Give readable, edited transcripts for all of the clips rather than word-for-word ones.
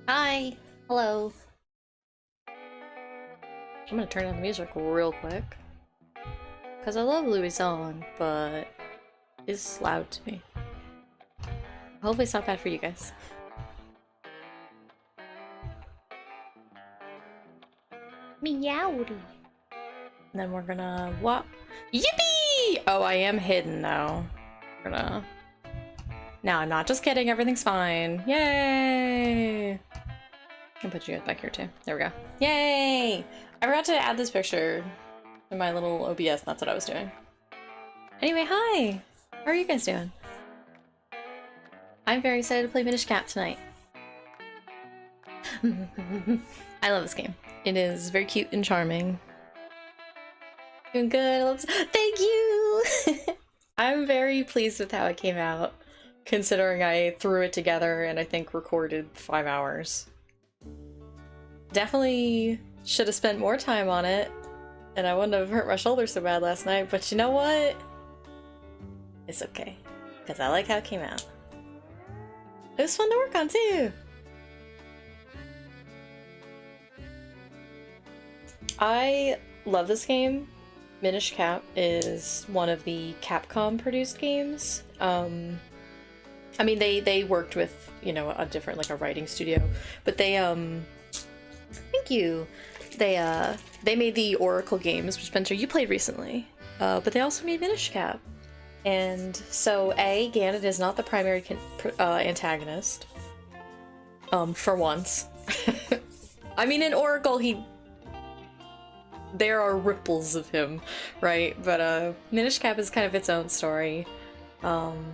Hi. Hello. I'm gonna turn down the music real quick. Because I love Louison, but it's loud to me. Hopefully it's not bad for you guys. Meowdy. And then we're gonna what? Yippee! Oh, I am hidden though. We're gonna. No, I'm not. Just kidding. Everything's fine. Yay! I'll put you guys back here too. There we go. Yay! I forgot to add this picture in my little OBS. That's what I was doing. Anyway, hi! How are you guys doing? I'm very excited to play Minish Cap tonight. I love this game. It is very cute and charming. Doing good. I love this. Thank you! I'm very pleased with how it came out, considering I threw it together and I think recorded 5 hours. Definitely should have spent more time on it, and I wouldn't have hurt my shoulder so bad last night, but you know what? It's okay, because I like how it came out. It was fun to work on too! I love this game. Minish Cap is one of the Capcom produced games. I mean, they worked with, you know, a different, like a writing studio, but they, thank you! They made the Oracle games, which Spencer, you played recently, but they also made Minish Cap. And so, Ganon is not the primary antagonist. For once. I mean, in Oracle, there are ripples of him, right? But, Minish Cap is kind of its own story. And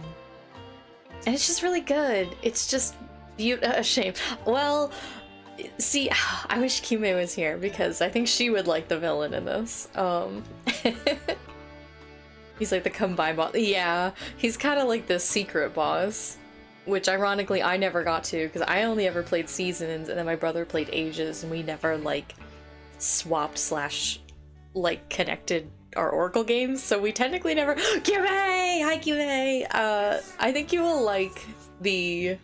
it's just really good. It's just a shame. Well, see, I wish Kime was here, because I think she would like the villain in this. He's like the combined boss. Yeah, he's kind of like the secret boss, which ironically I never got to, because I only ever played Seasons, and then my brother played Ages, and we never like swapped slash like connected our Oracle games, so we technically never. Kime! Hi, Kime! I think you will like the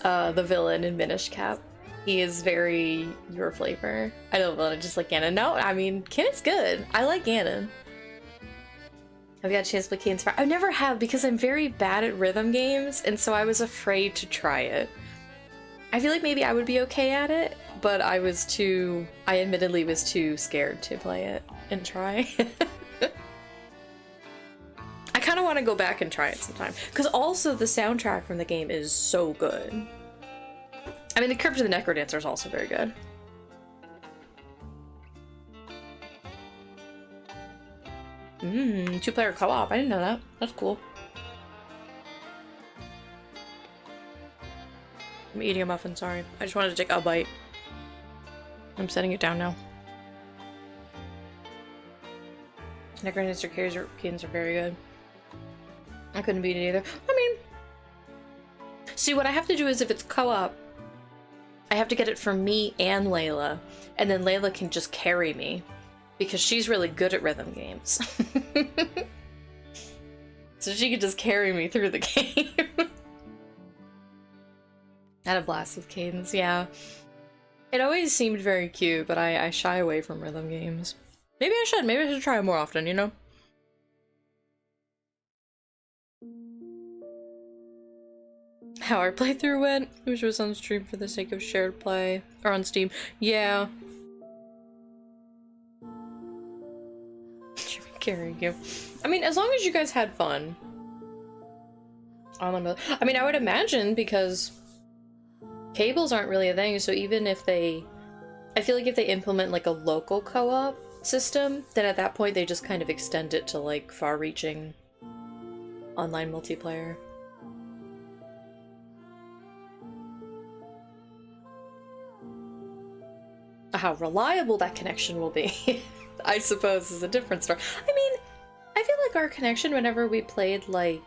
villain in Minish Cap. He is very your flavor. I don't want to just like Ganon. No, I mean, Ganon's good. I like Ganon. Have you had a chance to play Cadence Fire? I never have, because I'm very bad at rhythm games, and so I was afraid to try it. I feel like maybe I would be okay at it, but I admittedly was too scared to play it and try. I kind of want to go back and try it sometime, because also the soundtrack from the game is so good. I mean, the Crypt of the Necrodancer is also very good. Two-player co-op. I didn't know that. That's cool. I'm eating a muffin, sorry. I just wanted to take a bite. I'm setting it down now. Necrodancer Cadence are very good. I couldn't beat it either. I mean, see, what I have to do is, if it's co-op, I have to get it for me and Layla, and then Layla can just carry me, because she's really good at rhythm games. So she could just carry me through the game. I had a blast with Cadence, yeah. It always seemed very cute, but I shy away from rhythm games. Maybe I should try it more often, you know? How our playthrough went? It was just on stream for the sake of shared play. Or on Steam. Yeah. Carrying you. I mean, as long as you guys had fun. I mean, I would imagine, because cables aren't really a thing, so even if I feel like if they implement like a local co-op system, then at that point they just kind of extend it to like far-reaching online multiplayer. How reliable that connection will be, I suppose, is a different story. I mean, I feel like our connection whenever we played like,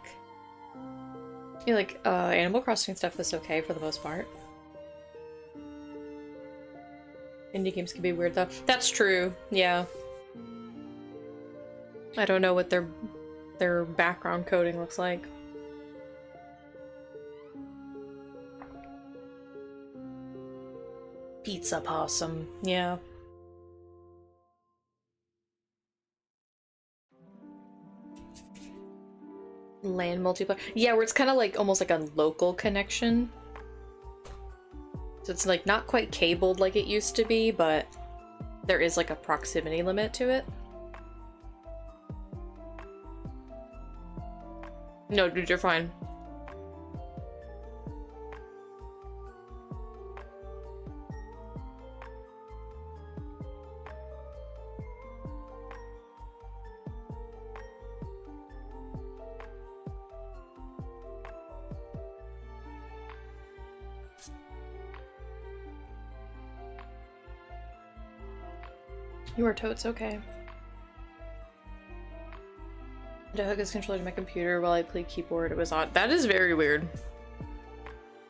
you know, like Animal Crossing stuff was okay for the most part. Indie games can be weird though. That's true, yeah. I don't know what their background coding looks like. Pizza possum. Yeah. LAN multiplayer. Yeah, where it's kind of like almost like a local connection. So it's like not quite cabled like it used to be, but there is like a proximity limit to it. No, dude, you're fine. You are totes okay. To hook his controller to my computer while I play keyboard, it was on. That is very weird.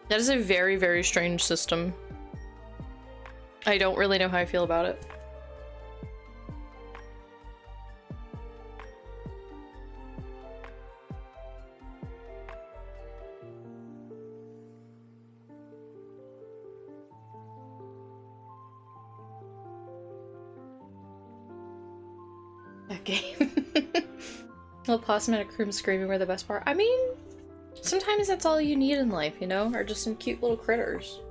That is a very, very strange system. I don't really know how I feel about it. That game. Little possum and a croom screaming were the best part. I mean, sometimes that's all you need in life, you know? Or just some cute little critters.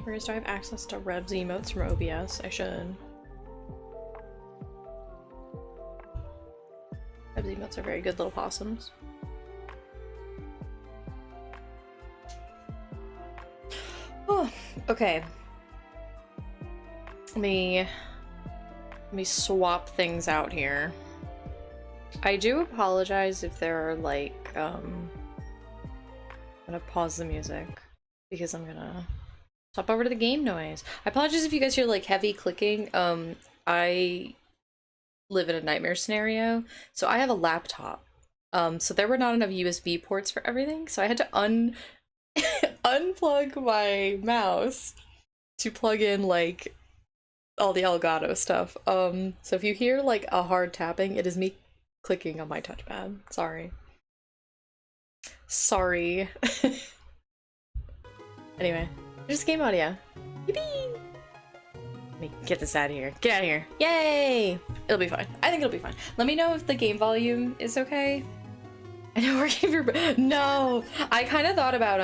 Whereas do I have access to Reb's emotes from OBS? I should. Reb's emotes are very good little possums. Oh, okay. Let me swap things out here. I do apologize if there are like, I'm gonna pause the music because I'm gonna swap over to the game noise. I apologize if you guys hear like heavy clicking. I live in a nightmare scenario, so I have a laptop. So there were not enough USB ports for everything, so I had to unplug my mouse to plug in like all the Elgato stuff. So if you hear like a hard tapping, it is me clicking on my touchpad. Sorry. Anyway, just game audio. Yippee! Let me get this out of here. Get out of here. Yay! It'll be fine. I think it'll be fine. Let me know if the game volume is okay. I know we're getting your— No! I kind of thought about,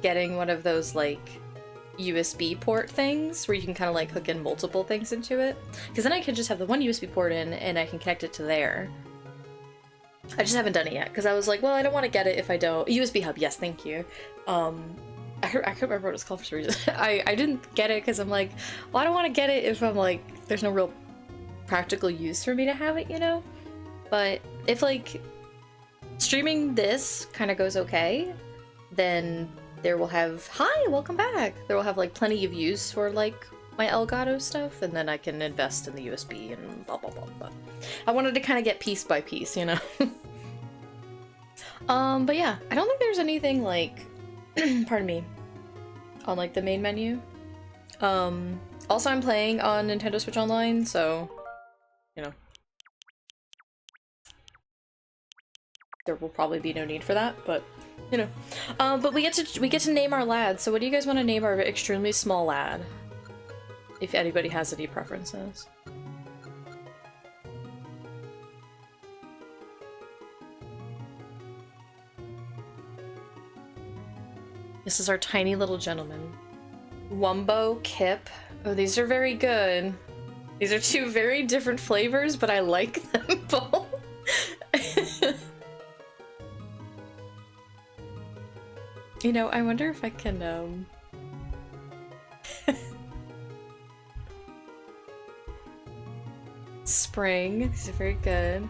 getting one of those, like, USB port things where you can kind of, like, hook in multiple things into it. Because then I could just have the one USB port in and I can connect it to there. I just haven't done it yet because I was like, well, I don't want to get it if I don't— USB hub, yes, thank you. I can't remember what it's called for some reason. I didn't get it because I'm like, well, I don't want to get it if I'm like, there's no real practical use for me to have it, you know? But if like streaming this kind of goes okay, then there will have— hi, welcome back! There will have like plenty of use for like my Elgato stuff, and then I can invest in the USB and blah blah blah. But I wanted to kind of get piece by piece, you know? But yeah, I don't think there's anything like, pardon me, on like the main menu. Also I'm playing on Nintendo Switch Online, so, you know, there will probably be no need for that, but, you know. But we get to name our lad, so what do you guys want to name our extremely small lad? If anybody has any preferences. This is our tiny little gentleman. Wumbo, Kip. Oh, these are very good. These are two very different flavors, but I like them both. You know, I wonder if I can, Spring. These are very good.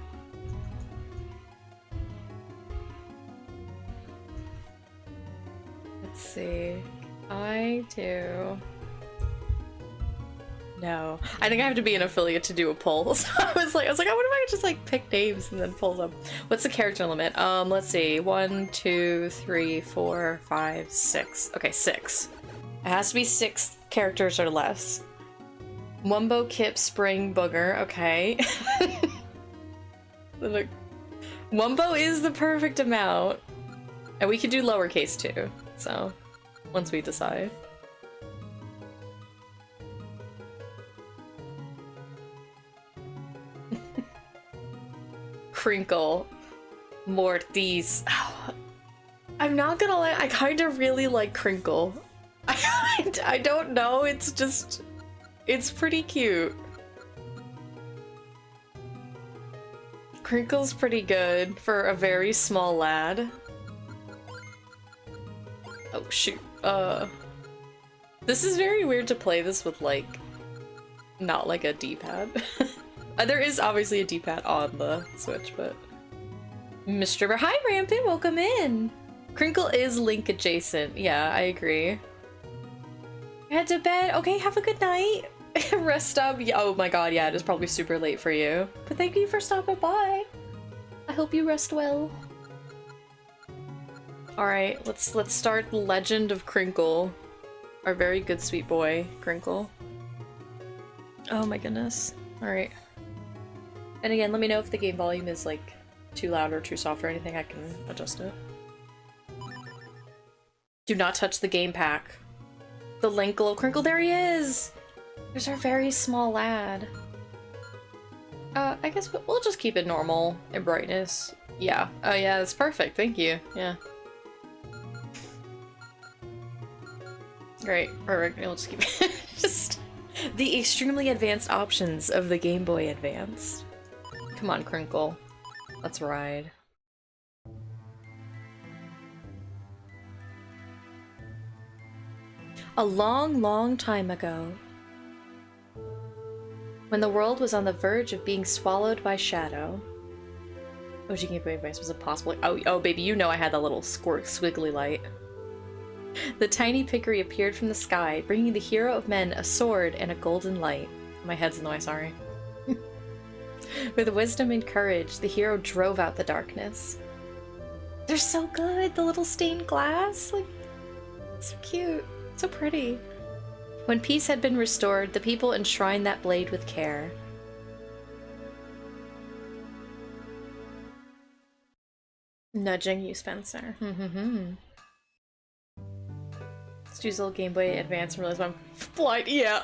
Let's see. I do. No. I think I have to be an affiliate to do a poll. So I was like, I wonder if I could just like pick names and then pull them. What's the character limit? Let's see. 1, 2, 3, 4, 5, 6. Okay, 6. It has to be 6 characters or less. Wumbo, Kip, Spring, Booger. Okay. Look. Wumbo is the perfect amount. And we could do lowercase too, so once we decide. Crinkle. Mortis. I'm not gonna lie, I kind of really like Crinkle. I don't know, it's just... it's pretty cute. Crinkle's pretty good for a very small lad. Oh shoot. This is very weird to play this with, like, not like a D-pad. There is obviously a D-pad on the Switch, but... Mr. Hi Rampant, welcome in! Crinkle is Link adjacent. Yeah, I agree. Head to bed. Okay, have a good night. Rest up. Oh my god, yeah, it is probably super late for you. But thank you for stopping by. I hope you rest well. Alright, let's start the Legend of Crinkle. Our very good sweet boy, Crinkle. Oh my goodness. Alright. And again, let me know if the game volume is like too loud or too soft or anything, I can adjust it. Do not touch the game pack. The Linkle Crinkle, there he is! There's our very small lad. I guess we'll just keep it normal in brightness. Yeah. Oh yeah, that's perfect, thank you. Yeah. Great, perfect, we'll just keep it. Just the extremely advanced options of the Game Boy Advance. Come on, Crinkle. Let's ride. A long, long time ago, when the world was on the verge of being swallowed by shadow. Oh, she gave me advice. Was it possible? Oh, baby, you know I had that little squiggly light. The tiny Pickery appeared from the sky, bringing the hero of men a sword and a golden light. My head's in the way, sorry. With wisdom and courage, the hero drove out the darkness. They're so good, the little stained glass. Like, so cute, so pretty. When peace had been restored, the people enshrined that blade with care. Nudging you, Spencer. Let's use a little Game Boy Advance and realize I'm blind. Yeah.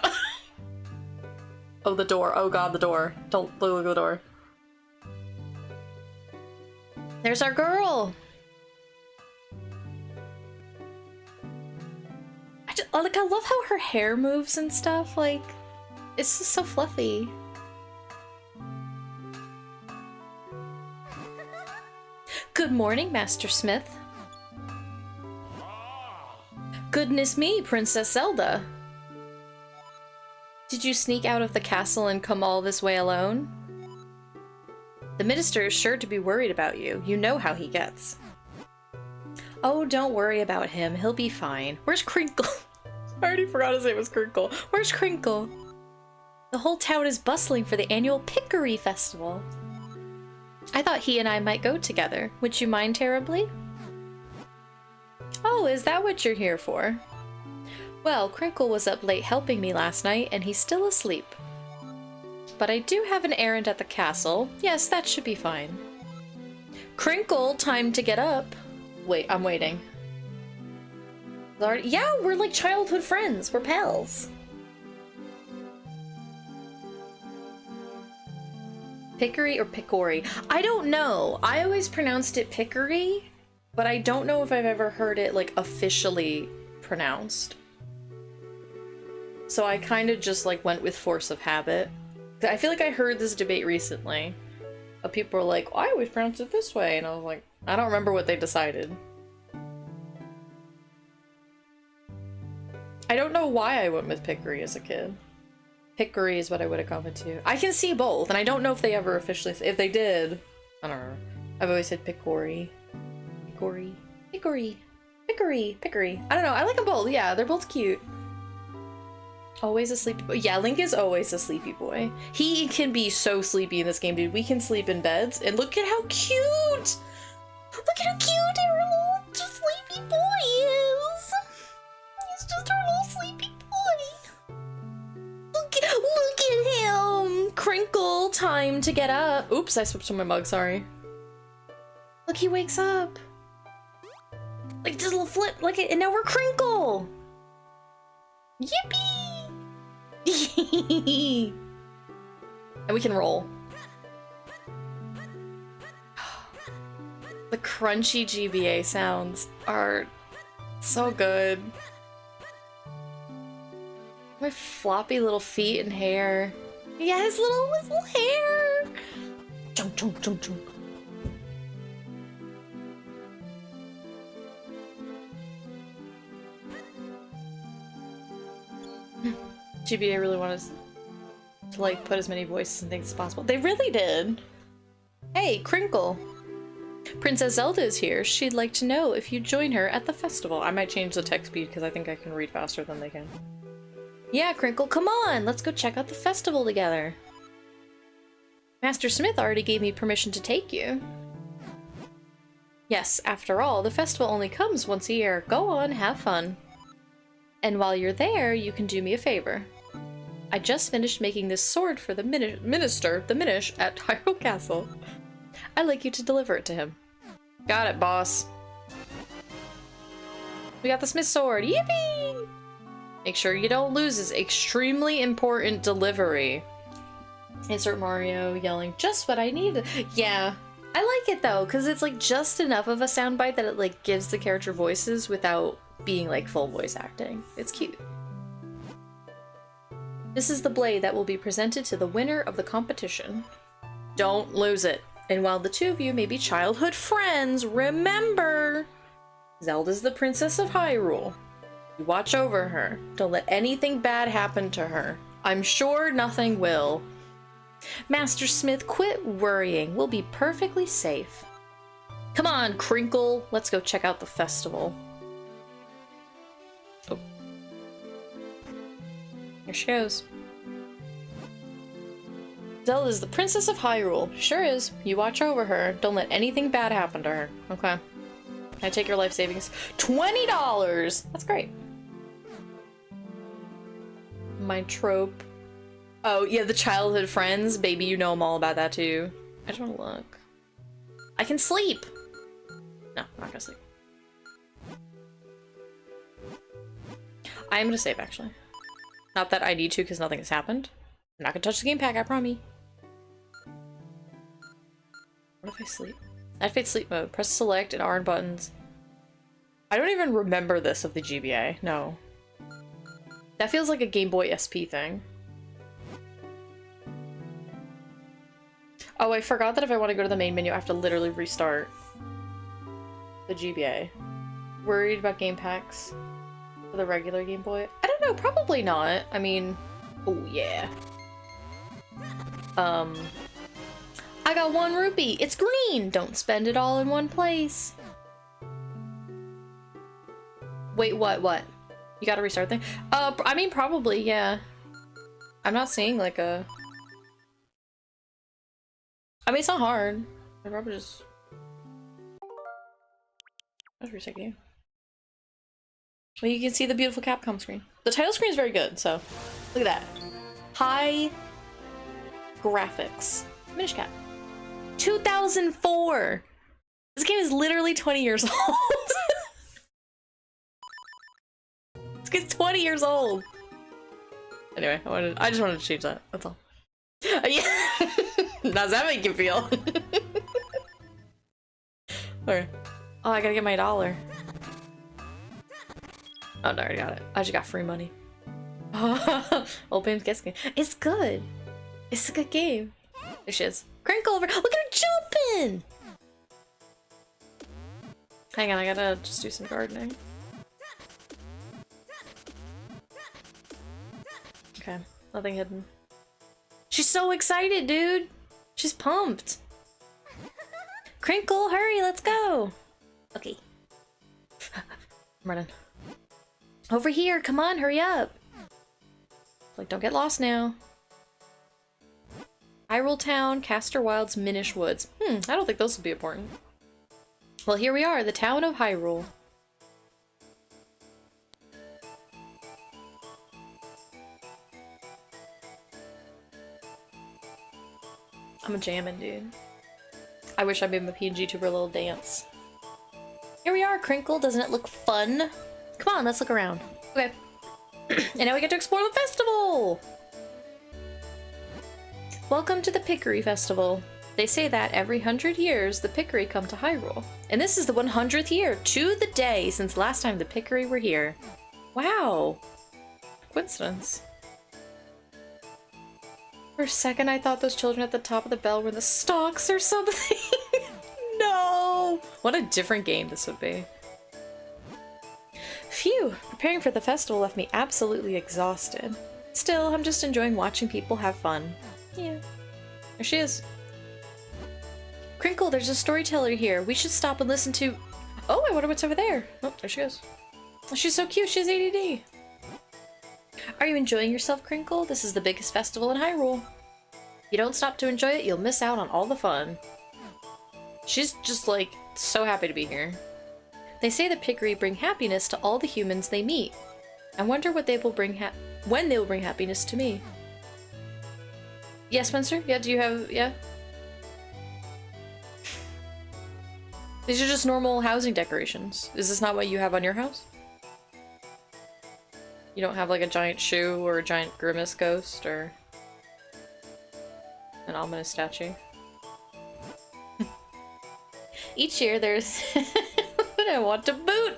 Oh, the door. Oh god, the door. Don't look at the door. There's our girl! I love how her hair moves and stuff, like, it's just so fluffy. Good morning, Master Smith. Goodness me, Princess Zelda. Did you sneak out of the castle and come all this way alone? The minister is sure to be worried about you. You know how he gets. Oh, don't worry about him. He'll be fine. Where's Crinkle? I already forgot his name was Crinkle. Where's Crinkle? The whole town is bustling for the annual Pickery Festival. I thought he and I might go together. Would you mind terribly? Oh, is that what you're here for? Well, Crinkle was up late helping me last night, and he's still asleep. But I do have an errand at the castle. Yes, that should be fine. Crinkle, time to get up. Wait, I'm waiting. Yeah, we're like childhood friends. We're pals. Pickery or Piccory? I don't know. I always pronounced it Pickery, but I don't know if I've ever heard it like officially pronounced. So I kind of just like went with force of habit. I feel like I heard this debate recently. People were like, oh, I always pronounce it this way, and I was like, I don't remember what they decided. I don't know why I went with Pickery as a kid. Pickery is what I would have gone with too. I can see both, and I don't know if they ever officially, if they did, I don't know. I've always said Piccory. Piccory. Piccory. Pickery. Pickery. I don't know, I like them both, yeah, they're both cute. Always a sleepy boy. Yeah, Link is always a sleepy boy. He can be so sleepy in this game, dude. We can sleep in beds, and look at how cute! Look at how cute our little sleepy boy is! He's just our little sleepy boy! Look at him! Crinkle, time to get up. Oops, I slipped on my mug, sorry. Look, he wakes up. Like, just a little flip, like, and now we're Crinkle! Yippee! And we can roll. The crunchy GBA sounds are so good. My floppy little feet and hair. Yeah, his little hair! Chunk, chunk, chunk, chunk. GBA really wanted to like put as many voices and things as possible. They really did. Hey, Crinkle. Princess Zelda is here. She'd like to know if you'd join her at the festival. I might change the text speed because I think I can read faster than they can. Yeah, Crinkle, come on! Let's go check out the festival together. Master Smith already gave me permission to take you. Yes, after all, the festival only comes once a year. Go on, have fun. And while you're there, you can do me a favor. I just finished making this sword for the minister, the Minish, at Hyrule Castle. I'd like you to deliver it to him. Got it, boss. We got the Smith sword. Yippee! Make sure you don't lose this extremely important delivery. Insert Mario yelling, just what I need. Yeah, I like it though, because it's like just enough of a soundbite that it like gives the character voices without being like full voice acting. It's cute. This is the blade that will be presented to the winner of the competition. Don't lose it. And while the two of you may be childhood friends, remember, Zelda's the Princess of Hyrule. You watch over her. Don't let anything bad happen to her. I'm sure nothing will. Master Smith, quit worrying. We'll be perfectly safe. Come on, Crinkle. Let's go check out the festival. Oh. Here she goes. Zelda's the Princess of Hyrule. Sure is. You watch over her. Don't let anything bad happen to her. Okay. Can I take your life savings? $20! That's great. My trope. Oh, yeah, the childhood friends. Baby, you know I'm all about that too. I just want to look. I can sleep! No, I'm not gonna sleep. I'm gonna save, actually. Not that I need to, because nothing has happened. I'm not gonna touch the game pack, I promise. What if I sleep? Activate sleep mode. Press select and R and buttons. I don't even remember this of the GBA. No. That feels like a Game Boy SP thing. Oh, I forgot that if I want to go to the main menu, I have to literally restart the GBA. Worried about game packs for the regular Game Boy? I don't know, probably not. I mean, oh yeah. I got 1 rupee. It's green. Don't spend it all in one place. Wait, what? You gotta restart thing? I mean, probably, yeah. I'm not seeing like a... I mean, it's not hard. I probably just... Let's reset game. Well, you can see the beautiful Capcom screen. The title screen is very good, so... Look at that. High... graphics. Minish Cap. 2004! This game is literally 20 years old. This game's 20 years old. Anyway, I just wanted to change that. That's all. Yeah. How does that make you feel? Okay. Oh, I gotta get my $1. Oh, no, I already got it. I just got free money. Open guest game. It's good. It's a good game. There she is. Crinkle over. Look at her jumping! Hang on, I gotta just do some gardening. Okay, nothing hidden. She's so excited, dude! She's pumped! Crinkle, hurry, let's go! Okay. I'm running. Over here, come on, hurry up! Like, don't get lost now. Hyrule Town, Castor Wilds, Minish Woods. I don't think those would be important. Well, here we are, the town of Hyrule. I'm a jammin', dude. I wish I made my PNG tuber a little dance. Here we are, Crinkle. Doesn't it look fun? Come on, let's look around. Okay. And now we get to explore the festival! Welcome to the Pickery Festival. They say that every 100 years, the Pickery come to Hyrule. And this is the 100th year, to the day, since last time the Pickery were here. Wow. Coincidence. For a second, I thought those children at the top of the bell were the stalks or something. No! What a different game this would be. Phew! Preparing for the festival left me absolutely exhausted. Still, I'm just enjoying watching people have fun. Yeah. There she is. Crinkle, there's a storyteller here. We should stop and listen to... Oh, I wonder what's over there. Oh, there she is. Oh, she's so cute. She has ADD. Are you enjoying yourself, Crinkle? This is the biggest festival in Hyrule. If you don't stop to enjoy it, you'll miss out on all the fun. She's just, like, so happy to be here. They say the Pickery bring happiness to all the humans they meet. I wonder what they will bring when they will bring happiness to me. Yeah, Spencer? Yeah, do you have... yeah? These are just normal housing decorations. Is this not what you have on your house? You don't have, like, a giant shoe or a giant grimace ghost or... an ominous statue? Each year there's... I want to boot!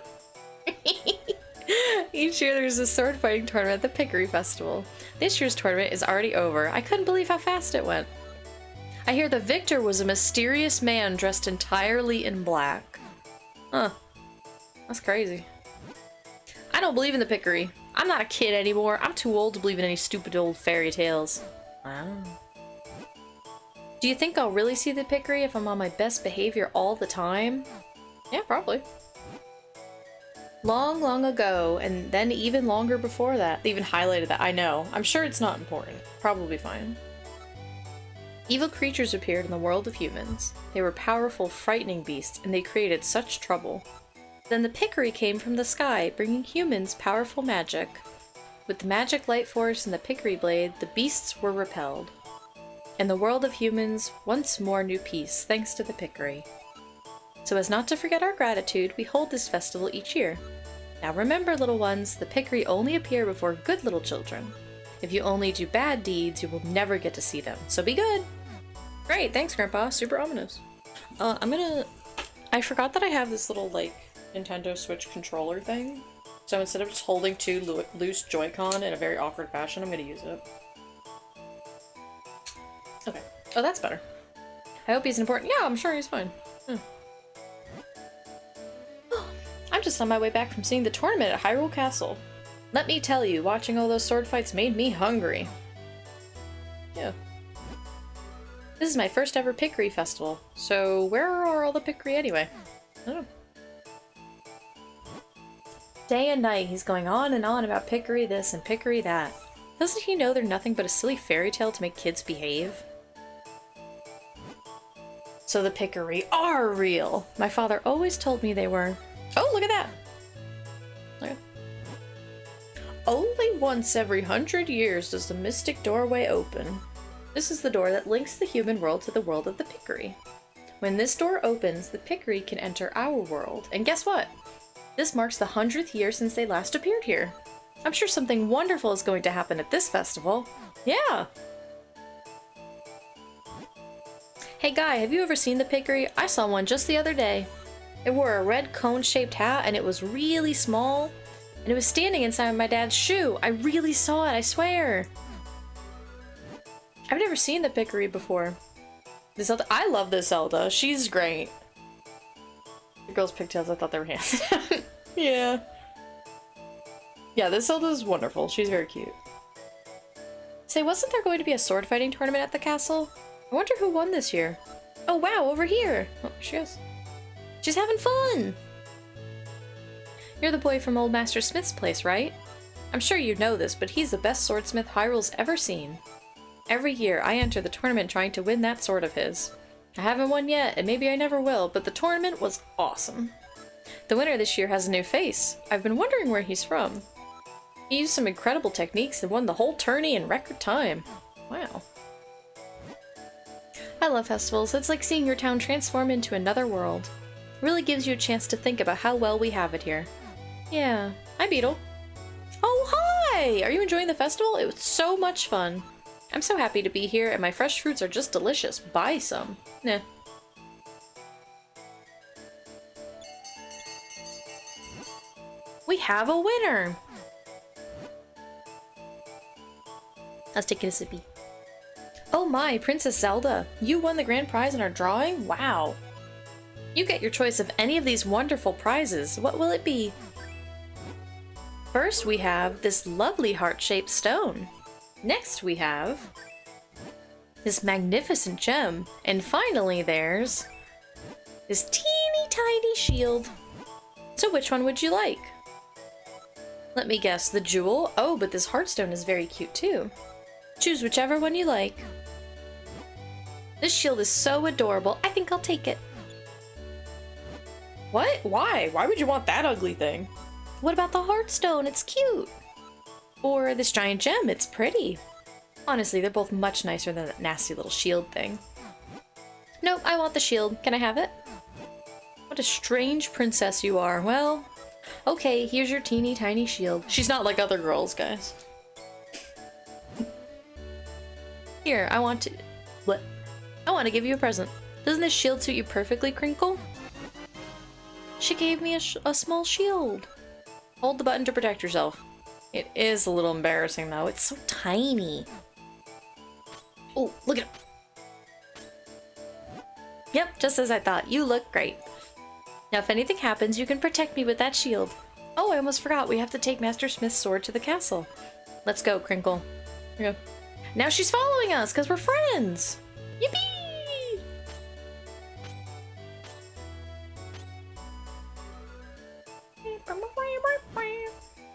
Each year there's a sword fighting tournament at the Pickery Festival. This year's tournament is already over. I couldn't believe how fast it went. I hear the victor was a mysterious man dressed entirely in black. Huh. That's crazy. I don't believe in the Pickery. I'm not a kid anymore. I'm too old to believe in any stupid old fairy tales. Wow. Do you think I'll really see the Pickery if I'm on my best behavior all the time? Yeah, probably. Long, long ago, and then even longer before that. They even highlighted that. I know. I'm sure it's not important. Probably fine. Evil creatures appeared in the world of humans. They were powerful, frightening beasts, and they created such trouble. Then the Pickery came from the sky, bringing humans powerful magic. With the magic light force and the Pickery blade, the beasts were repelled. And the world of humans once more knew peace, thanks to the Pickery. So as not to forget our gratitude, we hold this festival each year. Now remember, little ones, the Pickery only appear before good little children. If you only do bad deeds, you will never get to see them. So be good! Great, thanks, Grandpa. Super ominous. I forgot that I have this little, like, Nintendo Switch controller thing. So instead of just holding two loose Joy-Con in a very awkward fashion, I'm gonna use it. Okay. Oh, that's better. I hope he's important. Yeah, I'm sure he's fine. I'm just on my way back from seeing the tournament at Hyrule Castle. Let me tell you, watching all those sword fights made me hungry. Yeah. This is my first ever Pickery festival, so where are all the Pickery anyway? I don't know. Day and night he's going on and on about Pickery this and Pickery that. Doesn't he know they're nothing but a silly fairy tale to make kids behave? So the Pickery are real! My father always told me they were. Oh, look at that! Okay. Only once every 100 years does the mystic doorway open. This is the door that links the human world to the world of the Pickery. When this door opens, the Pickery can enter our world. And guess what? This marks the 100th year since they last appeared here. I'm sure something wonderful is going to happen at this festival. Yeah! Hey Guy, have you ever seen the Pickery? I saw one just the other day. It wore a red cone-shaped hat and it was really small. And it was standing inside my dad's shoe. I really saw it, I swear. I've never seen the Pickery before. This Zelda, I love this Zelda. She's great. The girl's pigtails, I thought they were handsome. Yeah. Yeah, this Zelda is wonderful. She's very cute. Say, wasn't there going to be a sword fighting tournament at the castle? I wonder who won this year. Oh wow, over here. Oh, there she is. She's having fun! You're the boy from Old Master Smith's place, right? I'm sure you know this, but he's the best swordsmith Hyrule's ever seen. Every year, I enter the tournament trying to win that sword of his. I haven't won yet, and maybe I never will, but the tournament was awesome. The winner this year has a new face. I've been wondering where he's from. He used some incredible techniques and won the whole tourney in record time. Wow. I love festivals. It's like seeing your town transform into another world. It really gives you a chance to think about how well we have it here. Yeah. Hi, Beetle. Oh, hi! Are you enjoying the festival? It was so much fun. I'm so happy to be here, and my fresh fruits are just delicious. Buy some. Nah. We have a winner! Let's take it a sippy. Oh my, Princess Zelda! You won the grand prize in our drawing? Wow! You get your choice of any of these wonderful prizes. What will it be? First, we have this lovely heart-shaped stone. Next, we have this magnificent gem. And finally, there's this teeny tiny shield. So which one would you like? Let me guess, the jewel? Oh, but this heartstone is very cute too. Choose whichever one you like. This shield is so adorable. I think I'll take it. What? Why? Why would you want that ugly thing? What about the heartstone? It's cute. Or this giant gem. It's pretty. Honestly, they're both much nicer than that nasty little shield thing. Nope, I want the shield. Can I have it? What a strange princess you are. Well, okay, here's your teeny tiny shield. She's not like other girls, guys. Here, I want to... What? I want to give you a present. Doesn't this shield suit you perfectly, Crinkle? She gave me a small shield. Hold the button to protect yourself. It is a little embarrassing, though. It's so tiny. Oh, look at it. Yep, just as I thought. You look great. Now, if anything happens, you can protect me with that shield. Oh, I almost forgot. We have to take Master Smith's sword to the castle. Let's go, Crinkle. Here we go. Now she's following us, because we're friends! Yippee!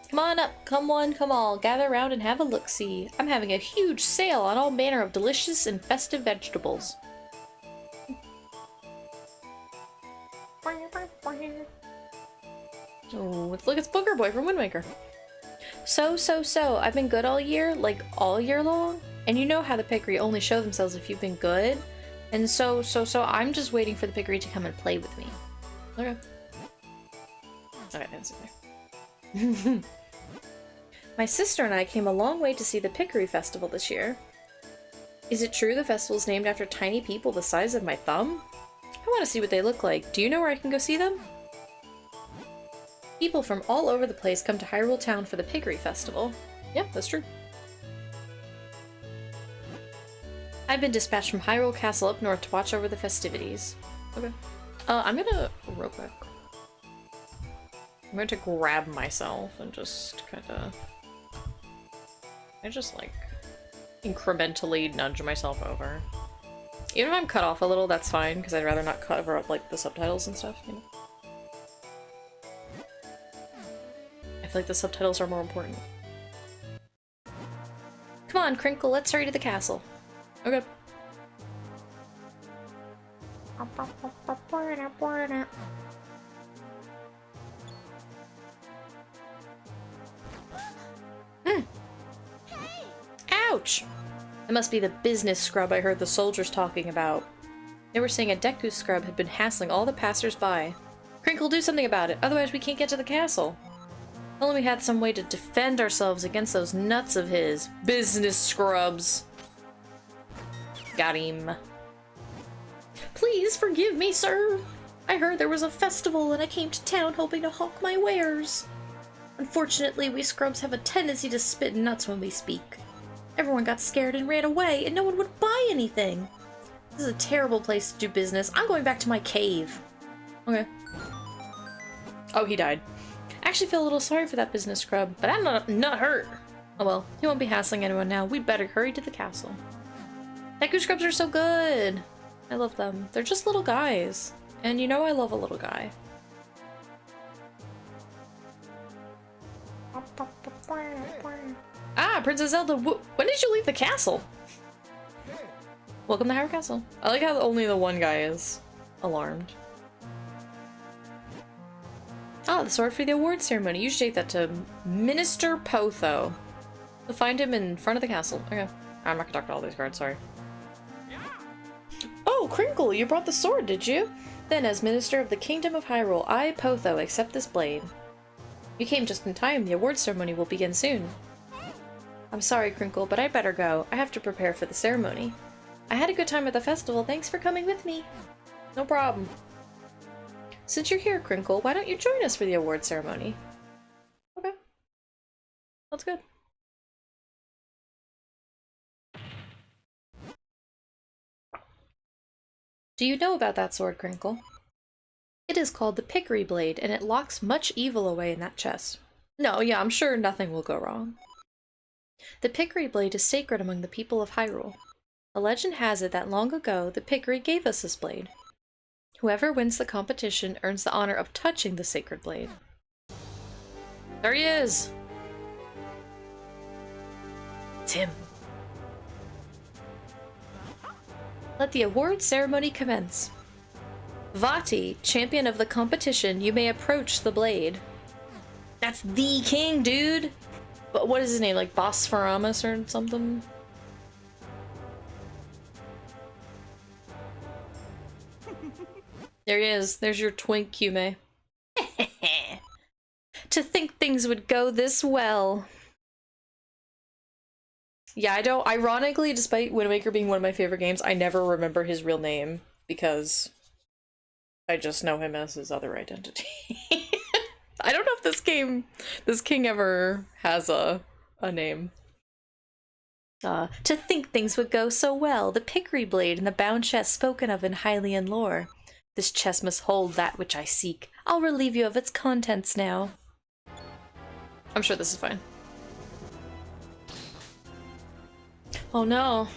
Come on up, come one, come all. Gather around and have a look-see. I'm having a huge sale on all manner of delicious and festive vegetables. Oh, look, it's Booger Boy from Wind Waker. So, I've been good all year, like all year long? And you know how the Pickery only show themselves if you've been good? And so, I'm just waiting for the Pickery to come and play with me. Okay. Okay, that's okay. My sister and I came a long way to see the Pickery Festival this year. Is it true the festival's named after tiny people the size of my thumb? I want to see what they look like. Do you know where I can go see them? People from all over the place come to Hyrule Town for the Pickery Festival. Yeah, that's true. I've been dispatched from Hyrule Castle up north to watch over the festivities. Okay. I'm gonna... real quick. I'm going to grab myself and just kinda... I just, like, incrementally nudge myself over. Even if I'm cut off a little, that's fine, because I'd rather not cover up, like, the subtitles and stuff, you know? I feel like the subtitles are more important. Come on, Crinkle, let's hurry to the castle. Okay. Ouch! That must be the business scrub I heard the soldiers talking about. They were saying a Deku scrub had been hassling all the passers-by. Crinkle, do something about it, otherwise we can't get to the castle. If only we had some way to defend ourselves against those nuts of his. Business scrubs. Got him. Please forgive me, sir. I heard there was a festival and I came to town hoping to hawk my wares. Unfortunately, we scrubs have a tendency to spit nuts when we speak. Everyone got scared and ran away, and no one would buy anything. This is a terrible place to do business. I'm going back to my cave. Okay. Oh, he died. I actually feel a little sorry for that business scrub, but I'm not hurt. Oh well, he won't be hassling anyone now. We'd better hurry to the castle. Deku scrubs are so good. I love them. They're just little guys. And you know I love a little guy. Ah, Princess Zelda, when did you leave the castle? Welcome to Hyrule Castle. I like how only the one guy is alarmed. Ah, the sword for the award ceremony. You should take that to Minister Potho. You'll find him in front of the castle. Okay. I'm not gonna talk to all these guards, sorry. Oh, Crinkle, you brought the sword, did you? Then, as Minister of the Kingdom of Hyrule, I, Potho, accept this blade. You came just in time. The award ceremony will begin soon. I'm sorry, Crinkle, but I better go. I have to prepare for the ceremony. I had a good time at the festival. Thanks for coming with me. No problem. Since you're here, Crinkle, why don't you join us for the award ceremony? Okay. That's good. Do you know about that sword, Crinkle? It is called the Pickery Blade, and it locks much evil away in that chest. No, yeah, I'm sure nothing will go wrong. The Pickery Blade is sacred among the people of Hyrule. A legend has it that long ago, the Pickery gave us this blade. Whoever wins the competition earns the honor of touching the sacred blade. There he is! It's him. Let the award ceremony commence. Vati, champion of the competition, you may approach the blade. That's the king, dude! But what is his name? Like Bosphorus or something? There he is. There's your twink, Yume. To think things would go this well. Yeah, I don't. Ironically, despite Wind Waker being one of my favorite games, I never remember his real name because I just know him as his other identity. I don't know if this king ever has a name. To think things would go so well, the Pickery Blade and the bound chest spoken of in Hylian lore. This chest must hold that which I seek. I'll relieve you of its contents now. I'm sure this is fine. Oh no.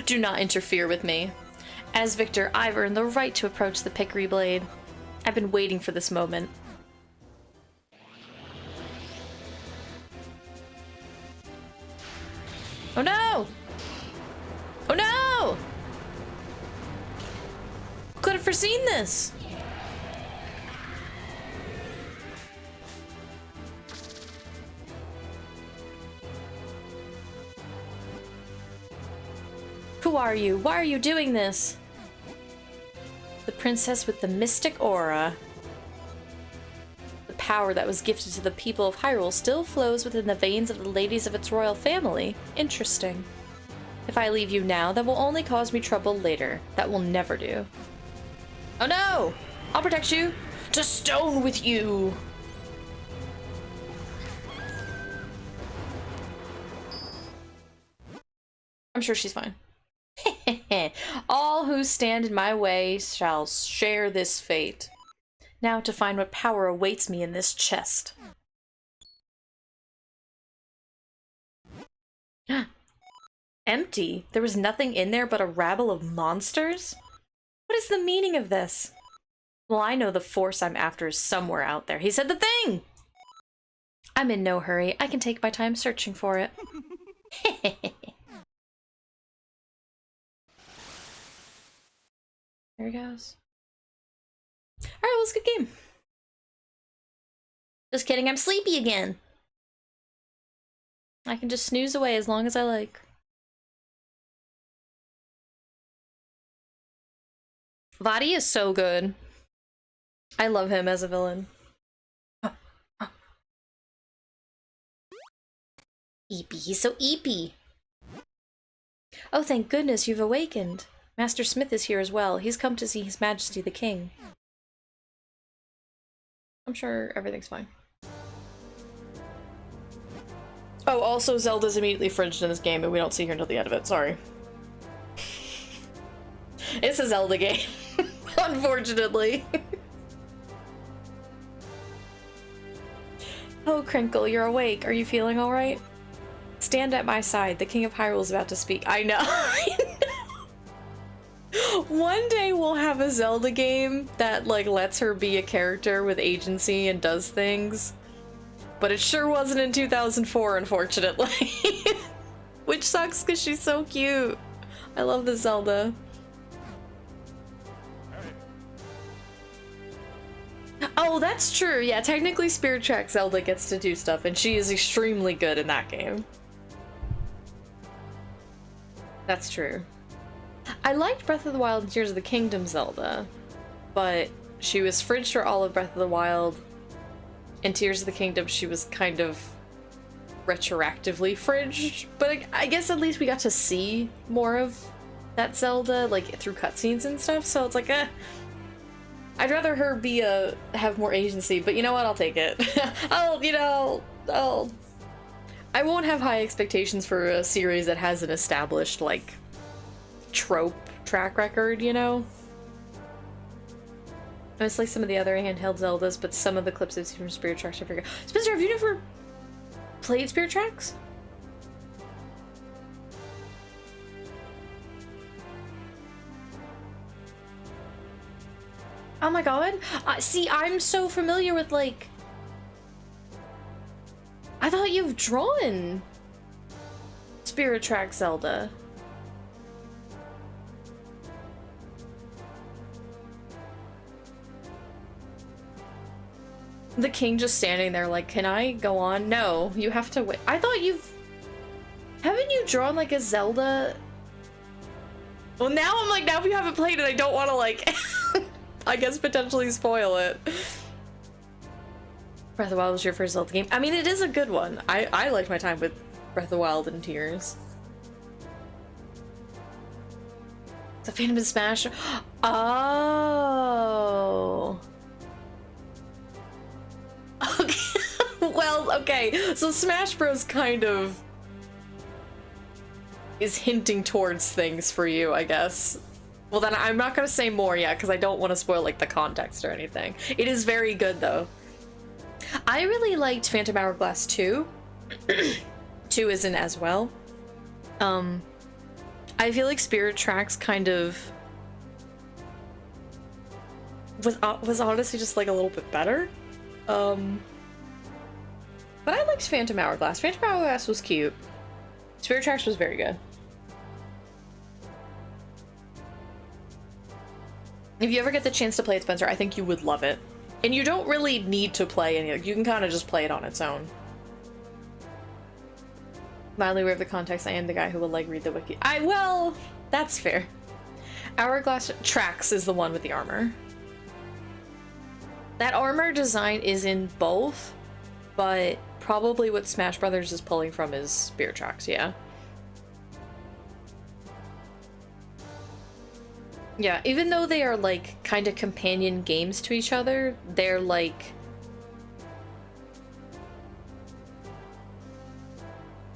Do not interfere with me. As victor, I've earned the right to approach the Pickery Blade. I've been waiting for this moment. Oh no! Oh no! Could have foreseen this! Who are you? Why are you doing this? The princess with the mystic aura. The power that was gifted to the people of Hyrule still flows within the veins of the ladies of its royal family. Interesting. If I leave you now, that will only cause me trouble later. That will never do. Oh no! I'll protect you! To stone with you! I'm sure she's fine. All who stand in my way shall share this fate. Now to find what power awaits me in this chest. Empty? There was nothing in there but a rabble of monsters? What is the meaning of this? Well, I know the force I'm after is somewhere out there. He said the thing! I'm in no hurry. I can take my time searching for it. There he goes. Alright, well, it's a good game. Just kidding, I'm sleepy again. I can just snooze away as long as I like. Vati is so good. I love him as a villain. Eepy, he's so eepy. Oh, thank goodness you've awakened. Master Smith is here as well. He's come to see His Majesty the King. I'm sure everything's fine. Oh, also Zelda's immediately fringed in this game, and we don't see her until the end of it. Sorry. It's a Zelda game, unfortunately. Oh, Crinkle, you're awake. Are you feeling alright? Stand at my side. The King of Hyrule is about to speak. I know. I know. One day we'll have a Zelda game that, like, lets her be a character with agency and does things. But it sure wasn't in 2004, unfortunately. Which sucks because she's so cute. I love this Zelda. Oh, that's true. Yeah, technically Spirit Track Zelda gets to do stuff, and she is extremely good in that game. That's true. I liked Breath of the Wild and Tears of the Kingdom Zelda, but she was fridged for all of Breath of the Wild. In Tears of the Kingdom, she was kind of retroactively fridged, but I guess at least we got to see more of that Zelda, like, through cutscenes and stuff, so it's like, I'd rather her be have more agency, but you know what, I'll take it. I won't have high expectations for a series that has an established, like, trope track record, you know? It's like some of the other handheld Zeldas, but some of the clips I've seen from Spirit Tracks are very good. Spencer, have you never played Spirit Tracks? Oh my god. See, I'm so familiar with, like... I thought you've drawn Spirit Tracks Zelda. The king just standing there like, can I go on? No, you have to wait. I thought haven't you drawn like a Zelda? Well, now I'm like, now if you haven't played it, I don't want to like, I guess potentially spoil it. Breath of the Wild was your first Zelda game. I mean, it is a good one. I liked my time with Breath of the Wild and Tears. The Phantom Smash. Oh. Okay. Well, okay. So Smash Bros. Kind of is hinting towards things for you, I guess. Well, then I'm not gonna say more yet because I don't want to spoil like the context or anything. It is very good though. I really liked Phantom Hourglass 2. 2 isn't as well. I feel like Spirit Tracks kind of was honestly just like a little bit better. But I liked Phantom Hourglass. Phantom Hourglass was cute. Spirit Tracks was very good. If you ever get the chance to play it, Spencer, I think you would love it. And you don't really need to play any, you can kind of just play it on its own. Mildly aware of the context, I am the guy who will like read the wiki. Well, that's fair. Hourglass Tracks is the one with the armor. That armor design is in both, but probably what Smash Brothers is pulling from is Spirit Tracks, yeah. Yeah, even though they are like kind of companion games to each other, they're like...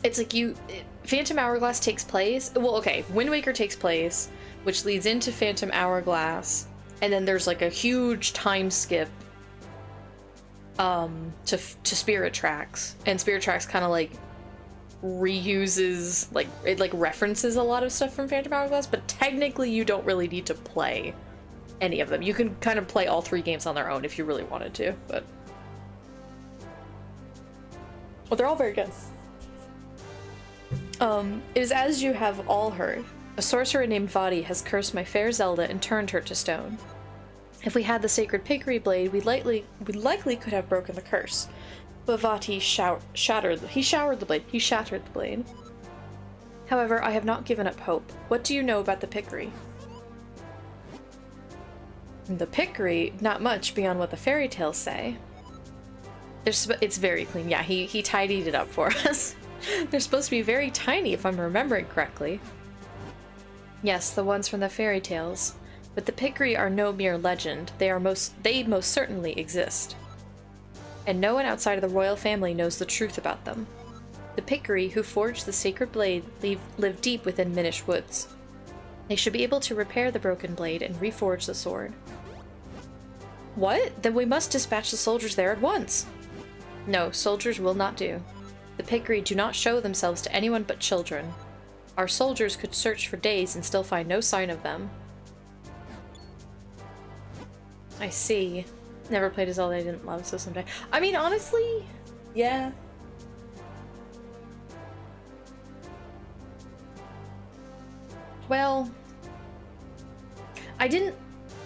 It's like Phantom Hourglass takes place... Well, okay, Wind Waker takes place, which leads into Phantom Hourglass, and then there's like a huge time skip to Spirit Tracks, and Spirit Tracks kind of like reuses, like, it like references a lot of stuff from Phantom Hourglass, but technically you don't really need to play any of them. You can kind of play all three games on their own if you really wanted to, but... Well, they're all very good. It is as you have all heard. A sorcerer named Vati has cursed my fair Zelda and turned her to stone. If we had the sacred pickery blade, we likely could have broken the curse. But Vati shattered the blade. However, I have not given up hope. What do you know about the pickery? The pickery? Not much beyond what the fairy tales say. It's very clean. Yeah, he tidied it up for us. They're supposed to be very tiny, if I'm remembering correctly. Yes, the ones from the fairy tales. But the pickery are no mere legend. They most certainly exist. And no one outside of the royal family knows the truth about them. The pickery who forged the sacred blade live deep within Minish Woods. They should be able to repair the broken blade and reforge the sword. What? Then we must dispatch the soldiers there at once. No, soldiers will not do. The pickery do not show themselves to anyone but children. Our soldiers could search for days and still find no sign of them. I see. Never played a Zelda I didn't love, so someday. I mean, honestly, yeah. Well, I didn't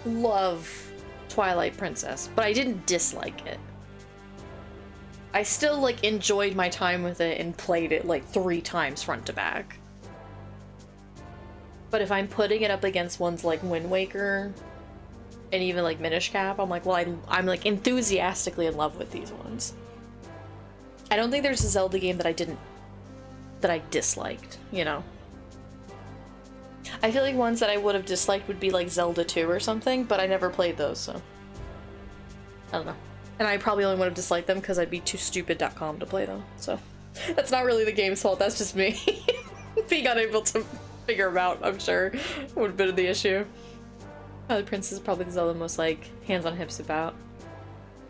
love Twilight Princess, but I didn't dislike it. I still, like, enjoyed my time with it and played it, like, 3 times front to back. But if I'm putting it up against ones like Wind Waker and even like Minish Cap, I'm like, well, I'm like enthusiastically in love with these ones. I don't think there's a Zelda game that I disliked, you know? I feel like ones that I would have disliked would be like Zelda 2 or something, but I never played those, so I don't know. And I probably only would have disliked them because I'd be too stupid.com to play them, so that's not really the game's fault, that's just me. Being unable to figure them out, I'm sure, would have been the issue. Twilight Princess is probably the Zelda most like hands on hips about.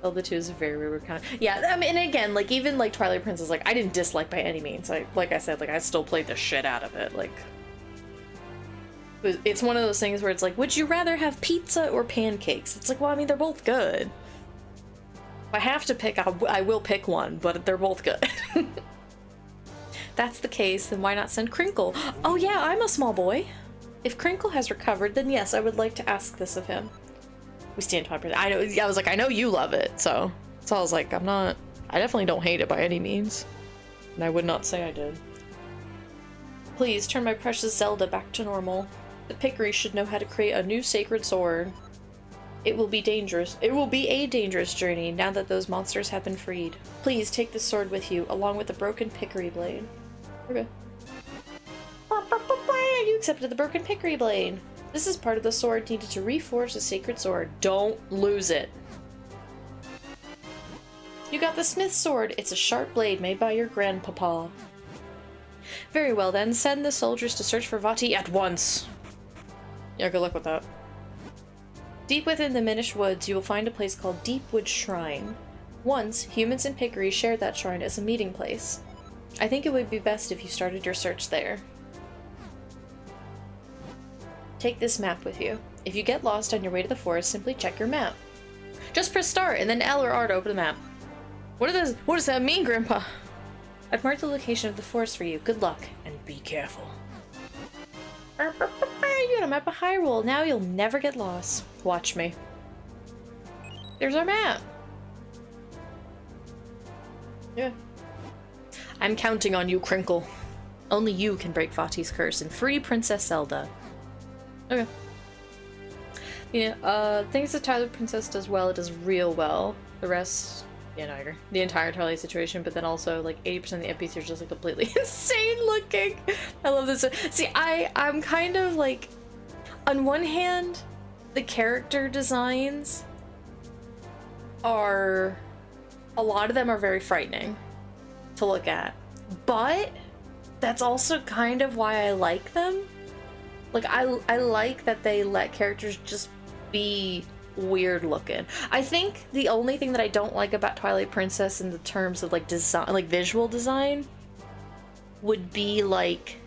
Zelda 2 is very weird kind of, yeah, I mean, again, like even like Twilight Princess, like I didn't dislike by any means. Like I said, like I still played the shit out of it. Like it's one of those things where it's like, would you rather have pizza or pancakes? It's like, well, I mean, they're both good. If I have to pick, I will pick one, but they're both good. That's the case, then why not send Crinkle? Oh yeah, I'm a small boy. If Crinkle has recovered, then yes, I would like to ask this of him. We stand 100%. I know. I was like, I know you love it, so I was like, I definitely don't hate it by any means, and I would not say I did. Please turn my precious Zelda back to normal. The Pickery should know how to create a new sacred sword. It will be dangerous. It will be a dangerous journey now that those monsters have been freed. Please take this sword with you, along with the broken Pickery blade. Okay. You accepted the broken Pickery blade. This is part of the sword needed to reforge the sacred sword. Don't lose it. You got the smith's sword. It's a sharp blade made by your grandpapa. Very well then, send the soldiers to search for Vati at once. Yeah, good luck with that. Deep within the Minish Woods, you will find a place called Deepwood Shrine. Once, humans and Pickery shared that shrine as a meeting place. I think it would be best if you started your search there. Take this map with you. If you get lost on your way to the forest, simply check your map. Just press start and then L or R to open the map. What does that mean, Grandpa? I've marked the location of the forest for you. Good luck, and be careful. You got a map of Hyrule. Now you'll never get lost. Watch me. There's our map. Yeah. I'm counting on you, Crinkle. Only you can break Vati's curse and free Princess Zelda. Okay. Yeah, things that Twilight Princess does well, it does real well. The rest, yeah, no, I agree. The entire Twilight situation, but then also, like, 80% of the NPCs are just, like, completely insane looking. I love this. See, I'm kind of, like, on one hand, the character designs are, a lot of them are very frightening to look at. But that's also kind of why I like them. Like, I like that they let characters just be weird looking. I think the only thing that I don't like about Twilight Princess in the terms of, like, design, like, visual design would be, like,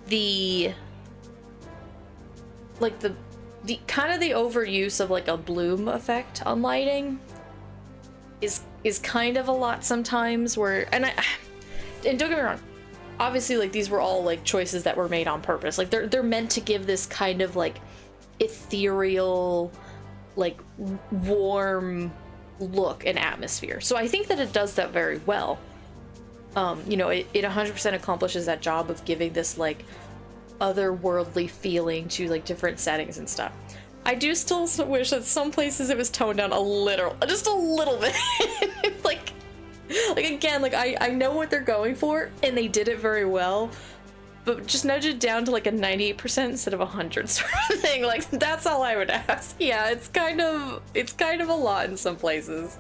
the kind of the overuse of, like, a bloom effect on lighting is kind of a lot sometimes, where, and don't get me wrong, obviously, like, these were all, like, choices that were made on purpose. Like, they're meant to give this kind of, like, ethereal, like, warm look and atmosphere. So I think that it does that very well. You know, it 100% accomplishes that job of giving this, like, otherworldly feeling to, like, different settings and stuff. I do still wish that some places it was toned down just a little bit. like again, like, I know what they're going for, and they did it very well, but just nudge it down to, like, a 98% instead of 100 sort of thing. Like, that's all I would ask. Yeah, it's kind of a lot in some places.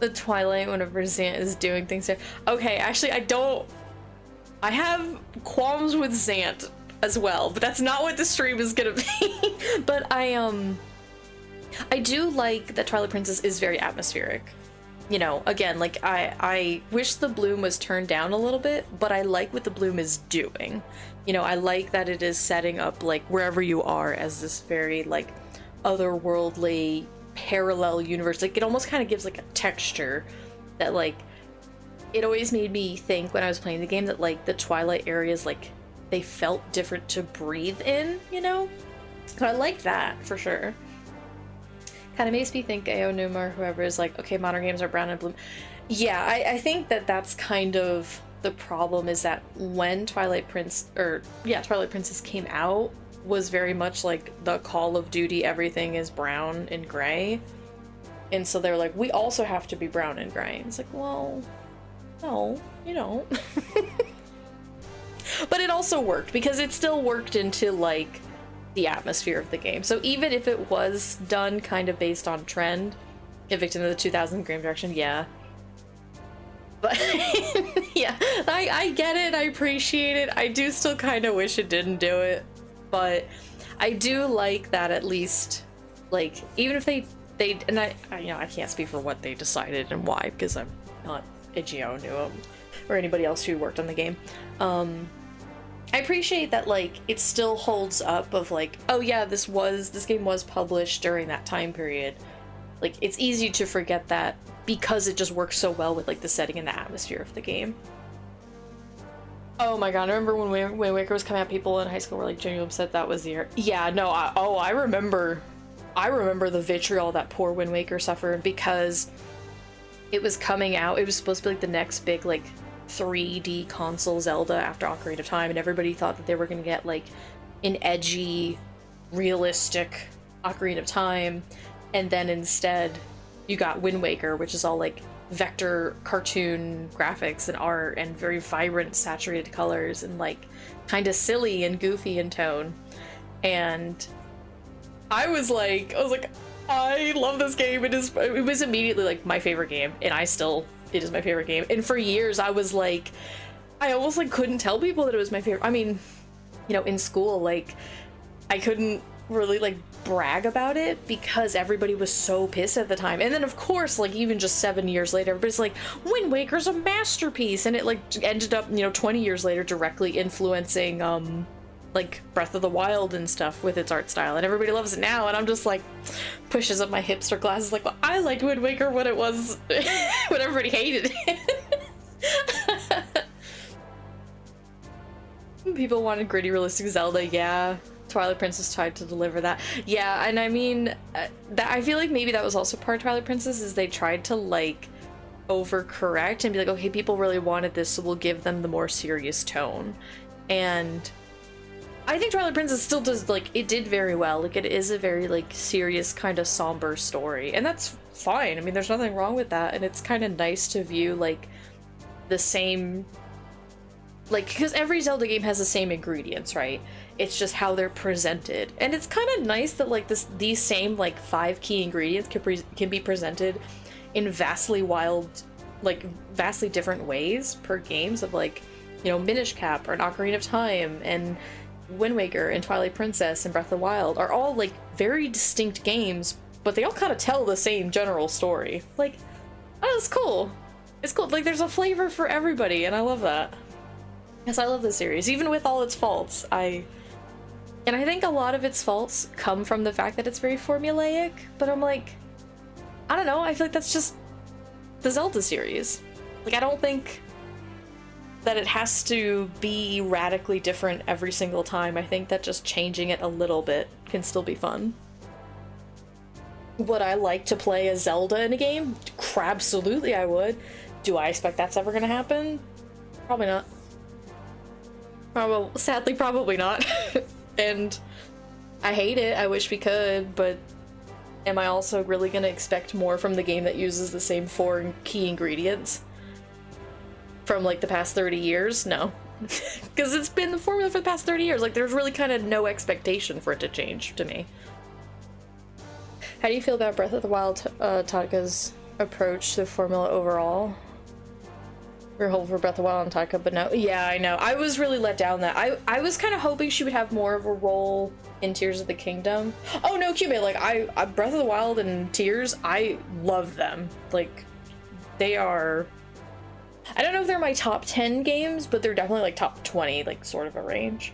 The Twilight, whenever Zant is doing things there. Okay, actually, I have qualms with Zant as well, but that's not what the stream is gonna be. But I do like that Twilight Princess is very atmospheric. You know, again, like, I wish the bloom was turned down a little bit, but I like what the bloom is doing. You know, I like that it is setting up, like, wherever you are as this very, like, otherworldly parallel universe. Like, it almost kind of gives, like, a texture that, like, it always made me think when I was playing the game that, like, the Twilight areas, like, they felt different to breathe in, you know? So I like that, for sure. Kind of makes me think Aonuma or whoever is like, okay, modern games are brown and blue. Yeah, I think that that's kind of the problem is that when Twilight Princess came out was very much like the Call of Duty everything is brown and gray. And so they're like, we also have to be brown and gray. And it's like, well, no, you don't. But it also worked because it still worked into like the atmosphere of the game. So even if it was done kind of based on trend, a victim of the 2000 game direction, yeah. But yeah, I get it, I appreciate it. I do still kind of wish it didn't do it, but I do like that at least, like, even if they and I you know, I can't speak for what they decided and why because I'm not Igio knew or anybody else who worked on the game. I appreciate that, like, it still holds up of like, oh yeah, this game was published during that time period. Like, it's easy to forget that because it just works so well with like the setting and the atmosphere of the game. Oh my god, I remember when Wind Waker was coming out, people in high school were like genuinely upset that was the year. Yeah, no, I remember the vitriol that poor Wind Waker suffered because it was coming out. It was supposed to be like the next big like 3D console Zelda after Ocarina of Time, and everybody thought that they were gonna get like an edgy, realistic Ocarina of Time, and then instead you got Wind Waker, which is all like vector cartoon graphics and art and very vibrant saturated colors and like kind of silly and goofy in tone. And I was like, I love this game. It was immediately like my favorite game, and it is my favorite game. And for years I was like, I almost like couldn't tell people that it was my favorite. I mean, you know, in school, like I couldn't really like brag about it because everybody was so pissed at the time. And then of course, like even just 7 years later, everybody's like, Wind Waker's a masterpiece, and it like ended up, you know, 20 years later directly influencing like Breath of the Wild and stuff with its art style, and everybody loves it now. And I'm just like, pushes up my hipster glasses like, well, I liked Wind Waker when it was when everybody hated it. People wanted gritty realistic Zelda. Yeah, Twilight Princess tried to deliver that. Yeah, and I mean, that I feel like maybe that was also part of Twilight Princess, is they tried to like overcorrect and be like, okay, people really wanted this, so we'll give them the more serious tone. And I think Twilight Princess still does, like, it did very well. Like, it is a very like serious kind of somber story, and that's fine. I mean, there's nothing wrong with that, and it's kind of nice to view like the same, like, because every Zelda game has the same ingredients, right? It's just how they're presented. And it's kind of nice that like these same like 5 key ingredients can be presented in vastly different ways per games, of like, you know, Minish Cap or an Ocarina of Time and Wind Waker and Twilight Princess and Breath of the Wild are all like very distinct games, but they all kind of tell the same general story. Like, oh, it's cool. It's cool. Like, there's a flavor for everybody, and I love that. Yes, I love the series, even with all its faults. And I think a lot of its faults come from the fact that it's very formulaic, but I'm like, I don't know, I feel like that's just the Zelda series. Like, I don't think that it has to be radically different every single time. I think that just changing it a little bit can still be fun. Would I like to play a Zelda in a game? Absolutely I would. Do I expect that's ever gonna happen? Probably not. Well, sadly, probably not. And I hate it. I wish we could, but am I also really gonna expect more from the game that uses the same 4 key ingredients from like the past 30 years? No. Because it's been the formula for the past 30 years. Like, there's really kind of no expectation for it to change to me. How do you feel about Breath of the Wild, Taka's approach to the formula overall? We're hopeful for Breath of the Wild and Taka, but no. Yeah, I know. I was really let down that. I was kind of hoping she would have more of a role in Tears of the Kingdom. Oh no, Cube, like I Breath of the Wild and Tears, I love them. Like, they are, I don't know if they're my top 10 games, but they're definitely like top 20, like sort of a range.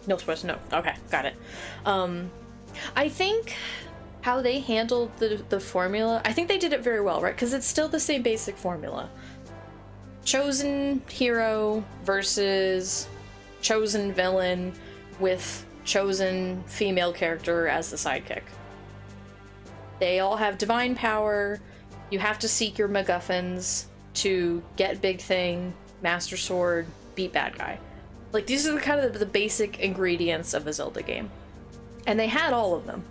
No spoilers, no. Okay, got it. I think how they handled the formula, I think they did it very well, right? Because it's still the same basic formula. Chosen hero versus chosen villain with chosen female character as the sidekick. They all have divine power. You have to seek your MacGuffins. to get big thing, master sword, beat bad guy. Like, these are kind of the basic ingredients of a Zelda game. And they had all of them.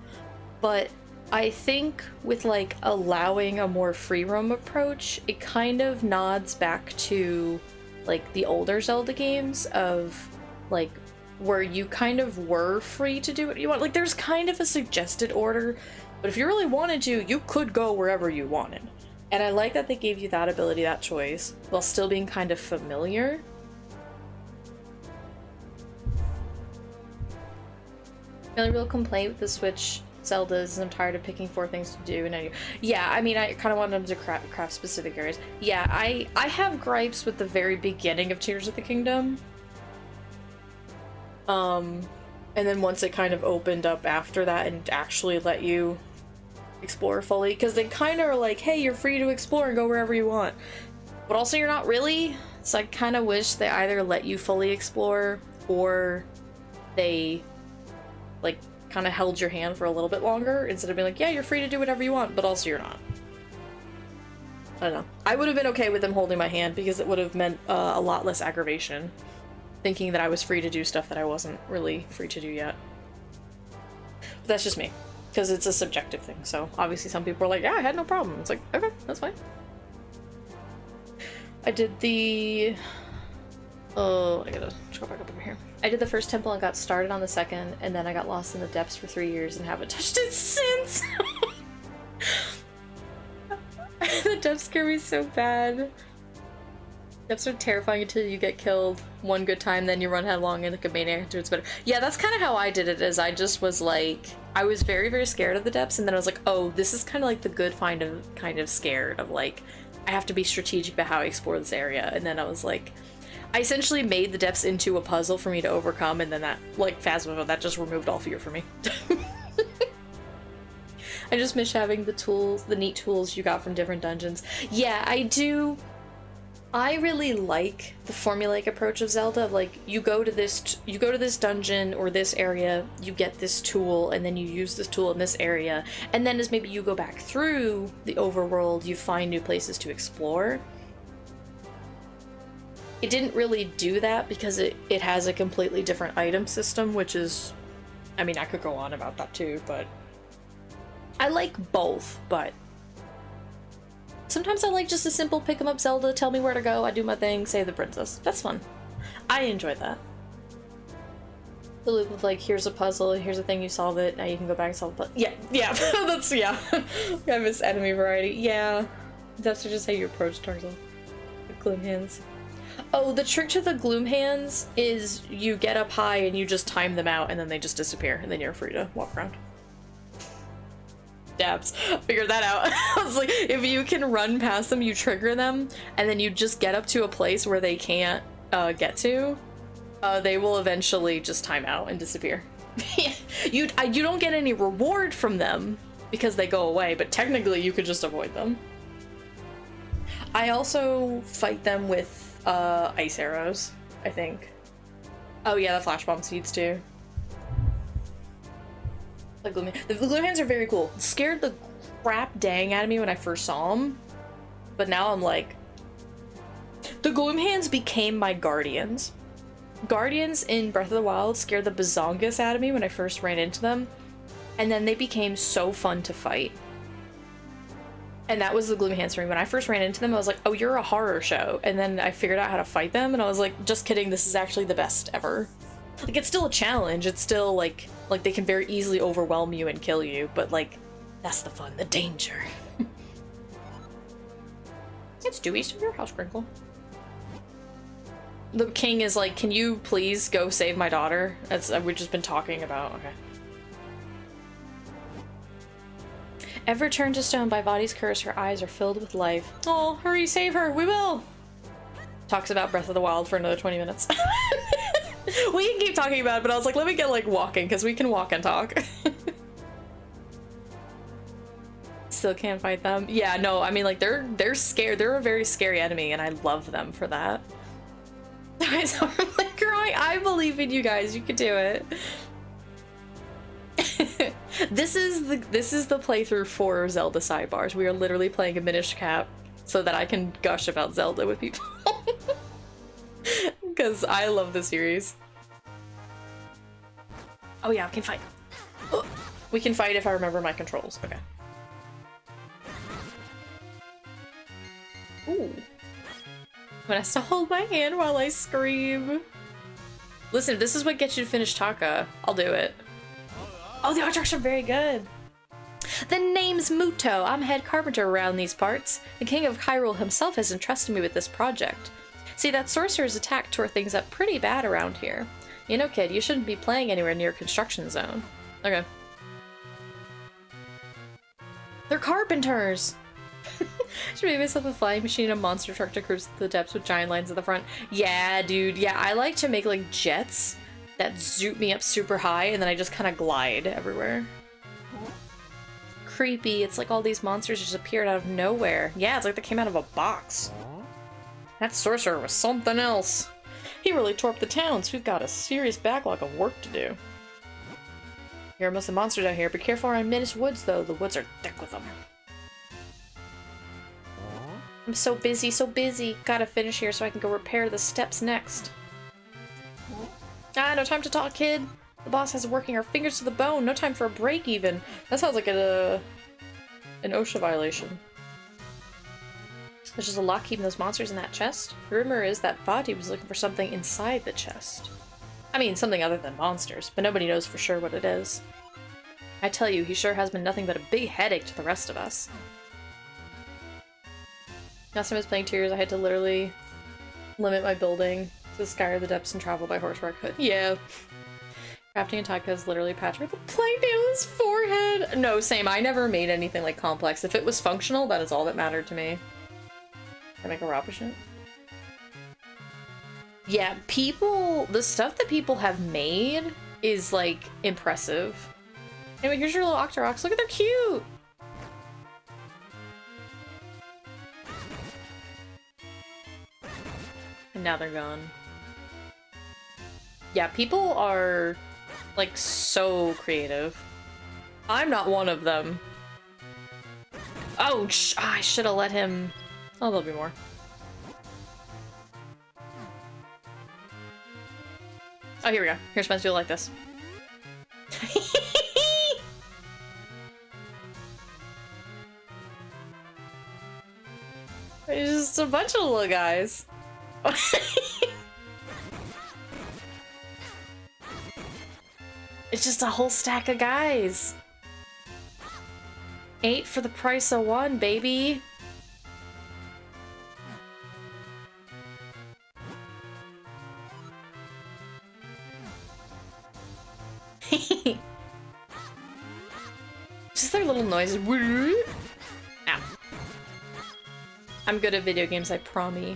But I think with, like, allowing a more free roam approach, it kind of nods back to, like, the older Zelda games of, like, where you kind of were free to do what you want. Like, there's kind of a suggested order, but if you really wanted to, you could go wherever you wanted. And I like that they gave you that ability, that choice, while still being kind of familiar. The only real complaint with the Switch Zeldas is I'm tired of picking 4 things to do, and yeah, I mean, I kind of wanted them to craft specific areas. Yeah, I have gripes with the very beginning of Tears of the Kingdom. And then once it kind of opened up after that and actually let you explore fully, because they kind of are like, hey, you're free to explore and go wherever you want, but also you're not really. So I kind of wish they either let you fully explore, or they like kind of held your hand for a little bit longer instead of being like, yeah, you're free to do whatever you want, but also you're not. I don't know. I would have been okay with them holding my hand because it would have meant a lot less aggravation, thinking that I was free to do stuff that I wasn't really free to do yet. But that's just me, because it's a subjective thing. So obviously some people are like, yeah, I had no problem. It's like, okay, that's fine. I did the... Oh, I gotta go back up over here. I did the first temple and got started on the second, and then I got lost in the depths for 3 years and haven't touched it since! The depths scare me so bad. Depths are terrifying until you get killed one good time, then you run headlong and like a maniac after it's better. Yeah, that's kind of how I did it, is I just was like, I was very, very scared of the depths, and then I was like, oh, this is kind of like the good kind of scared of like, I have to be strategic about how I explore this area, and then I was like, I essentially made the depths into a puzzle for me to overcome, and then that, like, Phasma, that just removed all fear for me. I just miss having the tools, the neat tools you got from different dungeons. Yeah, I do. I really like the formulaic approach of Zelda. Like, you go to this dungeon or this area, you get this tool, and then you use this tool in this area, and then as maybe you go back through the overworld, you find new places to explore. It didn't really do that because it has a completely different item system, which is, I mean, I could go on about that too, but I like both, but sometimes I like just a simple pick 'em up Zelda, tell me where to go, I do my thing, save the princess. That's fun. I enjoy that. The loop of like, here's a puzzle, here's a thing, you solve it, now you can go back and solve the puzzle. Yeah, that's, yeah. I miss enemy variety. Yeah, that's just how you approach Dark Souls. The gloom hands. Oh, the trick to the gloom hands is you get up high and you just time them out and then they just disappear and then you're free to walk around. Dabs. Figured that out. I was like, if you can run past them, you trigger them, and then you just get up to a place where they can't get to, they will eventually just time out and disappear. You don't get any reward from them because they go away, but technically you could just avoid them. I also fight them with ice arrows, I think. Oh yeah, the flash bomb seeds too. The gloom hands are very cool. It scared the crap dang out of me when I first saw them, but now I'm like, the gloom hands became my guardians. Guardians in Breath of the Wild scared the bazongus out of me when I first ran into them, and then they became so fun to fight. And that was the gloom hands for me. When I first ran into them, I was like, oh, you're a horror show. And then I figured out how to fight them, and I was like, just kidding, this is actually the best ever. Like, it's still a challenge. It's still, like they can very easily overwhelm you and kill you, but, like, that's the fun, the danger. It's due east of your house, Crinkle. The king is like, can you please go save my daughter? That's, we've just been talking about, okay. Ever turned to stone by Vadi's curse, her eyes are filled with life. Oh, hurry, save her, we will! Talks about Breath of the Wild for another 20 minutes. We can keep talking about it, but I was like, let me get, like, walking, because we can walk and talk. Still can't fight them. Yeah, no, I mean, like, they're scared. They're a very scary enemy, and I love them for that. So I'm, like, growing, I believe in you guys. You can do it. This is the playthrough for Zelda sidebars. We are literally playing a Minish Cap so that I can gush about Zelda with people. Because I love the series. Oh yeah, we can fight. Oh, we can fight if I remember my controls. Okay. Ooh. But has to hold my hand while I scream. Listen, if this is what gets you to finish Taka, I'll do it. Oh, the art direction are very good. The name's Muto. I'm head carpenter around these parts. The king of Hyrule himself has entrusted me with this project. See, that sorcerer's attack tore things up pretty bad around here. You know, kid, you shouldn't be playing anywhere near construction zone. Okay. They're carpenters! Should maybe myself a flying machine and a monster truck to cruise the depths with giant lines at the front. Yeah, dude. Yeah, I like to make, like, jets that zoot me up super high, and then I just kind of glide everywhere. Creepy. It's like all these monsters just appeared out of nowhere. Yeah, it's like they came out of a box. That sorcerer was something else. He really tore up the town, so we've got a serious backlog of work to do. There are most of the monsters out here. Be careful around Minish Woods, though. The woods are thick with them. I'm so busy, so busy. Gotta finish here so I can go repair the steps next. Ah, no time to talk, kid. The boss has us working our fingers to the bone. No time for a break, even. That sounds like an OSHA violation. There's just a lot keeping those monsters in that chest. The rumor is that Vati was looking for something inside the chest. I mean, something other than monsters, but nobody knows for sure what it is. I tell you, he sure has been nothing but a big headache to the rest of us. Last time I was playing Tears, I had to literally limit my building to skyr the depths and travel by horse where I could. Yeah. Crafting and Taka is literally Patrick with a plank nail in his forehead. No, same. I never made anything like complex. If it was functional, that is all that mattered to me. Can I make a Rapishit? Yeah, the stuff that people have made is, like, impressive. Anyway, here's your little Octoroks. Look at, they're cute! And now they're gone. Yeah, people are, like, so creative. I'm not one of them. Oh, I should have let him... Oh, there'll be more. Oh, here we go. Here's supposed to do it like this. It's just a bunch of little guys. It's just a whole stack of guys. 8 for the price of 1, baby. Just their little noises. Ow. I'm good at video games, I promise.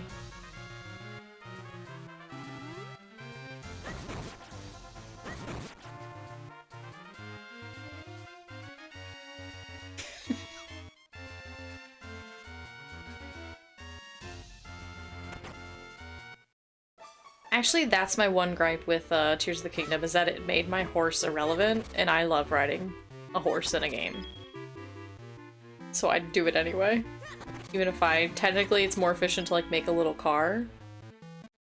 Actually, that's my one gripe with Tears of the Kingdom, is that it made my horse irrelevant, and I love riding a horse in a game. So I'd do it anyway. Even if technically it's more efficient to, like, make a little car,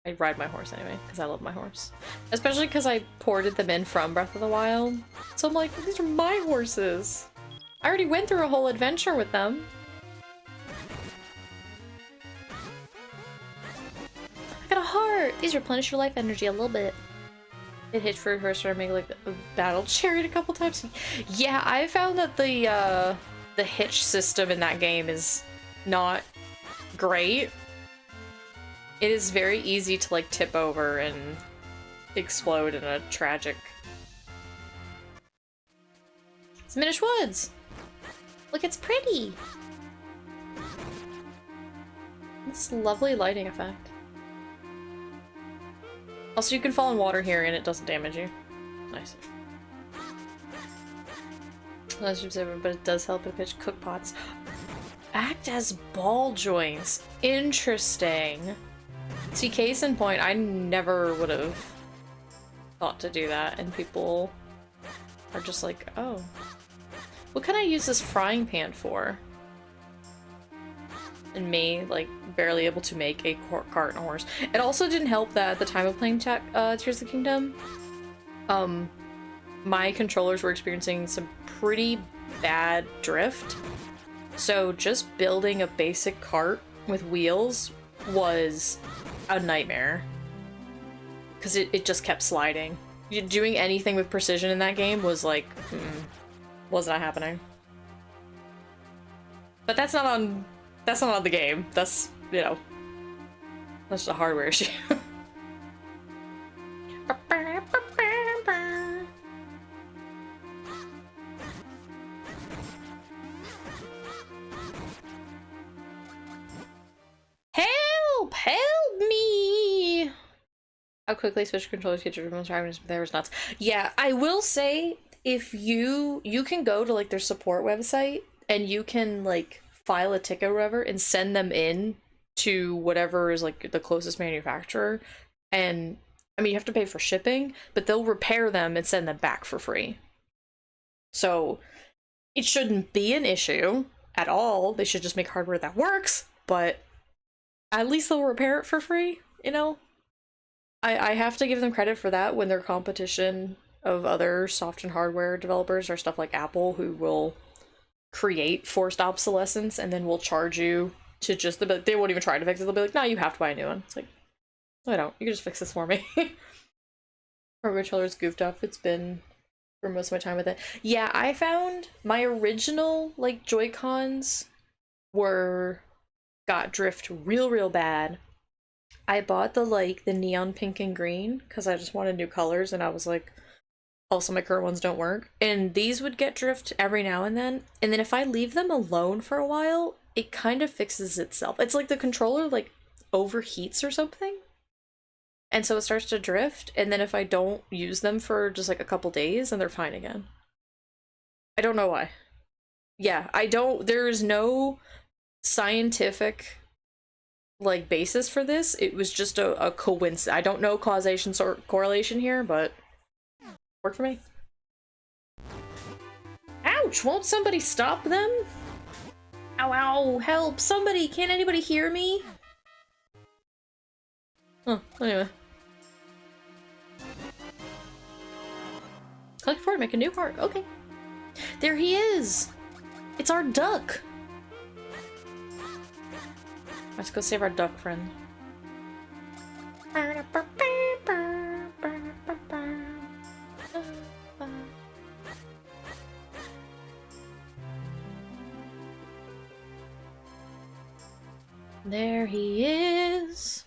I'd ride my horse anyway, because I love my horse. Especially because I ported them in from Breath of the Wild. So I'm like, these are my horses! I already went through a whole adventure with them. I got a heart! These replenish your life energy a little bit. It hit for her, started making like a battle chariot a couple times. Yeah, I found that the hitch system in that game is not great. It is very easy to like tip over and explode in a tragic... It's Minish Woods! Look, it's pretty! This lovely lighting effect. Also, you can fall in water here and it doesn't damage you. Nice. But it does help if pitch cook pots. Act as ball joints. Interesting. See, case in point, I never would have thought to do that, and people are just like, oh. What can I use this frying pan for? and me, like, barely able to make a cart and a horse. It also didn't help that at the time of playing Tears of the Kingdom, my controllers were experiencing some pretty bad drift. So just building a basic cart with wheels was a nightmare. Because it just kept sliding. Doing anything with precision in that game was like, was not happening. But that's not on the game. That's, you know, that's just a hardware issue. Help! Help me! How quickly Switch controllers get your remote driving there was nuts. Yeah, I will say, if you can go to like their support website and you can like file a ticket or whatever and send them in to whatever is like the closest manufacturer, and I mean you have to pay for shipping, but they'll repair them and send them back for free. So it shouldn't be an issue at all. They should just make hardware that works, but at least they'll repair it for free, you know? I have to give them credit for that when their competition of other soft and hardware developers are stuff like Apple, who will create forced obsolescence and then will charge you to just, they won't even try to fix it. They'll be like, no, you have to buy a new one. It's like, no, I don't. You can just fix this for me. Pro controller's goofed up. It's been for most of my time with it. Yeah, I found my original, like, Joy-Cons got drift real bad. I bought the neon pink and green because I just wanted new colors, and I was like, also my current ones don't work. And these would get drift every now and then if I leave them alone for a while, it kind of fixes itself. It's like the controller like overheats or something, and so it starts to drift, and then if I don't use them for just like a couple days, then they're fine again. I don't know why. Yeah, there's no scientific like basis for this. It was just a coincidence. I don't know causation or correlation here, but worked for me. Ouch! Won't somebody stop them? Ow, ow, help! Somebody! Can't anybody hear me? Oh, anyway. Click forward, make a new heart. Okay. There he is! It's our duck! Let's go save our duck friend. There he is.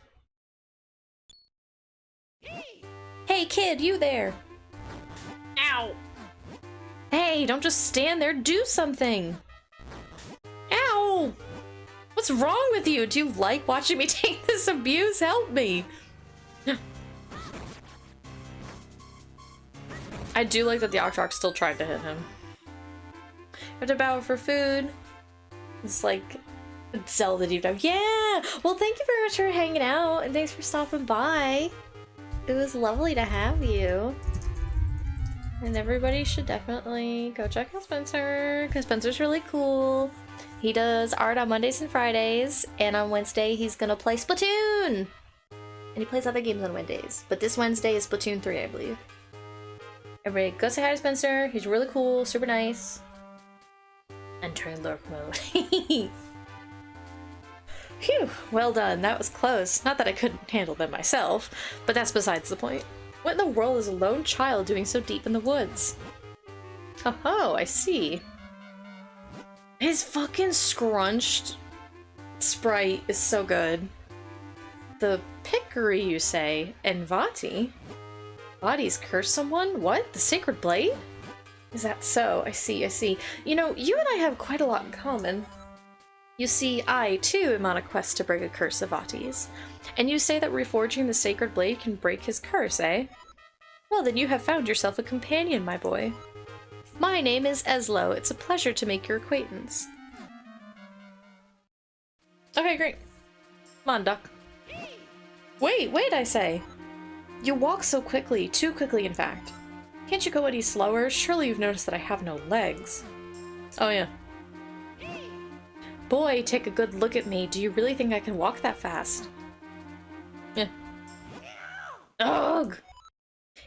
Hey kid, you there! Ow! Hey, don't just stand there, do something! Ow! What's wrong with you? Do you like watching me take this abuse? Help me! I do like that the Octrox still tried to hit him. You have to bow for food. It's like Zelda deep dive. Yeah! Well, thank you very much for hanging out, and thanks for stopping by. It was lovely to have you. And everybody should definitely go check out Spencer, because Spencer's really cool. He does art on Mondays and Fridays, and on Wednesday he's gonna play Splatoon! And he plays other games on Wednesdays, but this Wednesday is Splatoon 3, I believe. Everybody go say hi to Spencer, he's really cool, super nice. Entering lurk mode. Phew, well done, that was close. Not that I couldn't handle them myself, but that's besides the point. What in the world is a lone child doing so deep in the woods? Oh, I see. His fucking scrunched sprite is so good. The Pickery, you say, and Vati? Vati's cursed someone? What? The Sacred Blade? Is that so? I see, I see. You know, you and I have quite a lot in common. You see, I, too, am on a quest to break a curse of Vati's. And you say that reforging the Sacred Blade can break his curse, eh? Well, then you have found yourself a companion, my boy. My name is Eslo. It's a pleasure to make your acquaintance. Okay, great. Come on, duck. Wait, I say. You walk so quickly, too quickly, in fact. Can't you go any slower? Surely you've noticed that I have no legs. Oh, yeah. Boy, take a good look at me. Do you really think I can walk that fast? Yeah. Ugh!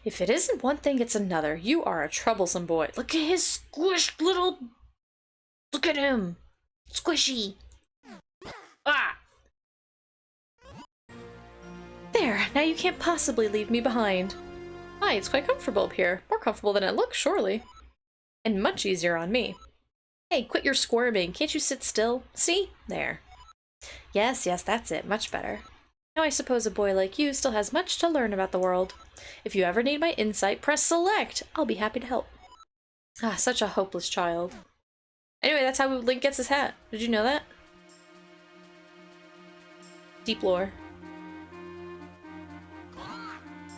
If it isn't one thing, it's another. You are a troublesome boy. Look at his squished little... Look at him! Squishy! Ah! There, now you can't possibly leave me behind. Hi, it's quite comfortable up here. More comfortable than it looks, surely. And much easier on me. Hey, quit your squirming. Can't you sit still? See? There. Yes, yes, that's it. Much better. Now I suppose a boy like you still has much to learn about the world. If you ever need my insight, press select. I'll be happy to help. Ah, such a hopeless child. Anyway, that's how Link gets his hat. Did you know that? Deep lore.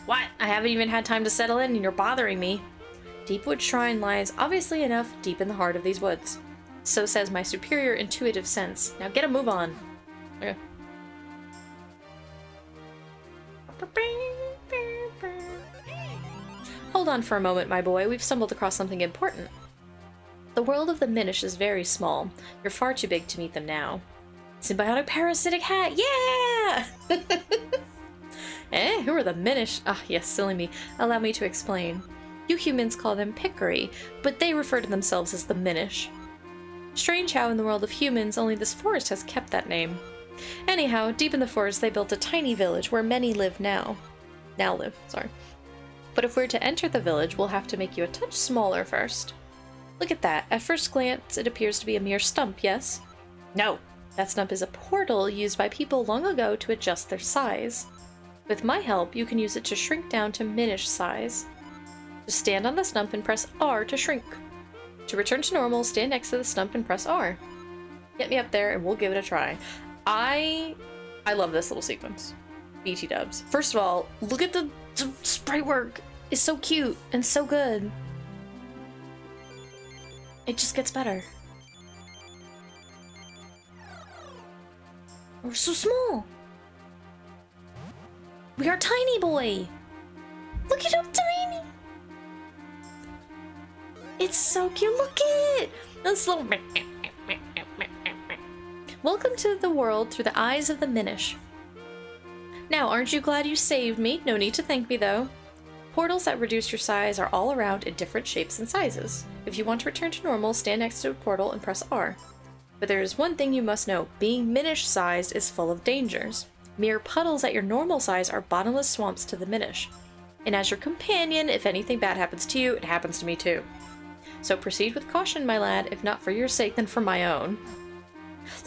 What? I haven't even had time to settle in and you're bothering me. Deepwood Shrine lies, obviously enough, deep in the heart of these woods. So says my superior intuitive sense. Now get a move on. Okay. Hold on for a moment, my boy. We've stumbled across something important. The world of the Minish is very small. You're far too big to meet them now. Symbiotic parasitic hat! Yeah! Who are the Minish? Ah, yes, silly me. Allow me to explain. You humans call them Pickery, but they refer to themselves as the Minish. Strange how in the world of humans, only this forest has kept that name. Anyhow, deep in the forest they built a tiny village where many live now. Sorry. But if we're to enter the village, we'll have to make you a touch smaller first. Look at that. At first glance, it appears to be a mere stump, yes? No. That stump is a portal used by people long ago to adjust their size. With my help, you can use it to shrink down to Minish size. Just stand on the stump and press R to shrink. To return to normal, stand next to the stump and press R. Get me up there and we'll give it a try. I love this little sequence. BT dubs. First of all, look at the sprite work. It's so cute and so good. It just gets better. We're so small. We are tiny boy. Look at him tiny. It's so cute. Look at it. This little. Welcome to the world through the eyes of the Minish. Now, aren't you glad you saved me? No need to thank me, though. Portals that reduce your size are all around in different shapes and sizes. If you want to return to normal, stand next to a portal and press R. But there is one thing you must know. Being Minish-sized is full of dangers. Mere puddles at your normal size are bottomless swamps to the Minish. And as your companion, if anything bad happens to you, it happens to me too. So proceed with caution, my lad, if not for your sake, then for my own.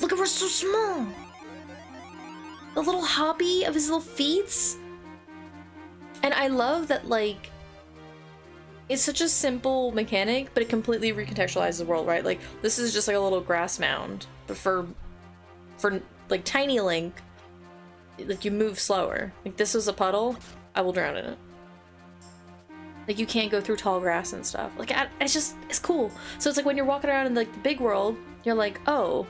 Look at we're so small! The little hobby of his little feet. And I love that, like, it's such a simple mechanic, but it completely recontextualizes the world, right? Like, this is just like a little grass mound, but for like tiny Link, like you move slower. Like this is a puddle, I will drown in it. Like you can't go through tall grass and stuff. Like it's cool. So it's like when you're walking around in like the big world, you're like, oh,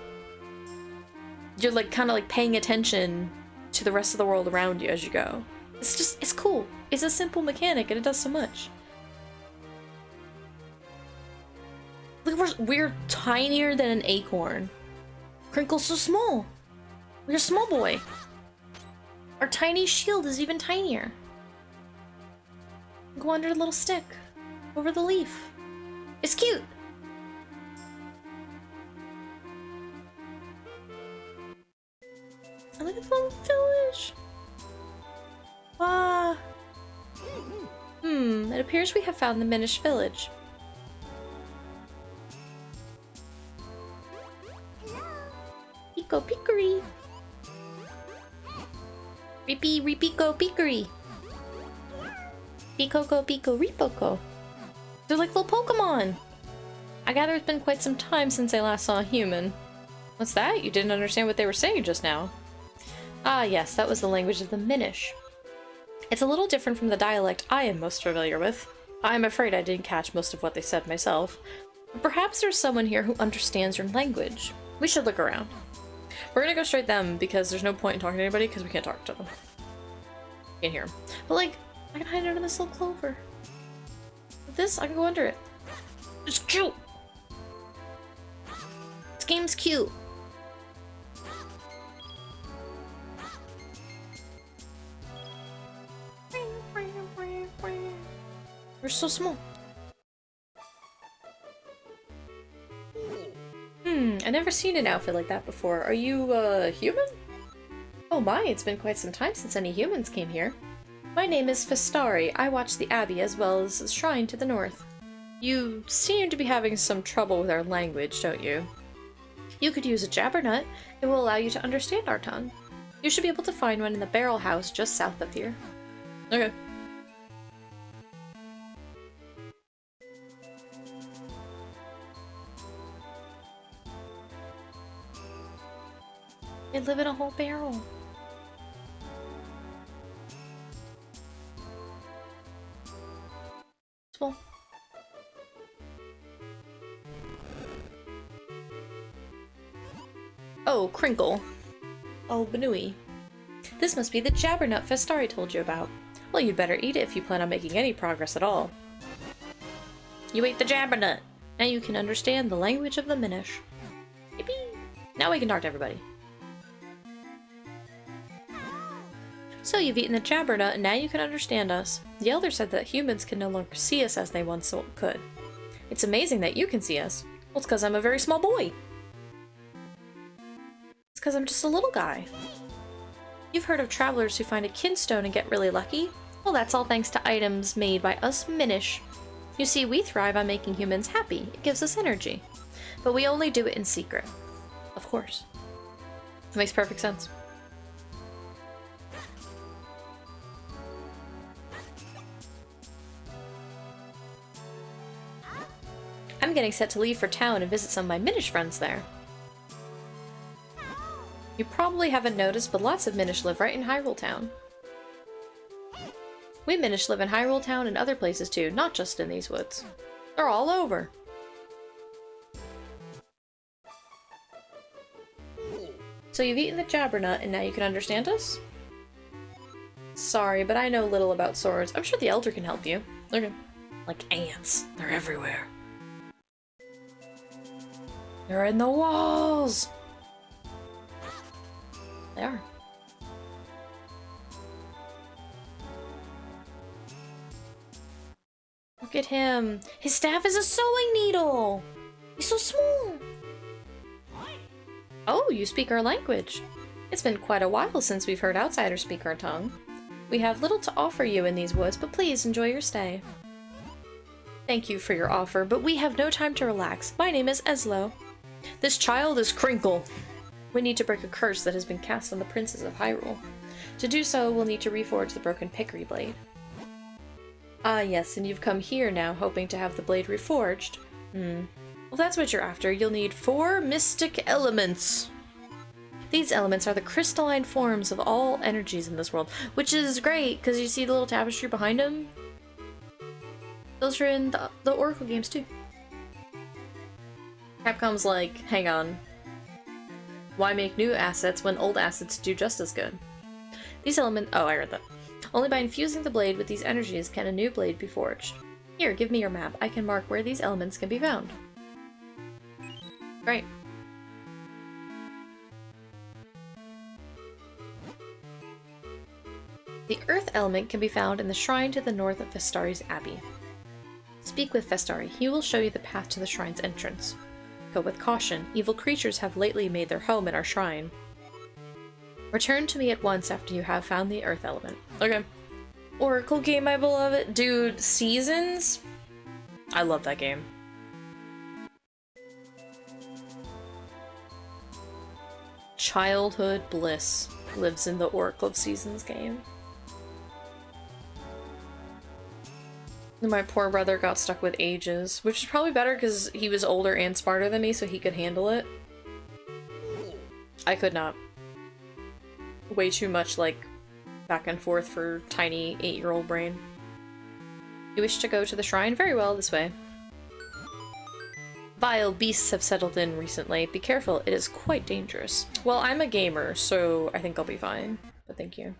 you're like kind of like paying attention to the rest of the world around you as you go. It's cool. It's a simple mechanic and it does so much. Look, we're tinier than an acorn. Crinkle's so small. We're a small boy. Our tiny shield is even tinier. Go under the little stick. Over the leaf. It's cute. I look at the little village. Ah. It appears we have found the Minish village. Pico Pickery. Rippy Ripico Pickery. Picoco Pico Ripoco. They're like little Pokemon. I gather it's been quite some time since I last saw a human. What's that? You didn't understand what they were saying just now. Ah yes, that was the language of the Minish. It's a little different from the dialect I am most familiar with. I'm afraid I didn't catch most of what they said myself. But perhaps there's someone here who understands your language. We should look around. We're gonna go straight them because there's no point in talking to anybody because we can't talk to them. Can't hear them. But like, I can hide under this little clover. With this, I can go under it. It's cute! This game's cute. You're so small. I've never seen an outfit like that before. Are you, human? Oh my, it's been quite some time since any humans came here. My name is Festari. I watch the Abbey as well as the shrine to the north. You seem to be having some trouble with our language, don't you? You could use a jabbernut. It will allow you to understand our tongue. You should be able to find one in the barrel house just south of here. Okay. They live in a whole barrel. Well. Oh, Crinkle. Oh, Banui. This must be the jabbernut Festari told you about. Well, you'd better eat it if you plan on making any progress at all. You ate the jabbernut. Now you can understand the language of the Minish. Yippee! Now we can talk to everybody. So you've eaten the jabbernut, and now you can understand us. The Elder said that humans can no longer see us as they once could. It's amazing that you can see us. Well, it's because I'm a very small boy. It's because I'm just a little guy. You've heard of travelers who find a kinstone and get really lucky? Well, that's all thanks to items made by us Minish. You see, we thrive on making humans happy. It gives us energy. But we only do it in secret. Of course. That makes perfect sense. I'm getting set to leave for town and visit some of my Minish friends there. You probably haven't noticed, but lots of Minish live right in Hyrule Town. We Minish live in Hyrule Town and other places too, not just in these woods. They're all over. So you've eaten the jabbernut and now you can understand us? Sorry, but I know little about swords. I'm sure the Elder can help you. Okay. Like ants. They're everywhere. They're in the walls! They are. Look at him. His staff is a sewing needle! He's so small! Oh, you speak our language. It's been quite a while since we've heard outsiders speak our tongue. We have little to offer you in these woods, but please enjoy your stay. Thank you for your offer, but we have no time to relax. My name is Eslo. This child is Crinkle. We need to break a curse that has been cast on the princes of Hyrule. To do so, we'll need to reforge the broken Pickery blade. Ah yes, and you've come here now, hoping to have the blade reforged. Well, if that's what you're after, you'll need 4 mystic elements. These elements are the crystalline forms of all energies in this world, which is great, because you see the little tapestry behind him? Those are in the Oracle games too. Capcom's like, hang on. Why make new assets when old assets do just as good? These elements— oh, I read that. Only by infusing the blade with these energies can a new blade be forged. Here, give me your map. I can mark where these elements can be found. Great. The earth element can be found in the shrine to the north of Festari's Abbey. Speak with Festari. He will show you the path to the shrine's entrance. Go with caution. Evil creatures have lately made their home in our shrine. Return to me at once after you have found the earth element. Okay. Oracle game, my beloved. Dude, Seasons? I love that game. Childhood bliss lives in the Oracle of Seasons game. My poor brother got stuck with ages, which is probably better because he was older and smarter than me, so he could handle it. I could not. Way too much, like, back and forth for tiny 8-year-old brain. You wish to go to the shrine? Very well, this way. Vile beasts have settled in recently. Be careful, it is quite dangerous. Well, I'm a gamer, so I think I'll be fine. But thank you.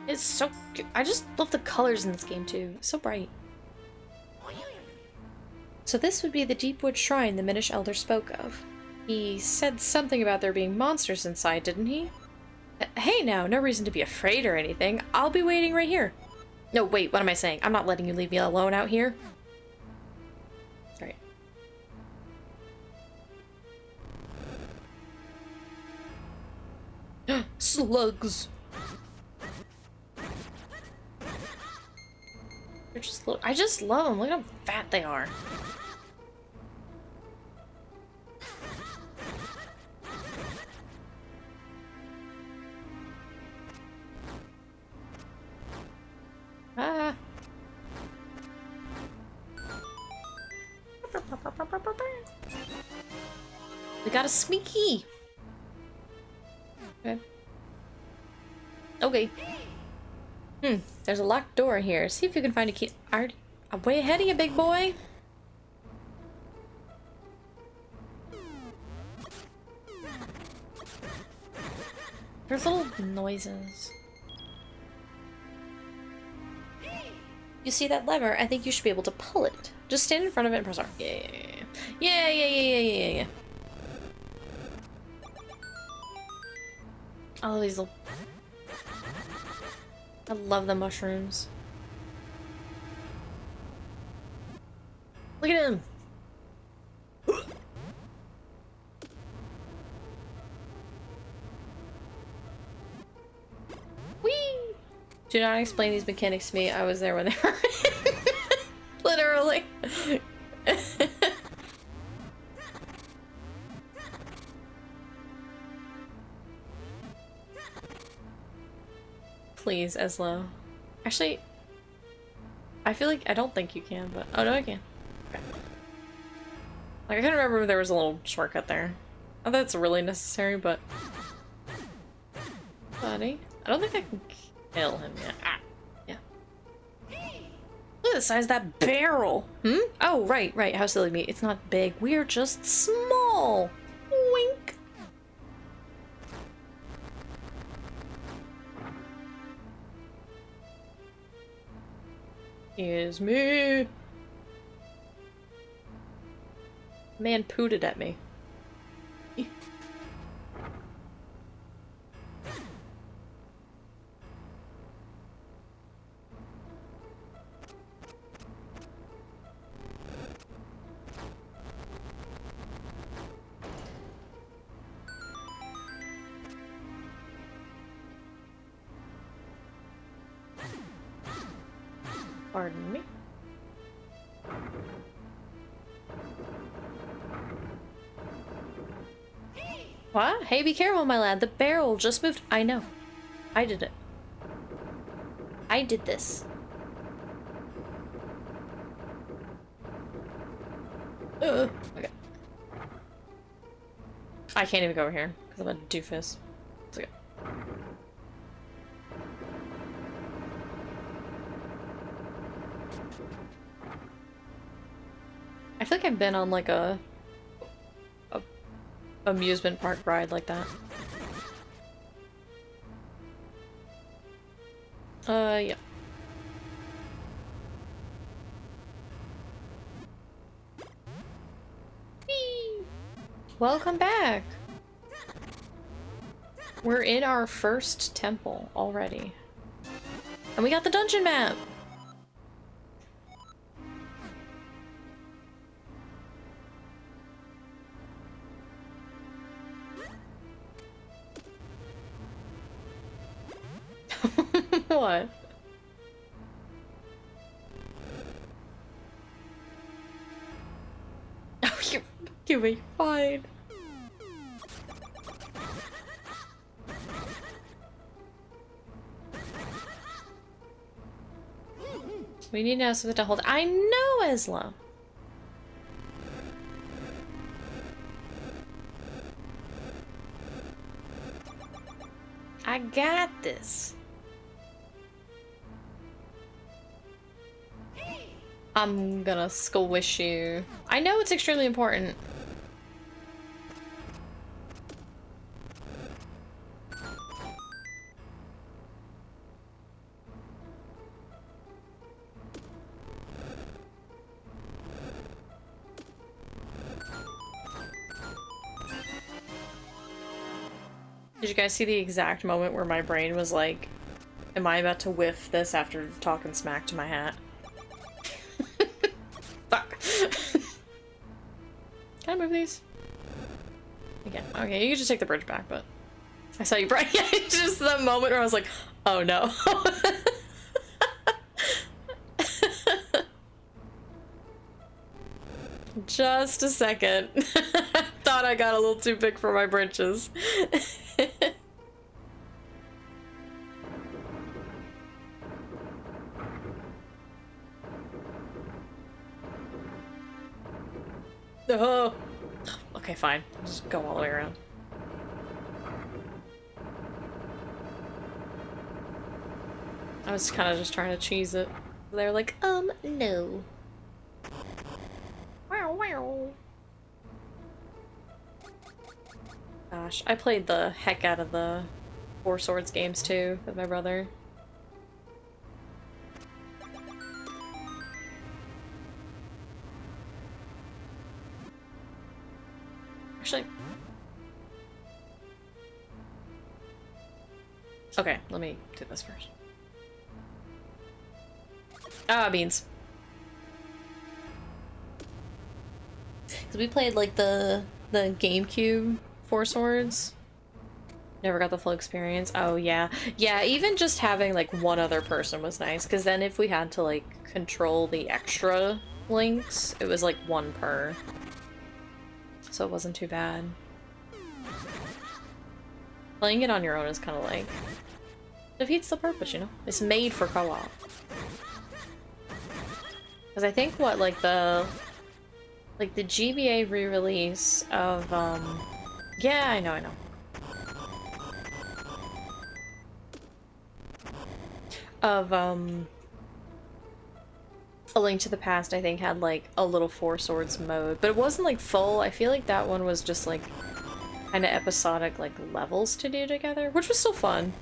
It's so cute. I just love the colors in this game too. It's so bright. So this would be the Deepwood Shrine the Minish Elder spoke of. He said something about there being monsters inside, didn't he? Hey now, no reason to be afraid or anything. I'll be waiting right here. No, wait, what am I saying? I'm not letting you leave me alone out here. Alright. Slugs! They're just I just love them. Look how fat they are. Ah. We got a sneaky. Okay. Okay. There's a locked door here. See if you can find a key. I'm way ahead of you, big boy. There's little noises. You see that lever? I think you should be able to pull it. Just stand in front of it and press R. Yeah. All these little... I love the mushrooms. Look at him! Whee! Do not explain these mechanics to me. I was there when they were literally. Please, Eslo. Actually, I feel like I don't think you can, but oh no, I can. Okay. Like I couldn't remember if there was a little shortcut there. Not that it's really necessary, but buddy, I don't think I can kill him yet. Ah, yeah. Look at the size of that barrel. Oh, right. How silly of me. It's not big. We're just small. Wink. Is me. Man pooted at me. Pardon me. What? Hey, be careful, my lad. The barrel just moved. I know. I did it. I did this. Okay. I can't even go over here because I'm a doofus. It's okay. I feel like I've been on like a amusement park ride like that. Yeah. Whee! Welcome back! We're in our first temple already. And we got the dungeon map! What? Oh, you'll be fine. We need now something to hold. I know, Isla. I got this. I'm gonna squish you. I know it's extremely important. Did you guys see the exact moment where my brain was like, am I about to whiff this after talking smack to my hat? Fuck. Can I move these? Again. Okay, you can just take the bridge back, but I saw you bright. Yeah, just that moment where I was like, oh no. Just a second. Thought I got a little too big for my britches. Oh. Okay, fine. Just go all the way around. I was kind of just trying to cheese it. They're like, no. Wow, wow. Gosh, I played the heck out of the Four Swords games too with my brother. Actually, okay, let me do this first. Ah, beans. Because we played like the GameCube Four Swords. Never got the full experience. Oh yeah. Yeah, even just having like one other person was nice, because then if we had to like control the extra links, it was like one per. So it wasn't too bad. Playing it on your own is kind of like defeats the purpose, you know? It's made for co-op. Because I think what, like the GBA re-release of, yeah, I know. Of, A Link to the Past, I think, had, like, a little Four Swords mode. But it wasn't, like, full. I feel like that one was just, like, kind of episodic, like, levels to do together, which was still fun.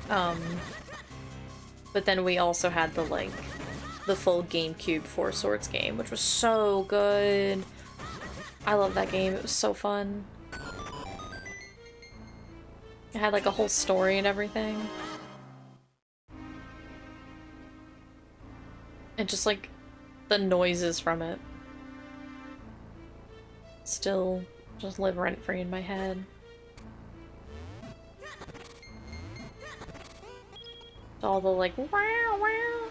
But then we also had the, like, the full GameCube Four Swords game, which was so good. I love that game. It was so fun. It had, like, a whole story and everything. And just, like, the noises from it still just live rent-free in my head. All the, like, wow, wow.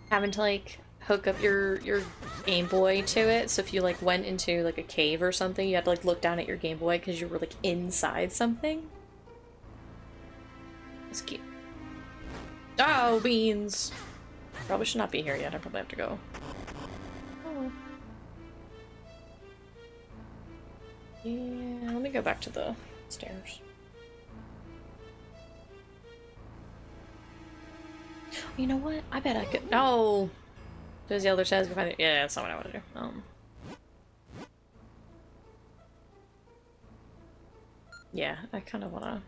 Having to, like, hook up your Game Boy to it, so if you, like, went into, like, a cave or something, you had to, like, look down at your Game Boy because you were, like, inside something. It's cute. Oh, beans! Probably should not be here yet. I probably have to go. Oh. Yeah, let me go back to the stairs. You know what? I bet I could. No! Does the other says if I. Yeah, that's not what I want to do. Yeah, I kind of want to.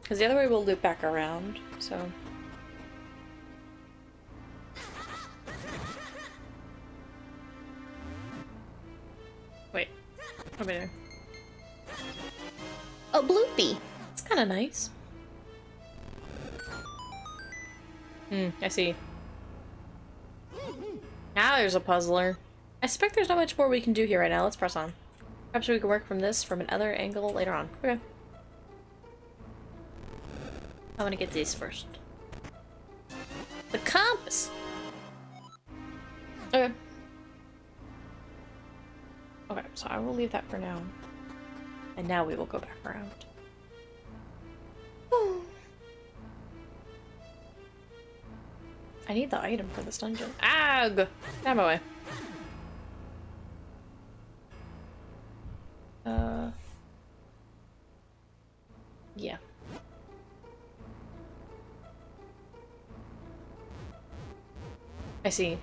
Because the other way will loop back around, so. Wait, what am I doing? Oh, bloopy! It's kind of nice. I see. Now there's a puzzler. I suspect there's not much more we can do here right now. Let's press on. Perhaps we can work from this from another angle later on. Okay. I want to get these first. The compass! Okay. Okay, so I will leave that for now. And now we will go back around. I need the item for this dungeon. Ag! Out of my way. Yeah. I see.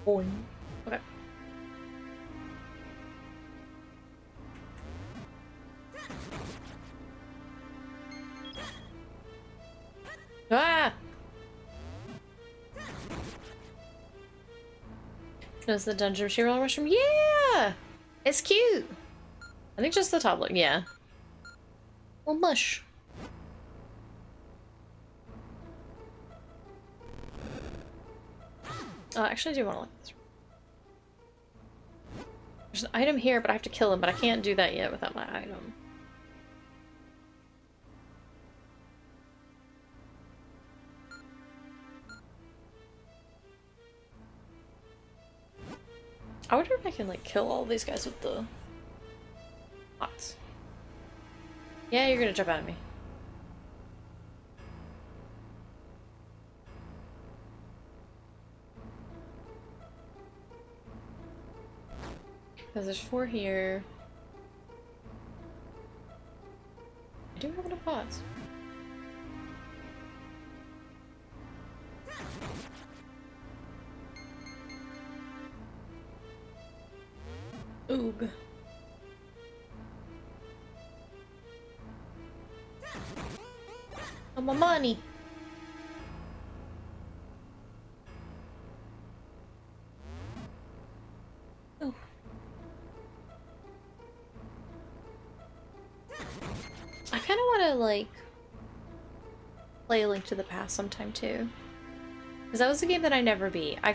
Boing. Okay. Ah! Does the dungeon she roll mushroom? Yeah! It's cute! I think just the top look, yeah. Well, mush. Actually, I do want to look at this. There's an item here, but I have to kill him, but I can't do that yet without my item. I wonder if I can, like, kill all these guys with the pots. Yeah, you're gonna jump out at me. Because there's 4 here. I do have enough pots. Oog. Oh, my money. Oh. I kind of want to, like, play A Link to the Past sometime, too. Because that was a game that I never beat. I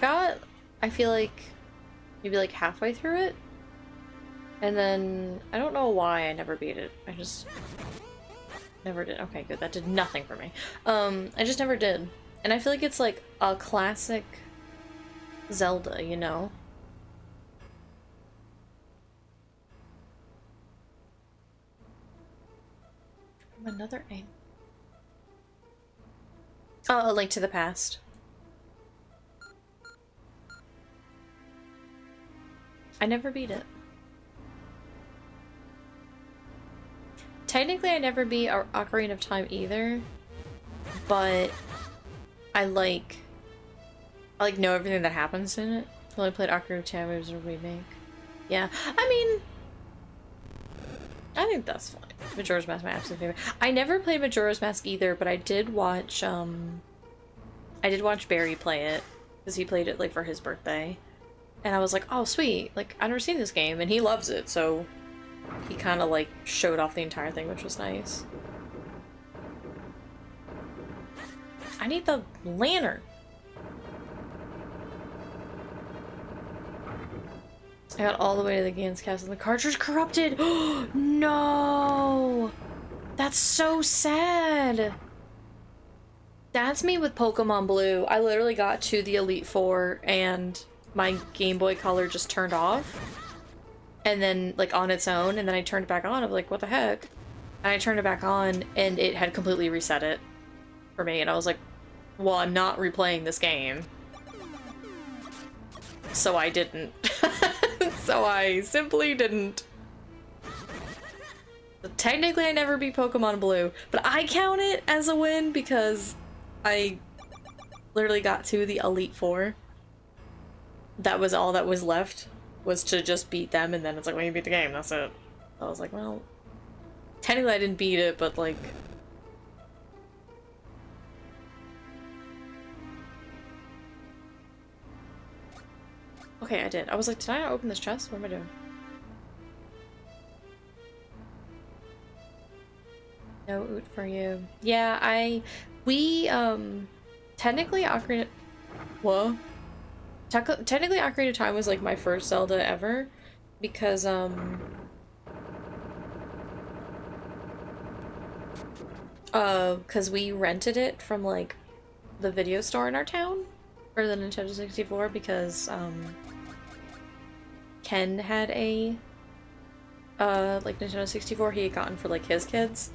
feel like, maybe, like, halfway through it. And then, I don't know why I never beat it. I just never did. Okay, good. That did nothing for me. I just never did. And I feel like it's, like, a classic Zelda, you know? Another aim. Oh, A Link to the Past. I never beat it. Technically, I never beat Ocarina of Time either, but I like know everything that happens in it. I only played Ocarina of Time. It was a remake. Yeah, I mean, I think that's fine. Majora's Mask, my absolute favorite. I never played Majora's Mask either, but I did watch Barry play it because he played it like for his birthday, and I was like, oh sweet, like I've never seen this game, and he loves it, so he kind of like showed off the entire thing, which was nice. I need the lantern. I got all the way to the Gans Castle and the cartridge corrupted. No! That's so sad. That's me with Pokemon Blue. I literally got to the Elite Four and my Game Boy Color just turned off. And then, like, on its own, and then I turned it back on. I was like, what the heck? And I turned it back on, and it had completely reset it for me. And I was like, well, I'm not replaying this game. So I didn't. So I simply didn't. So technically, I never beat Pokemon Blue, but I count it as a win because I literally got to the Elite Four. That was all that was left, was to just beat them, and then it's like, when you beat the game, that's it. I was like, well, technically I didn't beat it, but like... Okay, I did. I was like, did I not open this chest? What am I doing? No oot for you. Yeah, technically Ocarina... Whoa. Technically Ocarina of Time was like my first Zelda ever, because, because we rented it from, like, the video store in our town for the Nintendo 64, because, Ken had a, like, Nintendo 64 he had gotten for, like, his kids,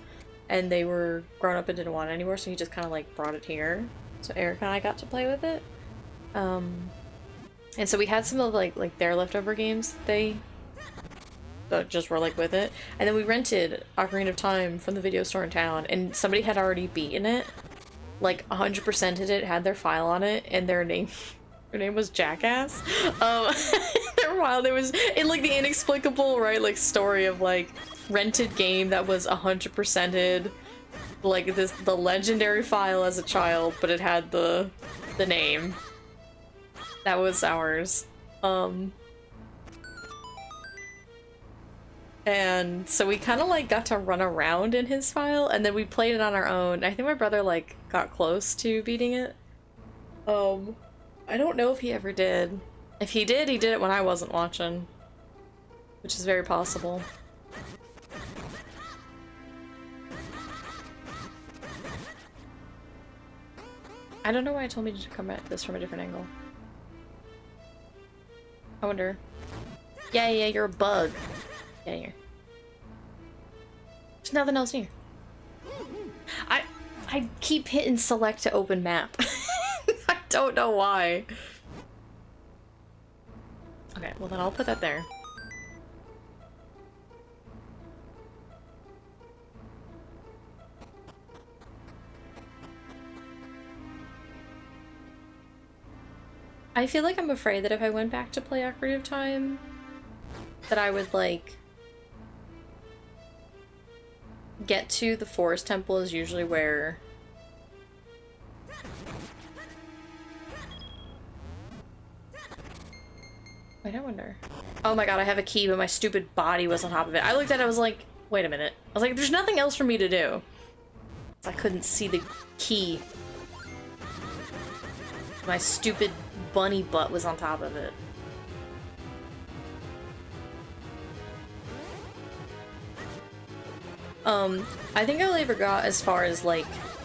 and they were grown up and didn't want it anymore, so he just kind of, like, brought it here, so Eric and I got to play with it, and so we had some of, like their leftover games that just were, like, with it, and then we rented Ocarina of Time from the video store in town, and somebody had already beaten it, like, 100%ed it, had their file on it, and their name was Jackass. They're wild. It was in, like, the inexplicable, right, like, story of, like, rented game that was 100%ed, like, the legendary file as a child, but it had the name. That was ours. Um, and so we kind of like got to run around in his file, and then we played it on our own. I think my brother like got close to beating it. I don't know if he ever did. If he did it when I wasn't watching, which is very possible. I don't know why it told me to come at this from a different angle. I wonder. Yeah, you're a bug. Get in here. There's nothing else here. I keep hitting select to open map. I don't know why. Okay, well then I'll put that there. I feel like I'm afraid that if I went back to play Ocarina of Time, that I would, like, get to the Forest Temple is usually where... Wait, I wonder. Oh my god, I have a key, but my stupid body was on top of it. I looked at it, I was like, wait a minute. I was like, there's nothing else for me to do. I couldn't see the key. My stupid bunny butt was on top of it. I think I only ever got as far as, like,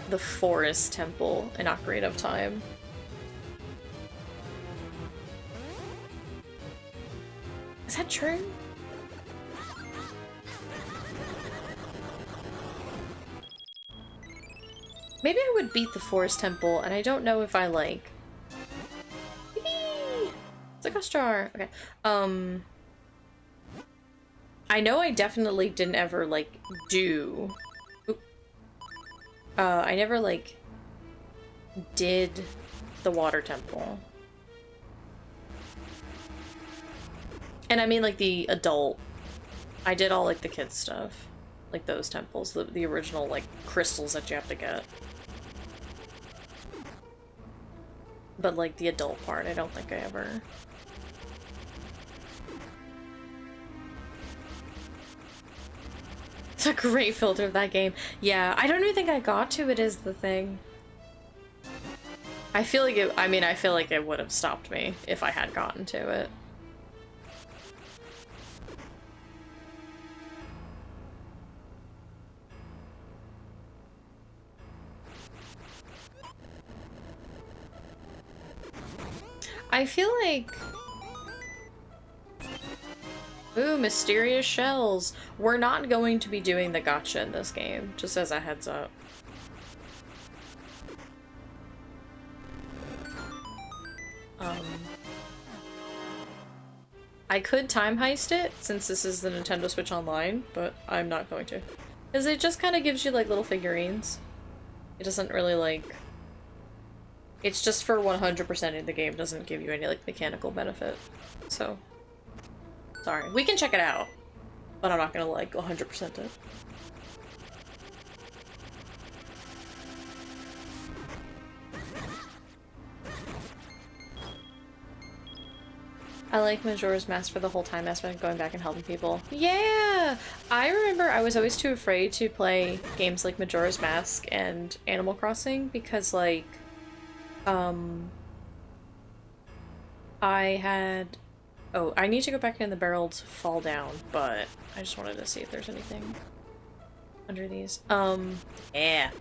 the Forest Temple in Ocarina of Time. Is that true? Maybe I would beat the Forest Temple, and I don't know if I, like... It's a ghost jar! Okay. I know I definitely didn't ever, like, do... I never, like, did the Water Temple. And I mean, like, the adult. I did all, like, the kids stuff. Like, those temples. The original, like, crystals that you have to get. But, like, the adult part, I don't think I ever... It's a great filter of that game. Yeah, I don't even think I got to it is the thing. I feel like it, I mean, I feel like it would have stopped me if I had gotten to it. I feel like... Ooh, mysterious shells. We're not going to be doing the gacha in this game, just as a heads up. I could time heist it, since this is the Nintendo Switch Online, but I'm not going to. Because it just kind of gives you, like, little figurines. It doesn't really, like... It's just for 100%ing the game, doesn't give you any, like, mechanical benefit. So... Sorry. We can check it out, but I'm not gonna, like, 100% it. I like Majora's Mask for the whole time aspect, going back and helping people. Yeah! I remember I was always too afraid to play games like Majora's Mask and Animal Crossing because, like, I had... Oh, I need to go back in the barrel to fall down, but I just wanted to see if there's anything under these. Yeah.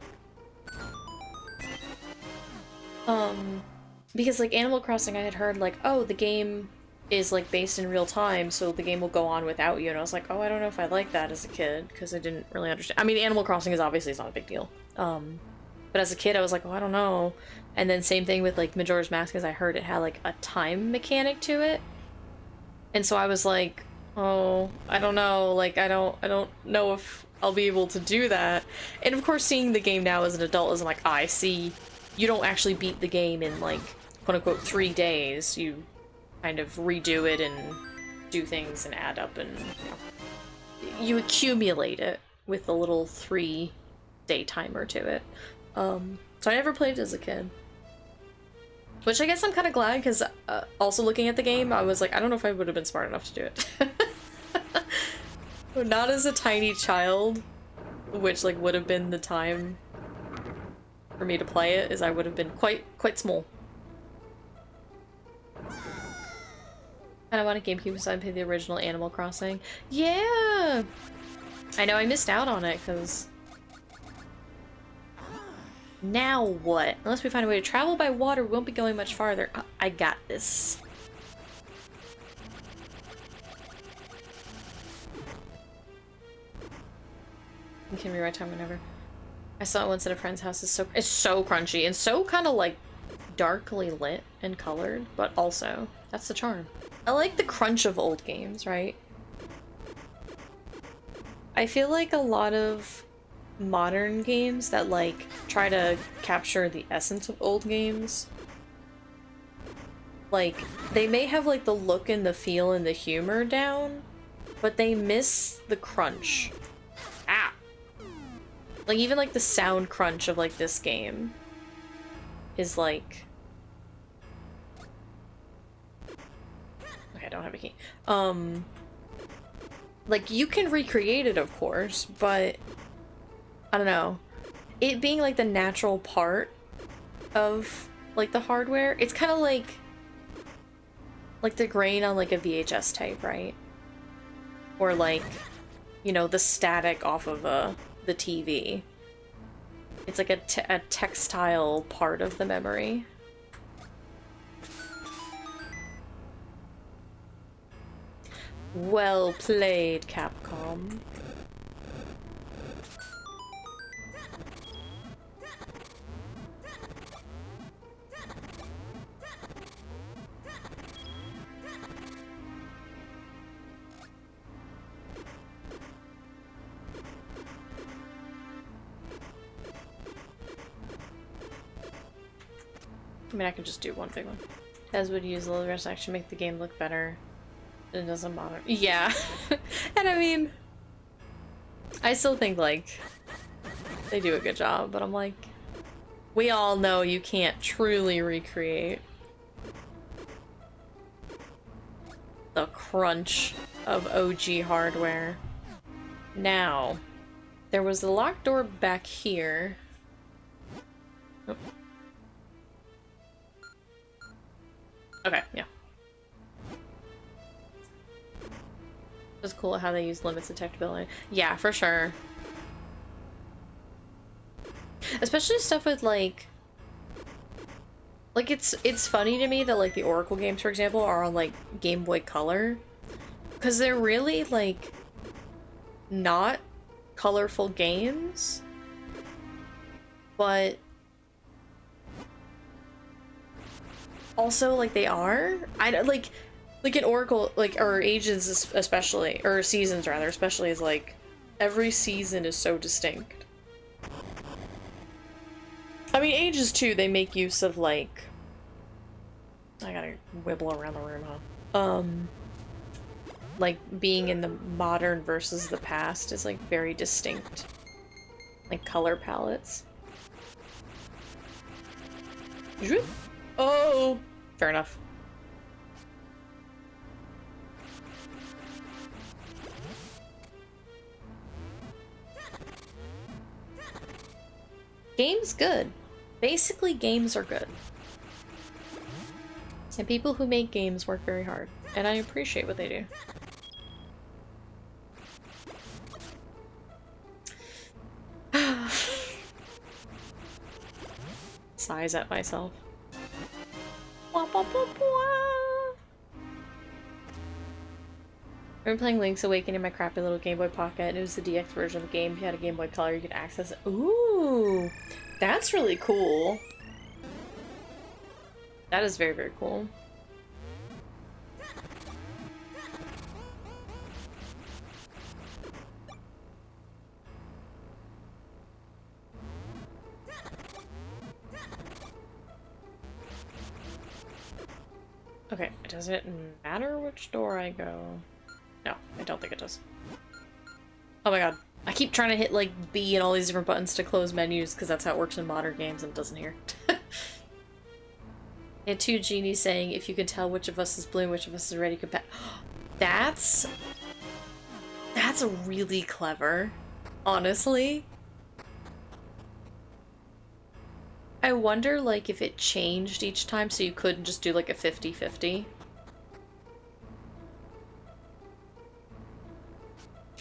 Because, like, Animal Crossing, I had heard, like, oh, the game is, like, based in real time, so the game will go on without you, and I was like, oh, I don't know if I like that as a kid, because I didn't really understand. I mean, Animal Crossing is obviously it's not a big deal. But as a kid, I was like, oh, I don't know. And then same thing with, like, Majora's Mask, because I heard it had, like, a time mechanic to it. And so I was like, oh, I don't know, like, I don't know if I'll be able to do that. And of course, seeing the game now as an adult is like, I see, you don't actually beat the game in, like, quote-unquote 3 days. You kind of redo it and do things and add up and, you accumulate it with a little 3-day timer to it. So I never played it as a kid. Which I guess I'm kind of glad, because also looking at the game, I was like, I don't know if I would have been smart enough to do it. Not as a tiny child, which like would have been the time for me to play it, as I would have been quite small. And I want a GameCube so I play the original Animal Crossing. Yeah! I know I missed out on it, because... Now what? Unless we find a way to travel by water, we won't be going much farther. I got this. You can rewrite time whenever. I saw it once at a friend's house. It's so crunchy and so kind of like darkly lit and colored, but also that's the charm. I like the crunch of old games, right? I feel like a lot of modern games that like try to capture the essence of old games, like they may have like the look and the feel and the humor down, but they miss the crunch. Ah! Like even like the sound crunch of like this game is like... Okay, I don't have a key. Like you can recreate it, of course, but I don't know. It being like the natural part of like the hardware, it's kind of like the grain on like a VHS tape, right? Or like, you know, the static off of the TV. It's like a textile part of the memory. Well played, Capcom. I mean, I could just do one big one. As would use a little rest to actually make the game look better. It doesn't bother. Yeah. And I mean, I still think like they do a good job, but I'm like, we all know you can't truly recreate the crunch of OG hardware. Now, there was the locked door back here. Oh. Okay, yeah. It's cool how they use limits detectability. Yeah, for sure. Especially stuff with like it's funny to me that like the Oracle games, for example, are on like Game Boy Color, because they're really like not colorful games, but also like they are. I don't like in Oracle, like, or Ages especially, or Seasons rather, especially, is like every season is so distinct. I mean, Ages too, they make use of like, I gotta wibble around the room, huh? Like being in the modern versus the past is like very distinct, like color palettes. Oh, fair enough. Game's good. Basically, games are good. And people who make games work very hard. And I appreciate what they do. Sighs at myself. I remember playing Link's Awakening in my crappy little Game Boy Pocket, and it was the DX version of the game. If you had a Game Boy Color, you could access it. Ooh! That's really cool. That is very, very cool. Okay, does it matter which door I go? No, I don't think it does. Oh my god. I keep trying to hit like B and all these different buttons to close menus because that's how it works in modern games and it doesn't here. And two genies saying, if you can tell which of us is blue and which of us is red, you can That's really clever, honestly. I wonder, like, if it changed each time so you couldn't just do, like, a 50-50.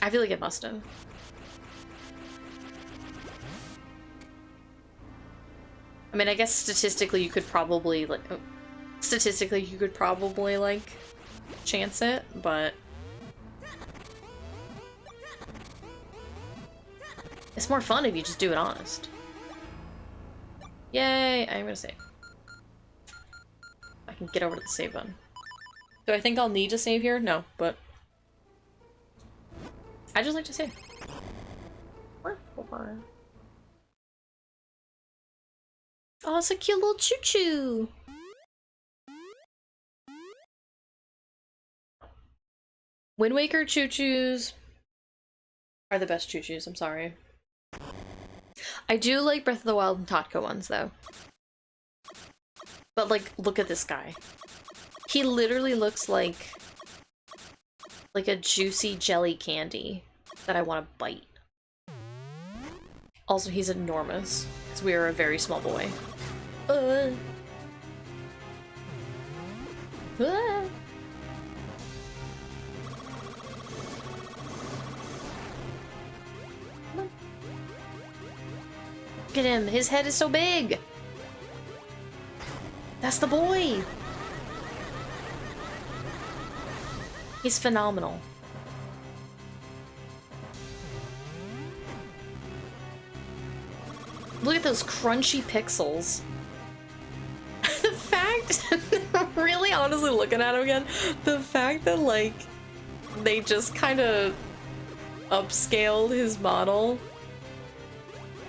I feel like it must have. I mean, I guess statistically you could probably, like, chance it, but it's more fun if you just do it honest. Yay, I'm gonna save. I can get over to the save button. Do I think I'll need to save here? No, but I just like to save. Oh, it's a cute little choo-choo! Wind Waker choo-choos are the best choo-choos, I'm sorry. I do like Breath of the Wild and Totco ones, though. But, like, look at this guy. He literally looks like a juicy jelly candy that I want to bite. Also, he's enormous, because we are a very small boy. Look at him, his head is so big! That's the boy! He's phenomenal. Look at those crunchy pixels. The fact, really honestly looking at him again, the fact that, like, they just kind of upscaled his model.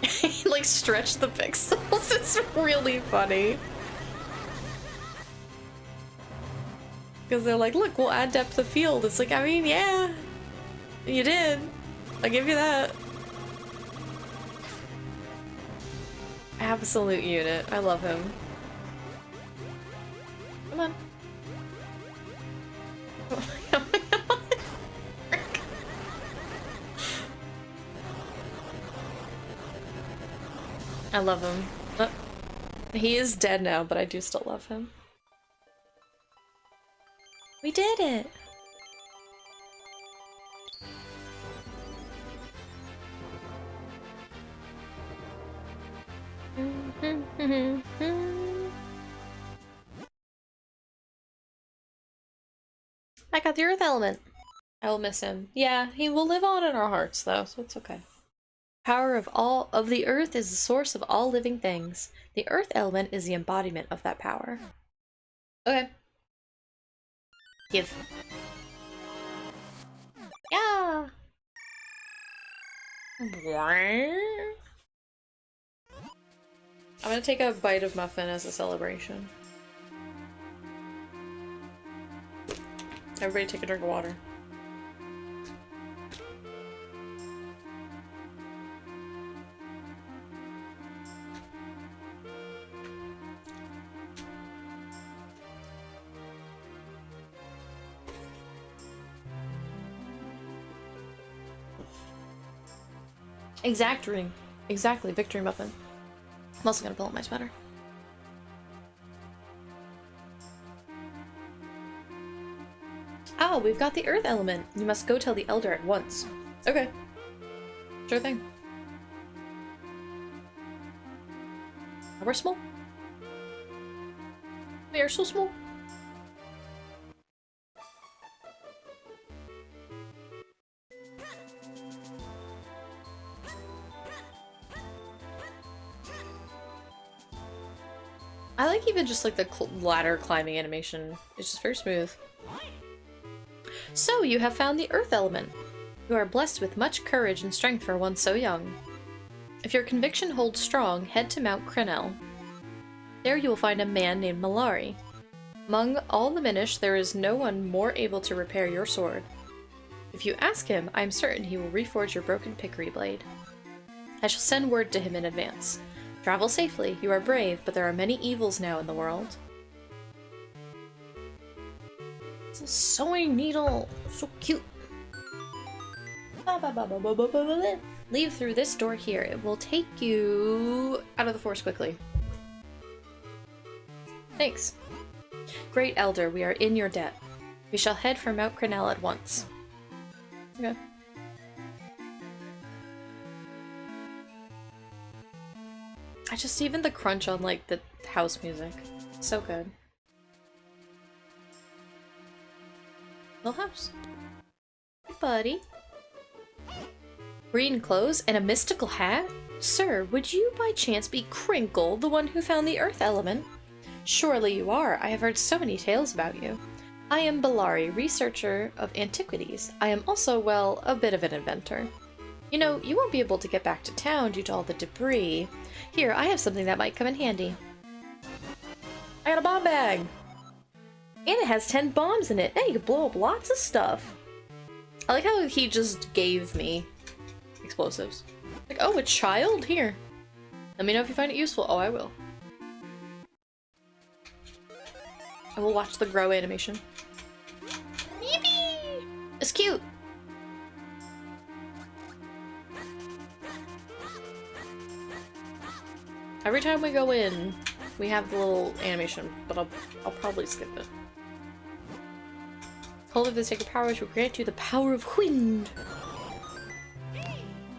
He, like, stretched the pixels. It's really funny. Because they're like, look, we'll add depth of field. It's like, I mean, yeah, you did. I'll give you that. Absolute unit. I love him. Come on. I love him. He is dead now, but I do still love him. We did it! I got the earth element. I will miss him. Yeah, he will live on in our hearts though, so it's okay. Power of the earth is the source of all living things. The earth element is the embodiment of that power. Okay. Give. Yeah. I'm gonna take a bite of muffin as a celebration. Everybody take a drink of water. Exactly. Exactly, victory muffin. I'm also gonna pull up my sweater. Oh, we've got the earth element. You must go tell the elder at once. Okay. Sure thing. We're small. We are so small. I like even just like the ladder climbing animation. It's just very smooth. So you have found the earth element. You are blessed with much courage and strength for one so young. If your conviction holds strong, head to Mount Crenel. There you will find a man named Malari. Among all the Minish, there is no one more able to repair your sword. If you ask him, I am certain he will reforge your broken pickery blade. I shall send word to him in advance. Travel safely, you are brave, but there are many evils now in the world. It's a sewing needle. So cute. Leave through this door here. It will take you out of the forest quickly. Thanks. Great Elder, we are in your debt. We shall head for Mount Crenel at once. Okay. Even the crunch on, like, the house music. So good. Little house. Hey, buddy. Green clothes and a mystical hat? Sir, would you by chance be Crinkle, the one who found the earth element? Surely you are. I have heard so many tales about you. I am Bellari, researcher of antiquities. I am also, well, a bit of an inventor. You know, you won't be able to get back to town due to all the debris. Here, I have something that might come in handy. I got a bomb bag! And it has 10 bombs in it. Hey, you can blow up lots of stuff. I like how he just gave me explosives. Like, oh, a child? Here. Let me know if you find it useful. Oh, I will. I will watch the grow animation. Yippee! It's cute! Every time we go in, we have the little animation, but I'll probably skip it. Hold of the sacred power which will grant you the power of wind.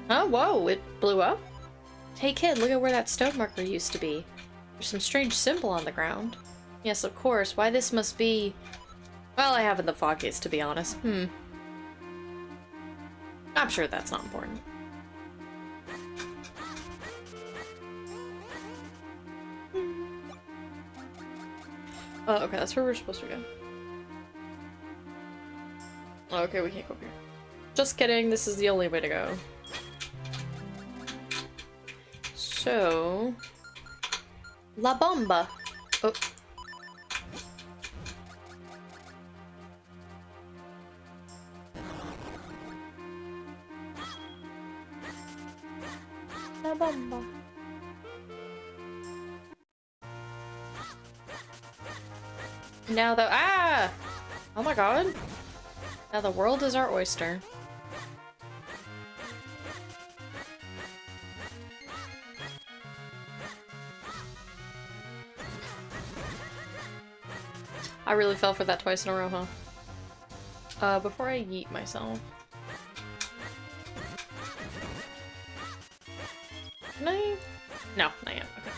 Oh, whoa, it blew up? Hey kid, look at where that stone marker used to be. There's some strange symbol on the ground. Yes, of course. Why this must be... Well, I haven't the foggiest, to be honest. I'm sure that's not important. Oh, okay, that's where we're supposed to go. Oh, okay, we can't go up here. Just kidding, this is the only way to go. So... La Bomba! Oh. La Bomba. Now the- ah! Oh my god. Now the world is our oyster. I really fell for that twice in a row, huh? Before I yeet myself. Can I? No, not yet. Okay.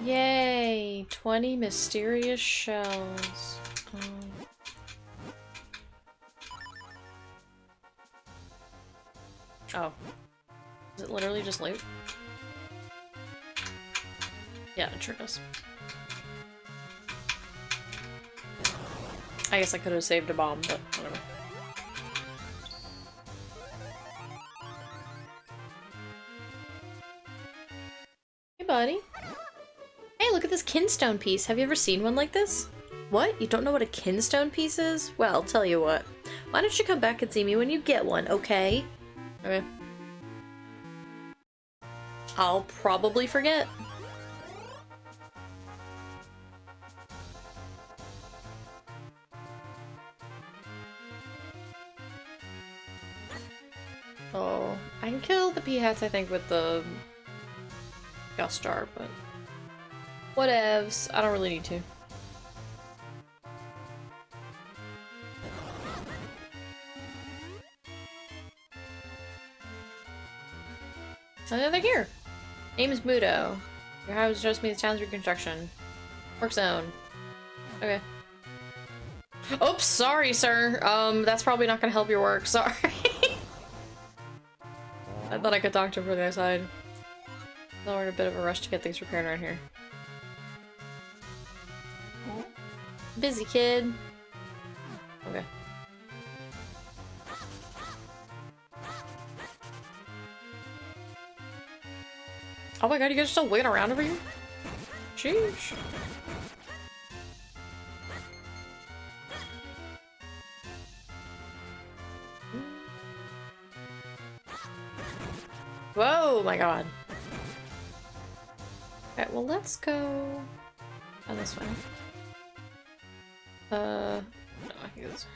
Yay! 20 mysterious shells. Oh. Is it literally just loot? Yeah, it sure does. I guess I could have saved a bomb, but whatever. Hey, buddy. Hey, look at this kinstone piece. Have you ever seen one like this? What? You don't know what a kinstone piece is? Well, tell you what. Why don't you come back and see me when you get one, okay? Okay. I'll probably forget. Oh, I can kill the peahats, I think, with the Gust Jar, but whatevs. I don't really need to. Another here. Name is Mudo. Your house just means town's reconstruction. Work zone. Okay. Oops, sorry, sir. That's probably not gonna help your work. Sorry. I thought I could talk to him from the other side. Though we're in a bit of a rush to get things repaired around here. Busy kid. Okay. Oh my god, you guys are still waiting around over here? Sheesh. Whoa, my god. Alright, well, let's go... Oh, this way. No, I think this...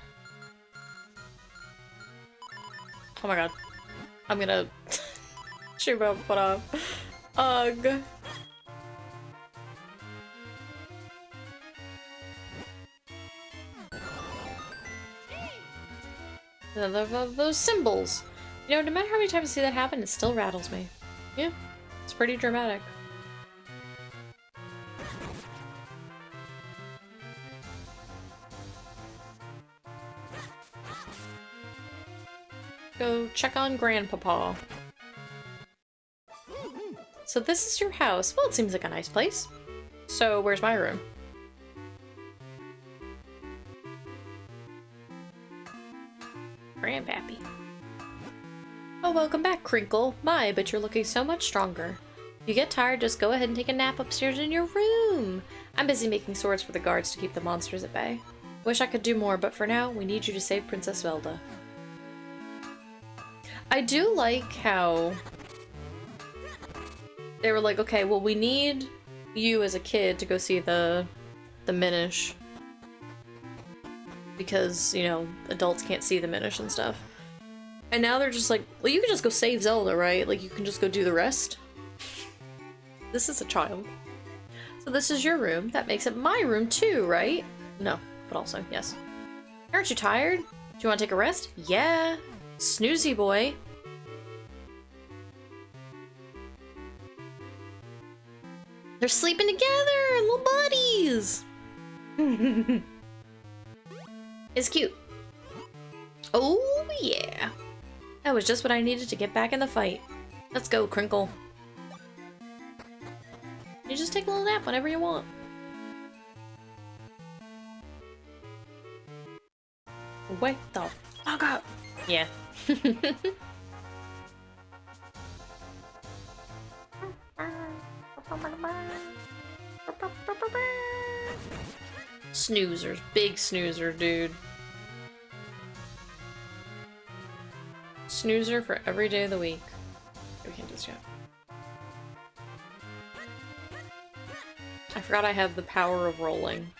Oh my god. I'm gonna... shoot my foot off. Ugh. Those symbols. You know, no matter how many times I see that happen, it still rattles me. Yeah, it's pretty dramatic. Go check on Grandpapa. So this is your house. Well, it seems like a nice place. So where's my room? Grandpappy. Oh, welcome back, Crinkle. My, but you're looking so much stronger. If you get tired, just go ahead and take a nap upstairs in your room. I'm busy making swords for the guards to keep the monsters at bay. Wish I could do more, but for now, we need you to save Princess Zelda. I do like how they were like, okay, well, we need you as a kid to go see the Minish. Because, you know, adults can't see the Minish and stuff. And now they're just like, well, you can just go save Zelda, right? Like, you can just go do the rest. This is a child. So this is your room. That makes it my room too, right? No, but also, yes. Aren't you tired? Do you want to take a rest? Yeah. Snoozy boy. They're sleeping together, little buddies. It's cute. Oh yeah. That was just what I needed to get back in the fight. Let's go, Crinkle. You just take a little nap whenever you want. Wake the fuck up. Yeah. Snoozers. Big snoozer, dude. Snoozer for every day of the week. We can't do this yet. I forgot I have the power of rolling.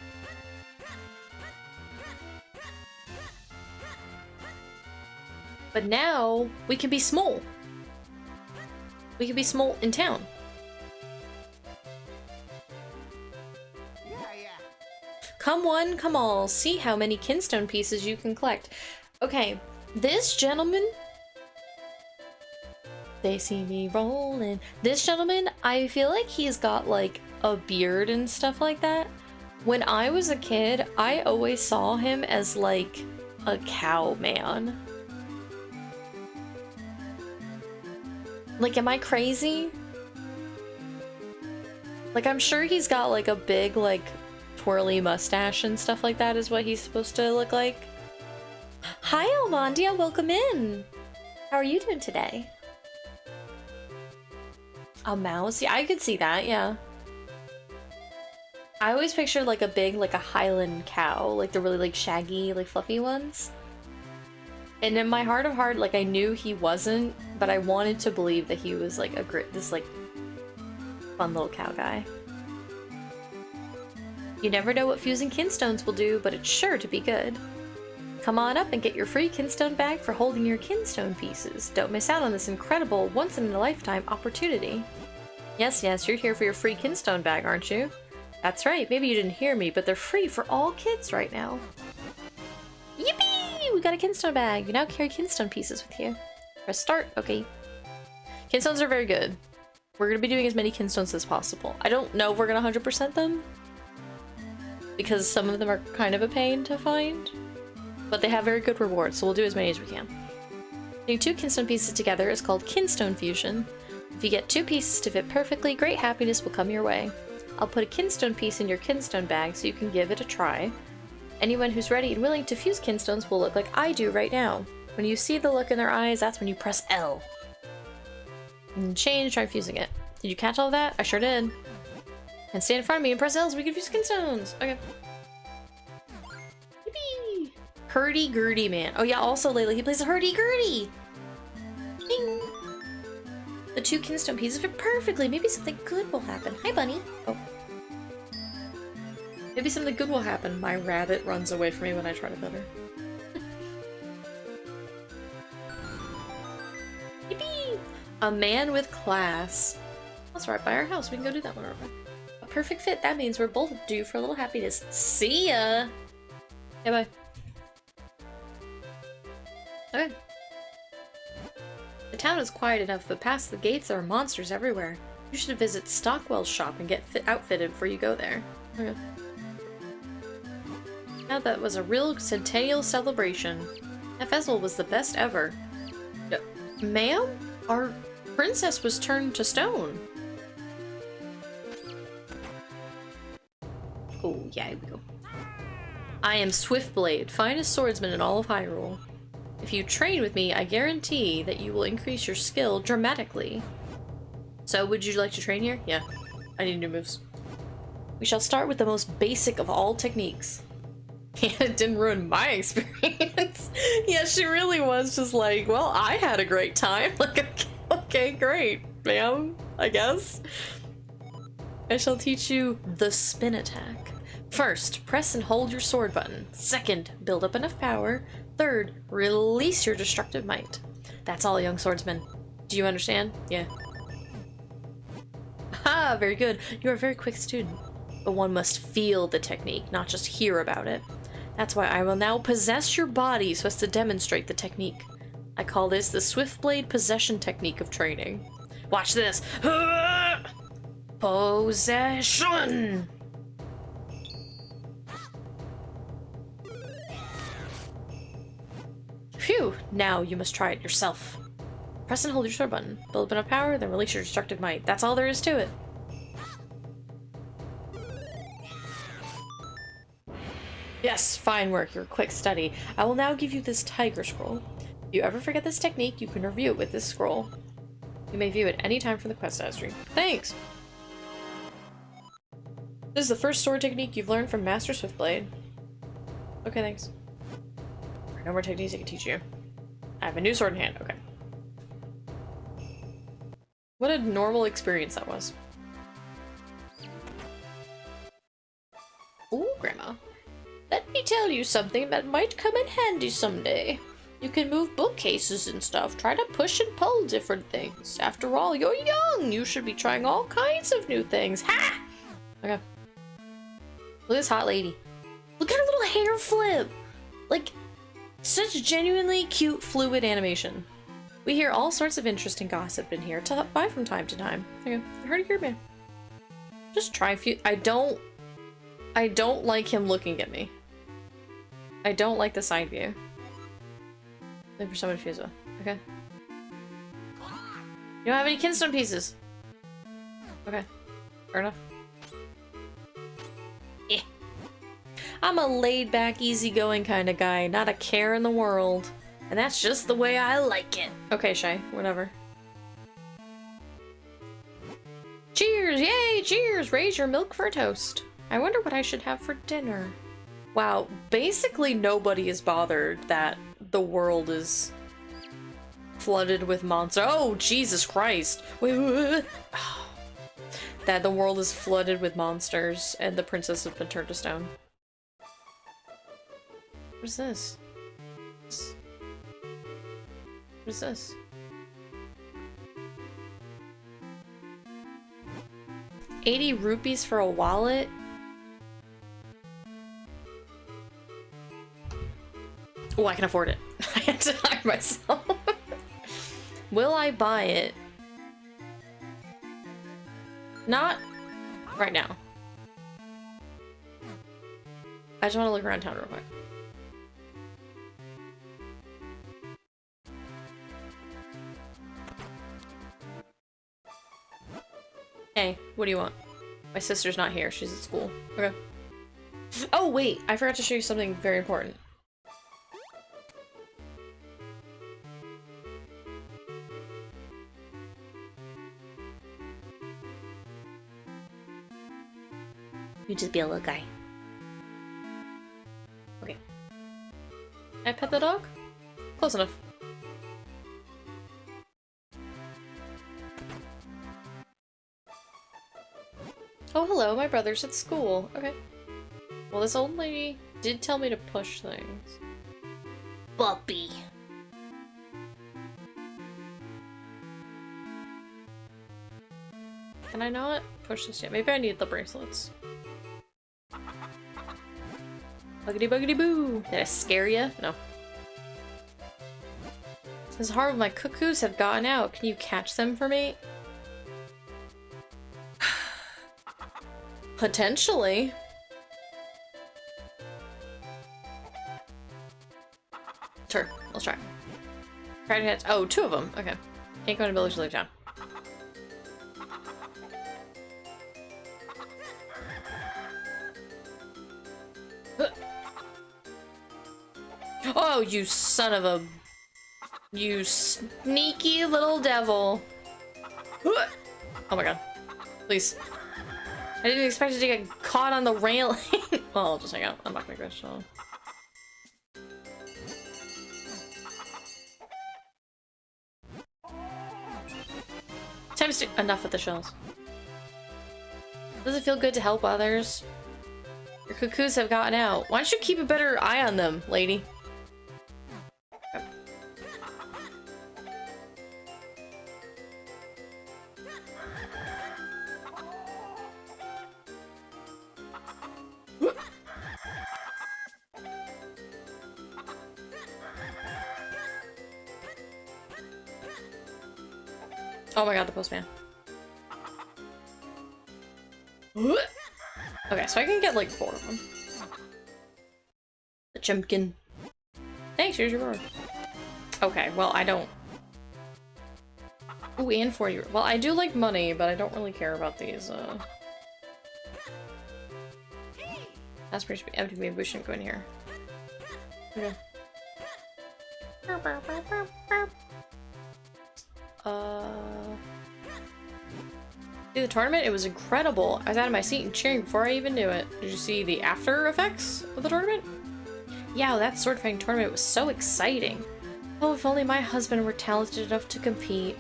But now, we can be small. We can be small in town. Come one, come all, see how many kinstone pieces you can collect. Okay, this gentleman... They see me rolling. This gentleman, I feel like he's got like a beard and stuff like that. When I was a kid, I always saw him as like a cow man. Like, am I crazy? Like, I'm sure he's got like a big like twirly mustache and stuff like that is what he's supposed to look like. Hi Almondia, welcome in. How are you doing today? A mouse? Yeah, I could see that, yeah. I always pictured like a big, like a Highland cow, like the really like shaggy, like fluffy ones. And in my heart of heart, like I knew he wasn't, but I wanted to believe that he was like this like fun little cow guy. You never know what fusing kinstones will do, but it's sure to be good. Come on up and get your free kinstone bag for holding your kinstone pieces. Don't miss out on this incredible once-in-a-lifetime opportunity. Yes, yes, you're here for your free kinstone bag, aren't you? That's right, maybe you didn't hear me, but they're free for all kids right now. Yippee! We got a kinstone bag. You now carry kinstone pieces with you. Press start. Okay. Kinstones are very good. We're going to be doing as many kinstones as possible. I don't know if we're going to 100% them, because some of them are kind of a pain to find. But they have very good rewards, so we'll do as many as we can. Putting two kinstone pieces together is called kinstone fusion. If you get two pieces to fit perfectly, great happiness will come your way. I'll put a kinstone piece in your kinstone bag so you can give it a try. Anyone who's ready and willing to fuse kinstones will look like I do right now. When you see the look in their eyes, that's when you press L. And change, try fusing it. Did you catch all that? I sure did. And stand in front of me and press L so we can fuse kinstones. Okay. Yippee! Hurdy-gurdy man. Oh yeah, also lately he plays a hurdy-gurdy! Ding! 2 kinstone pieces fit perfectly. Maybe something good will happen. Hi, bunny. Oh. Maybe something good will happen. My rabbit runs away from me when I try to pet her. Yippee! A man with class. That's right by our house. We can go do that one real quick. A perfect fit. That means we're both due for a little happiness. See ya! Okay, bye. Okay. The town is quiet enough, but past the gates there are monsters everywhere. You should visit Stockwell's shop and get outfitted before you go there. Okay. Now that was a real centennial celebration. That festival was the best ever. Ma'am? Our princess was turned to stone. Oh, yeah, here we go. I am Swiftblade, finest swordsman in all of Hyrule. If you train with me, I guarantee that you will increase your skill dramatically. So, would you like to train here? Yeah. I need new moves. We shall start with the most basic of all techniques. Yeah, it didn't ruin my experience. Yeah, she really was just like, well, I had a great time. Like, okay, great, ma'am, I guess. I shall teach you the spin attack. First, press and hold your sword button. Second, build up enough power. Third, release your destructive might. That's all, young swordsman. Do you understand? Yeah. Ah, very good. You are a very quick student. But one must feel the technique, not just hear about it. That's why I will now possess your body so as to demonstrate the technique. I call this the Swiftblade possession technique of training. Watch this! Possession! Phew! Now you must try it yourself. Press and hold your sword button. Build up enough power, then release your destructive might. That's all there is to it. Yes, fine work. You're a quick study. I will now give you this tiger scroll. If you ever forget this technique, you can review it with this scroll. You may view it any time from the quest history. Thanks! This is the first sword technique you've learned from Master Swiftblade. Okay, thanks. No more techniques I can teach you. I have a new sword in hand. Okay. What a normal experience that was. Ooh, Grandma. Let me tell you something that might come in handy someday. You can move bookcases and stuff. Try to push and pull different things. After all, you're young. You should be trying all kinds of new things. Ha! Okay. Look at this hot lady. Look at her little hair flip. Like, such genuinely cute, fluid animation. We hear all sorts of interesting gossip in here. By from time to time. Okay. I heard your man. Just try a few. I don't like him looking at me. I don't like the side view. Looking for someone to fuse with. Okay. You don't have any kinstone pieces. Okay. Fair enough. Yeah. I'm a laid-back, easygoing kind of guy. Not a care in the world. And that's just the way I like it. Okay, Shay. Whatever. Cheers! Yay! Cheers! Raise your milk for a toast. I wonder what I should have for dinner. Wow, basically nobody is bothered that the world is flooded with monsters. Oh, Jesus Christ. Wait. That the world is flooded with monsters and the princess has been turned to stone. What is this? What is this? $80 rupees for a wallet? Oh, I can afford it. I had to hire myself. Will I buy it? Not right now. I just want to look around town real quick. Hey, what do you want? My sister's not here. She's at school. Okay. Oh, wait. I forgot to show you something very important. You just be a little guy. Okay. Can I pet the dog? Close enough. Oh, hello, my brother's at school. Okay. Well, this old lady did tell me to push things. Puppy. Can I not push this yet? Maybe I need the bracelets. Buggity buggity boo! Did I scare you? No. This is hard. My cuckoos have gotten out. Can you catch them for me? Potentially. Sure, let's try. Try to catch. Oh, 2 of them. Okay. Can't go into village to leave town. Oh, you son of a... You sneaky little devil. Oh my god. Please. I didn't expect it to get caught on the railing. Well, I'll just hang out. I'm not gonna go show. Time to enough with the shells. Does it feel good to help others? Your cuckoos have gotten out. Why don't you keep a better eye on them, lady? Oh my god, the postman. Okay, so I can get like 4 of them. The Chimkin. Thanks, here's your reward. Okay, well, I don't... Ooh, and 40. Well, I do like money, but I don't really care about these, That's pretty empty. Maybe we shouldn't go in here. Okay. See the tournament? It was incredible. I was out of my seat and cheering before I even knew it. Did you see the after effects of the tournament? Yeah, that sword fighting tournament was so exciting. Oh, if only my husband were talented enough to compete.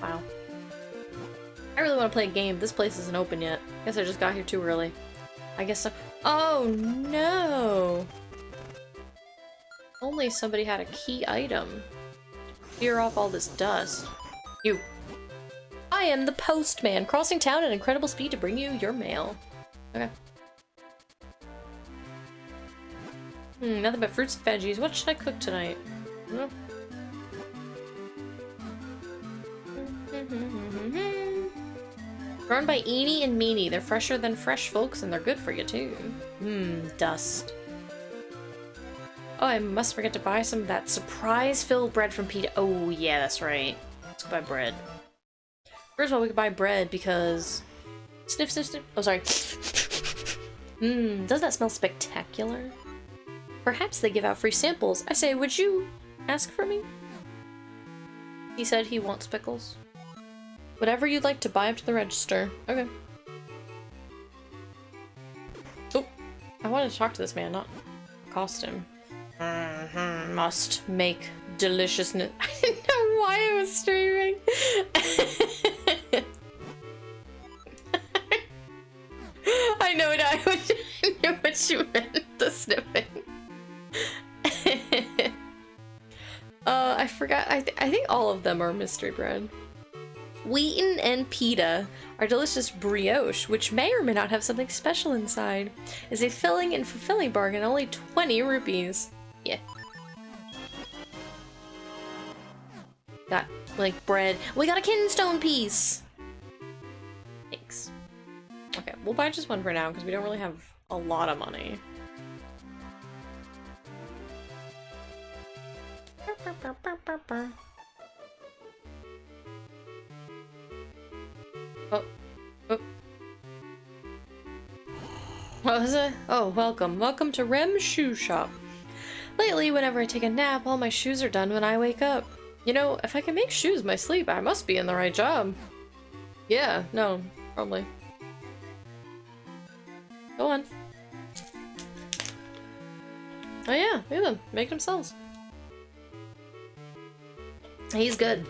Wow. I really want to play a game. This place isn't open yet. Guess I just got here too early. I guess so. Oh no! Only somebody had a key item. Clear off all this dust. You. I am the postman, crossing town at incredible speed to bring you your mail. Okay. Nothing but fruits and veggies. What should I cook tonight? Grown by Eenie and Meanie. They're fresher than fresh folks and they're good for you too. Dust. Oh, I must forget to buy some of that surprise-filled bread from Peter. Oh, yeah, that's right. Let's go buy bread. First of all, we could buy bread because... Sniff, sniff, sniff. Oh, sorry. Doesn't that smell spectacular? Perhaps they give out free samples. I say, would you ask for me? He said he wants pickles. Whatever you'd like to buy up to the register. Okay. Oh, I wanted to talk to this man, not accost him. Must make deliciousness. I didn't know why I was streaming. I know now. I knew what you meant. The sniffing. I forgot. I think all of them are mystery bread. Wheaton and pita are delicious brioche, which may or may not have something special inside. Is a filling and fulfilling bargain, only 20 rupees. Yeah. Got, like, bread. We got a kinstone piece! Thanks. Okay, we'll buy just one for now, because we don't really have a lot of money. Oh. Oh. What was it? Oh, welcome. Welcome to Rem's shoe shop. Lately, whenever I take a nap, all my shoes are done when I wake up. You know, if I can make shoes my sleep, I must be in the right job. Yeah, no, probably. Go on. Oh yeah, look at them. Make themselves. He's good.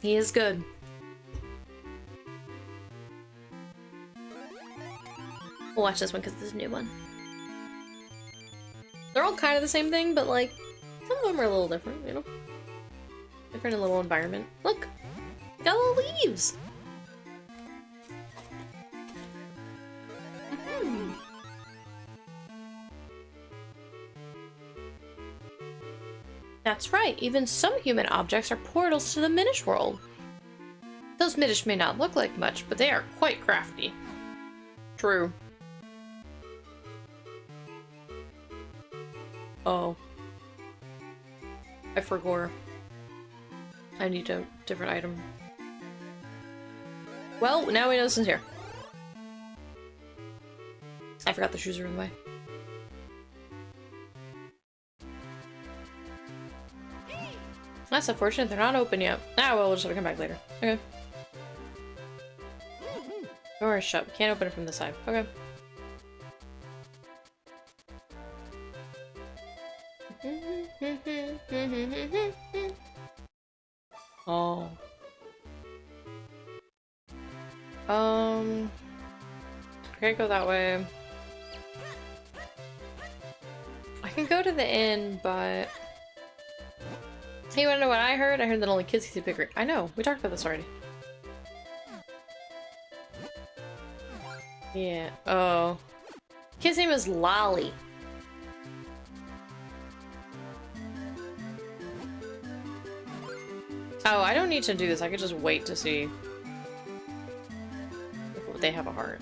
He is good. We'll watch this one because this is a new one. They're all kind of the same thing, but like, some of them are a little different, you know? Different in a little environment. Look! Got all leaves! That's right, even some human objects are portals to the Minish world. Those Minish may not look like much, but they are quite crafty. True. Oh. I forgot. I need a different item. Well, now we know this is here. I forgot the shoes are in the way. That's unfortunate, they're not open yet. Ah, well, we'll just have to come back later. Okay. Door is shut. We can't open it from this side. Okay. Oh. Can't go that way. I can go to the inn, but... Hey, you wanna know what I heard? I heard that only kids can see bigger. I know, we talked about this already. Yeah. Oh. Kid's name is Lolly. Oh, I don't need to do this. I could just wait to see if they have a heart.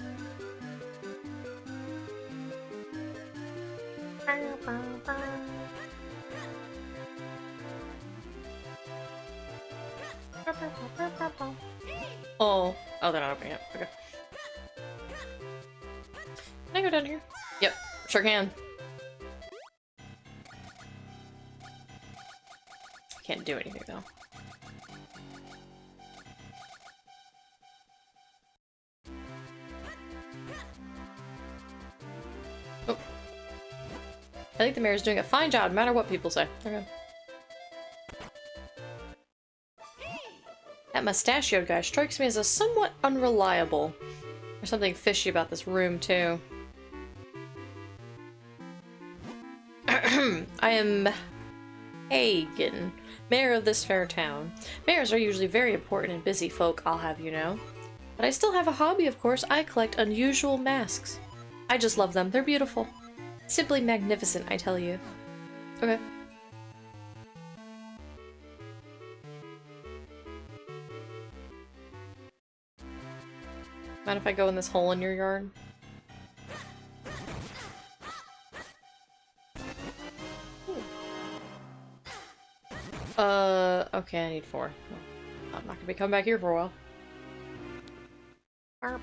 Oh. Oh, they're not opening it. Okay. Can I go down here? Yep, sure can. Can't do anything though. Oh. I think the mayor's doing a fine job, no matter what people say. Okay. That mustachioed guy strikes me as a somewhat unreliable. There's something fishy about this room, too. I am Hagen, mayor of this fair town. Mayors are usually very important and busy folk, I'll have you know. But I still have a hobby, of course. I collect unusual masks. I just love them. They're beautiful. Simply magnificent, I tell you. Okay. Mind if I go in this hole in your yard? Okay, I need 4. I'm not gonna be coming back here for a while. Well,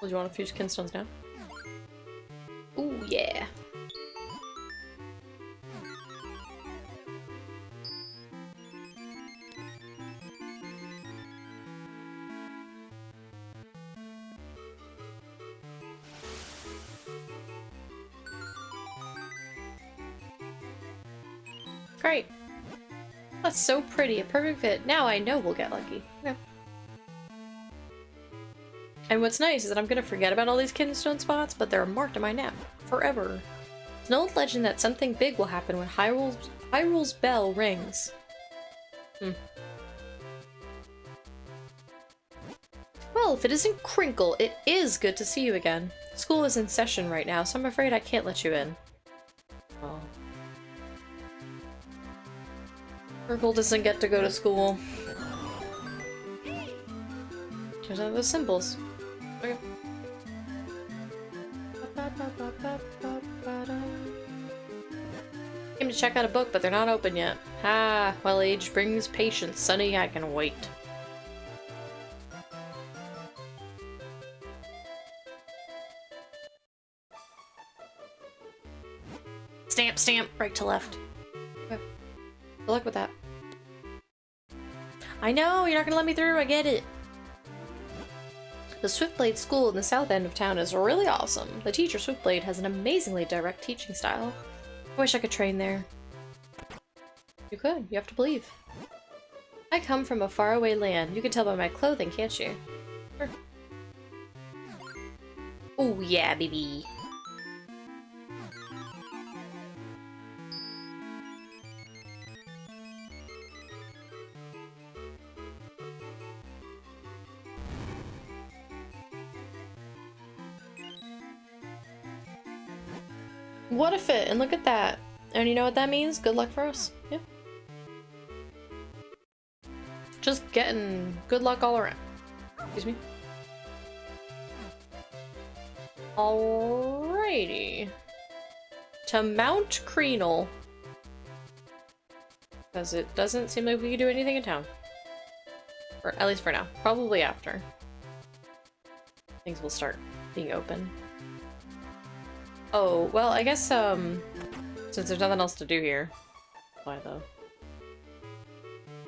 do you want a few kinstones now? Ooh, yeah. Great. That's so pretty. A perfect fit. Now I know we'll get lucky. Okay. And what's nice is that I'm gonna forget about all these kinstone spots, but they're marked in my map. Forever. It's an old legend that something big will happen when Hyrule's bell rings. Well, if it isn't Crinkle, it is good to see you again. School is in session right now, so I'm afraid I can't let you in. Oh. Crinkle doesn't get to go to school. There's none of those symbols. Okay. Came to check out a book, but they're not open yet. Ah, well, age brings patience, Sonny. I can wait. Stamp, stamp, right to left. Okay. Good luck with that. I know, you're not gonna let me through, I get it. The Swiftblade School in the south end of town is really awesome. The teacher, Swiftblade, has an amazingly direct teaching style. I wish I could train there. You could, you have to believe. I come from a faraway land. You can tell by my clothing, can't you? Sure. Oh yeah, baby. What a fit, and look at that. And you know what that means? Good luck for us. Yeah. Just getting good luck all around. Excuse me. Alrighty. To Mount Creenel. Because it doesn't seem like we can do anything in town. Or at least for now. Probably after. Things will start being open. Oh, well, I guess, since there's nothing else to do here. Buy the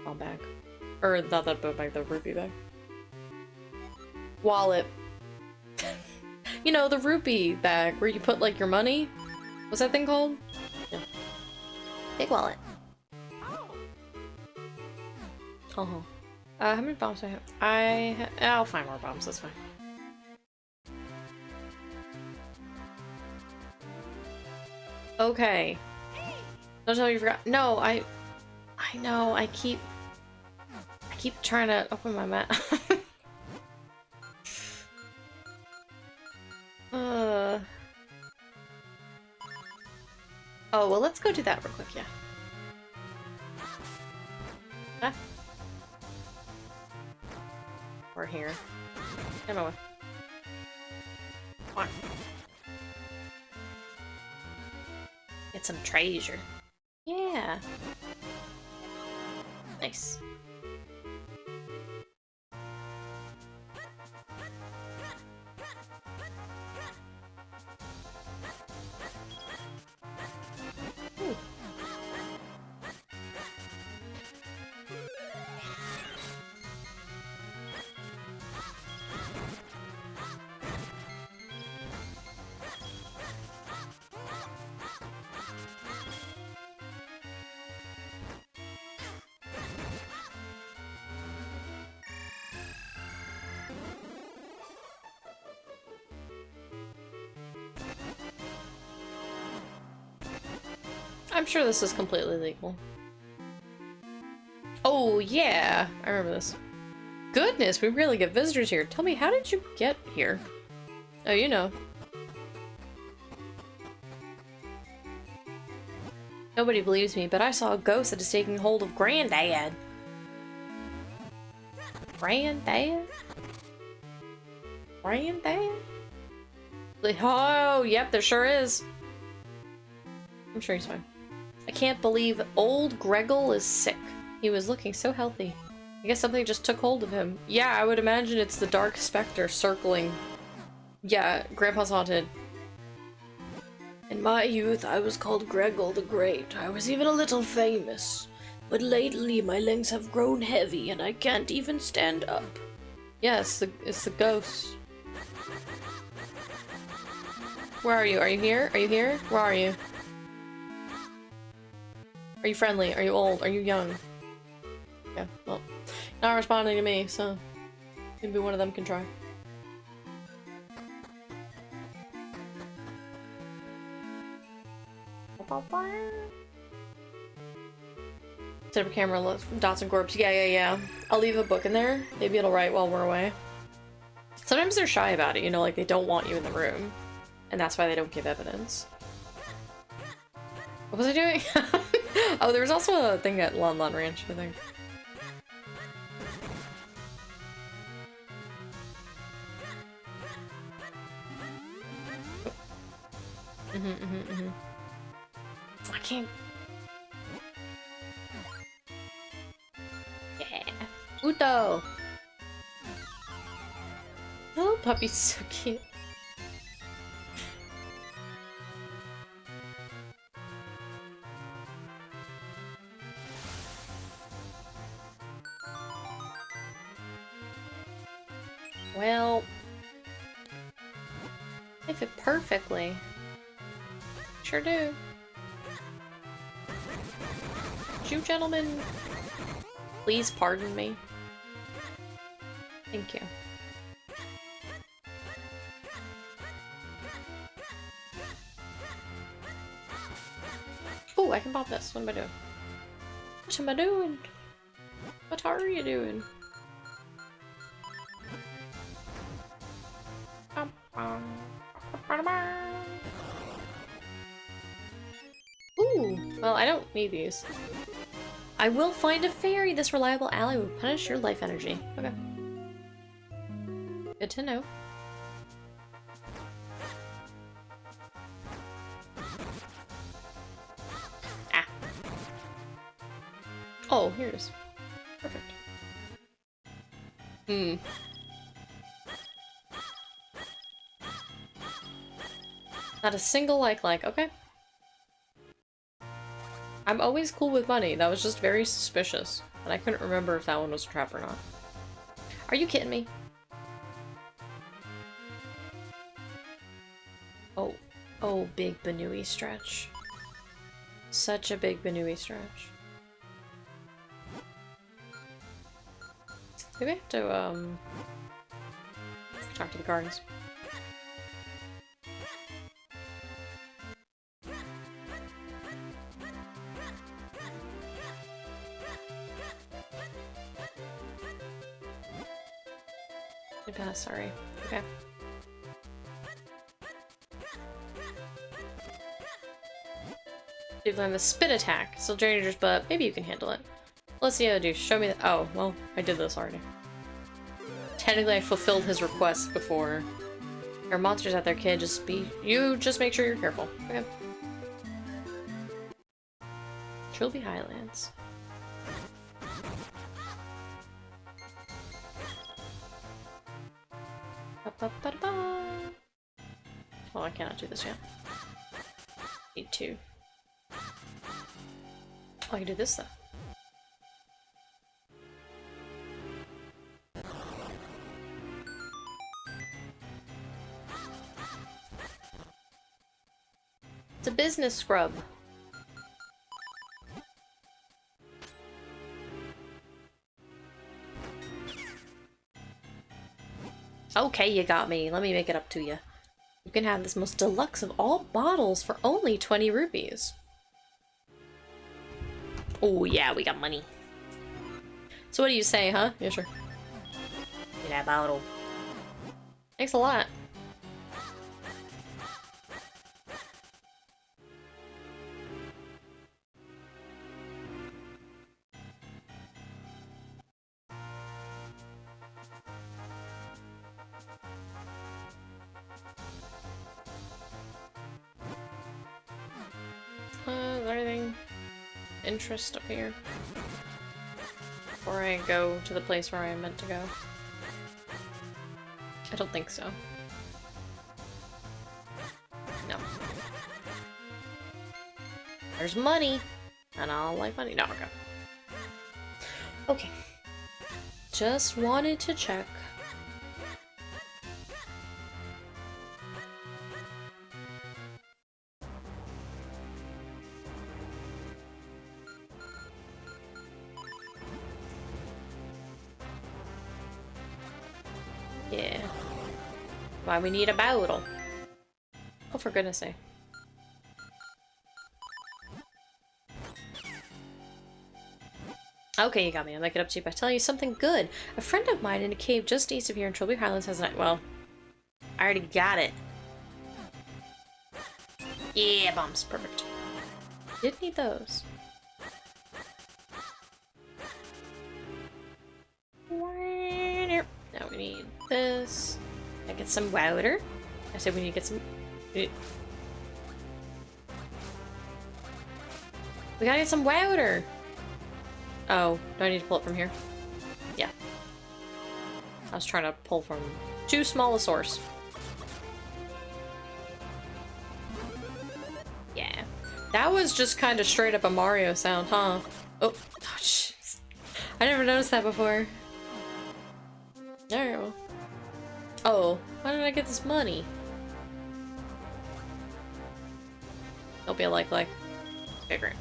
bomb bag. Or not that bomb bag, the rupee bag. Wallet. You know, the rupee bag where you put, like, your money? What's that thing called? Yeah. Big wallet. Uh-huh. How many bombs do I have? I'll find more bombs, that's fine. Okay. Don't tell me you forgot. No, I know, I keep trying to open my map. Oh, well, let's go do that real quick, yeah. Huh? We're here. Get away. Come on. Get some treasure. Yeah. Nice. Ooh. I'm sure this is completely legal. Oh, yeah. I remember this. Goodness, we really get visitors here. Tell me, how did you get here? Oh, you know. Nobody believes me, but I saw a ghost that is taking hold of Granddad. Granddad? Granddad? Oh, yep, there sure is. I'm sure he's fine. I can't believe old Greggle is sick. He was looking so healthy. I guess something just took hold of him. Yeah, I would imagine it's the Dark Spectre circling. Yeah, Grandpa's haunted. In my youth, I was called Greggle the Great. I was even a little famous. But lately, my legs have grown heavy and I can't even stand up. Yeah, it's the ghost. Where are you? Are you here? Are you here? Where are you? Are you friendly? Are you old? Are you young? Yeah, well, not responding to me, so maybe one of them can try. Set up a camera, dots and corpse. Yeah. I'll leave a book in there. Maybe it'll write while we're away. Sometimes they're shy about it, you know, like they don't want you in the room. And that's why they don't give evidence. What was I doing? Oh, there was also a thing at Lon Lon Ranch, I think. I can't. Yeah. Uto! Oh, puppy's so cute. Well, they fit perfectly. Sure do. You gentlemen, please pardon me. Thank you. I can pop this. What am I doing? What am I doing? What are you doing? Ooh, well, I don't need these. I will find a fairy. This reliable ally will punish your life energy. Okay. Good to know. Ah. Oh, here it is. Perfect. Hmm. Not a single like. Okay. I'm always cool with money. That was just very suspicious. And I couldn't remember if that one was a trap or not. Are you kidding me? Oh. Oh, big Banui stretch. Such a big Banui stretch. Do we have to, talk to the gardens? Sorry. Okay. People have a spit attack. Still dangerous, but maybe you can handle it. Let's see how to do. Show me the— oh, well, I did this already. Technically, I fulfilled his request before. There are monsters out there, kid. Just make sure you're careful. Okay. Trilby Highlands. Oh, I cannot do this yet. Need to. Oh, I can do this though. It's a business scrub. Okay, you got me. Let me make it up to you. You can have this most deluxe of all bottles for only 20 rupees. Oh yeah, we got money. So what do you say, huh? Yeah, sure. Get that bottle. Thanks a lot. Is there anything interest up here? Before I go to the place where I meant to go? I don't think so. No. There's money! And I don't like money. No, okay. Okay. Just wanted to check. Yeah. Why we need a bottle. Oh, for goodness sake. Okay, you got me. I'll make it up to you by telling you something good. A friend of mine in a cave just east of here in Trilby Highlands has an— well, I already got it. Yeah, bombs. Perfect. Did need those. Now we need this. I get some water. I said we need to get some— we gotta get some water! Oh, do I need to pull it from here? Yeah. I was trying to pull from too small a source. Yeah. That was just kind of straight up a Mario sound, huh? Oh, jeez. I never noticed that before. Alright, well. Oh, why did I get this money? Don't be a like. Okay, great.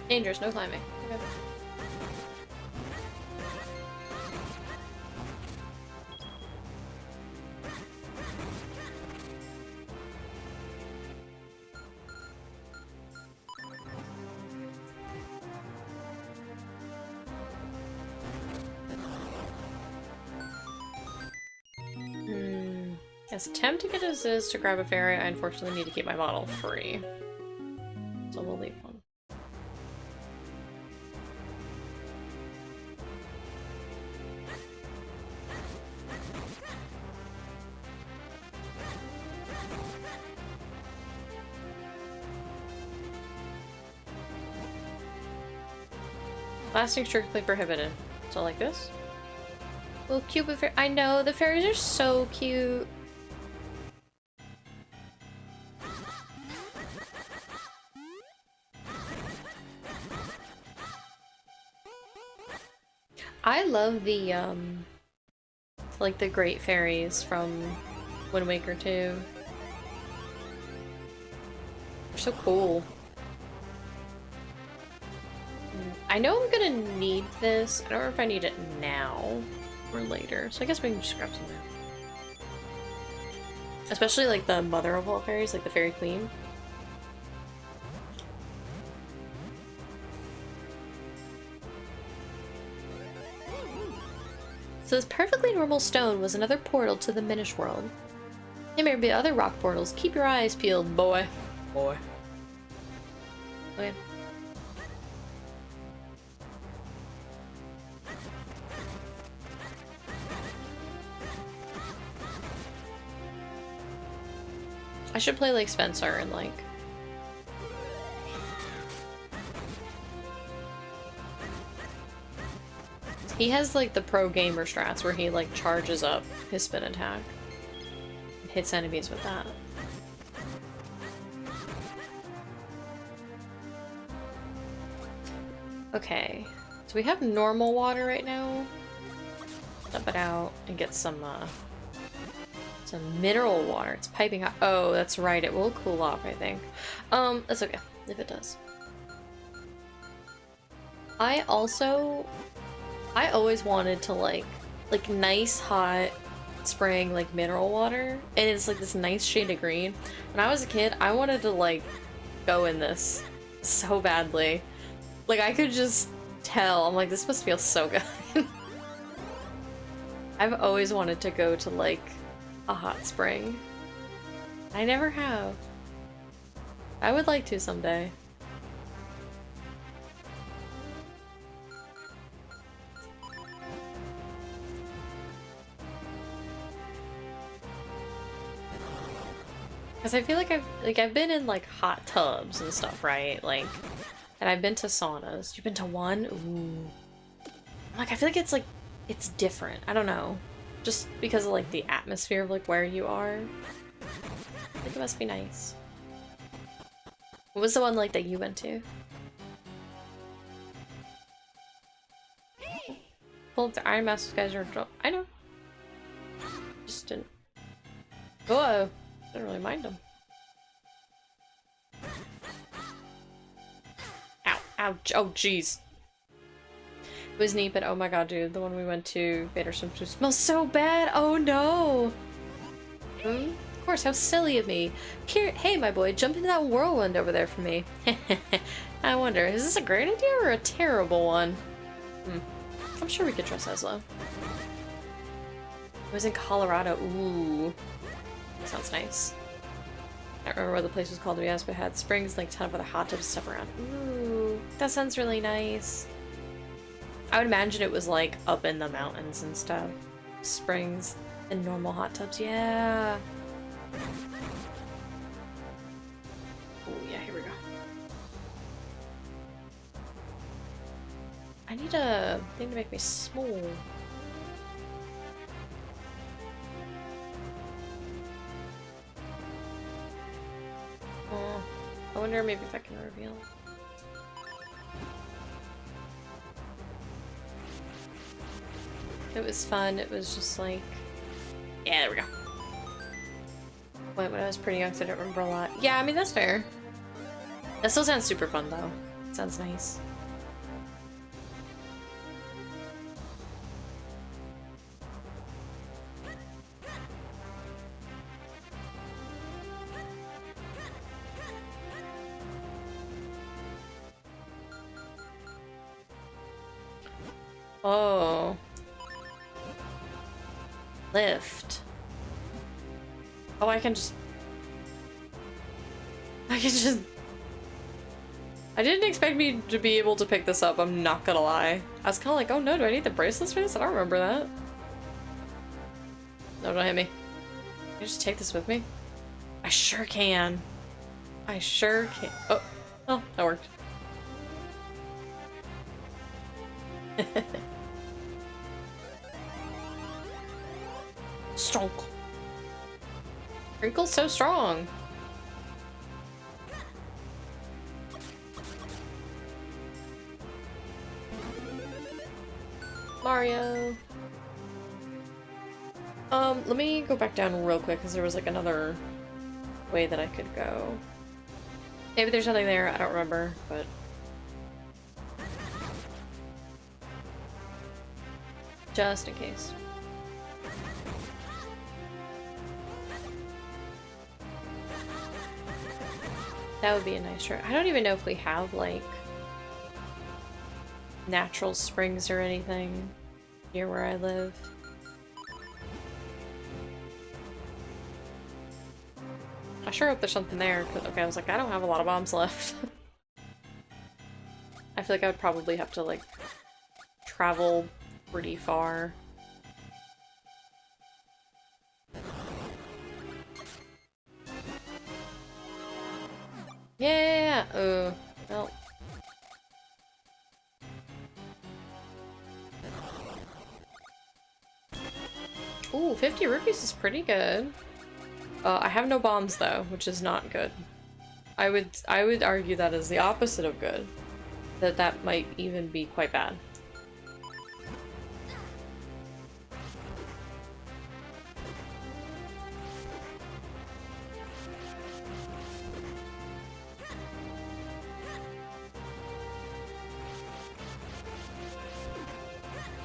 Dangerous, no climbing. Okay. As tempting as it is to grab a fairy, I unfortunately need to keep my bottle free. So we'll leave one. Blasting strictly prohibited. So like this? Little cupid fairy. I know, the fairies are so cute. I love the, like the great fairies from Wind Waker 2. They're so cool. I know I'm gonna need this. I don't know if I need it now or later, so I guess we can just grab some now. Especially like the mother of all fairies, like the Fairy Queen. So this perfectly normal stone was another portal to the Minish world. There may be other rock portals. Keep your eyes peeled, boy. Boy. Okay. I should play like Spencer and like... He has like the pro gamer strats where he like charges up his spin attack and hits enemies with that. Okay, so we have normal water right now. Dump it out and get some mineral water. It's piping hot. Oh, that's right. It will cool off, I think. That's okay if it does. I always wanted to like nice hot spring like mineral water, and it's like this nice shade of green. When I was a kid, I wanted to like go in this so badly. Like I could just tell. I'm like, this must feel so good. I've always wanted to go to like a hot spring. I never have. I would like to someday. Because I feel like I've been in like hot tubs and stuff, right? Like, and I've been to saunas. You've been to one? Ooh. Like I feel like it's different. I don't know. Just because of like the atmosphere of like where you are. I think it must be nice. What was the one like that you went to? Pull up the Iron Master guys are I know. Just didn't. Whoa. Didn't really mind them. Ow. Ouch. Oh, jeez. It was neat, but oh my god, dude. The one we went to, Vader Swimsuit, smells so bad. Oh no. Of course, how silly of me. Here, hey, my boy, jump into that whirlwind over there for me. I wonder, is this a great idea or a terrible one? I'm sure we could trust Eslo. It was in Colorado. Ooh. Sounds nice. I don't remember what the place was called to be honest, but it had springs, like a ton of other hot tubs stuff around. Ooh, that sounds really nice. I would imagine it was like up in the mountains and stuff. Springs and normal hot tubs, yeah. Oh yeah, here we go. I need a thing to make me small. I wonder maybe if I can reveal. It was fun. It was just like, yeah, there we go. Went when I was pretty young, so I don't remember a lot. Yeah, I mean that's fair. That still sounds super fun though. Sounds nice. Oh. Lift. Oh, I can just... I didn't expect me to be able to pick this up, I'm not gonna lie. I was kind of like, oh no, do I need the bracelets for this? I don't remember that. No, don't hit me. Can I just take this with me? I sure can. I sure can. Oh, oh, that worked. Strong. Crinkle's so strong. Mario. Let me go back down real quick because there was like another way that I could go. Maybe there's nothing there, I don't remember, but... just in case. That would be a nice try. I don't even know if we have, like, natural springs or anything near where I live. I sure hope there's something there. Okay, I was like, I don't have a lot of bombs left. I feel like I would probably have to, like, travel pretty far. Yeah! Well. Ooh, 50 rupees is pretty good. I have no bombs though, which is not good. I would argue that is the opposite of good. That might even be quite bad.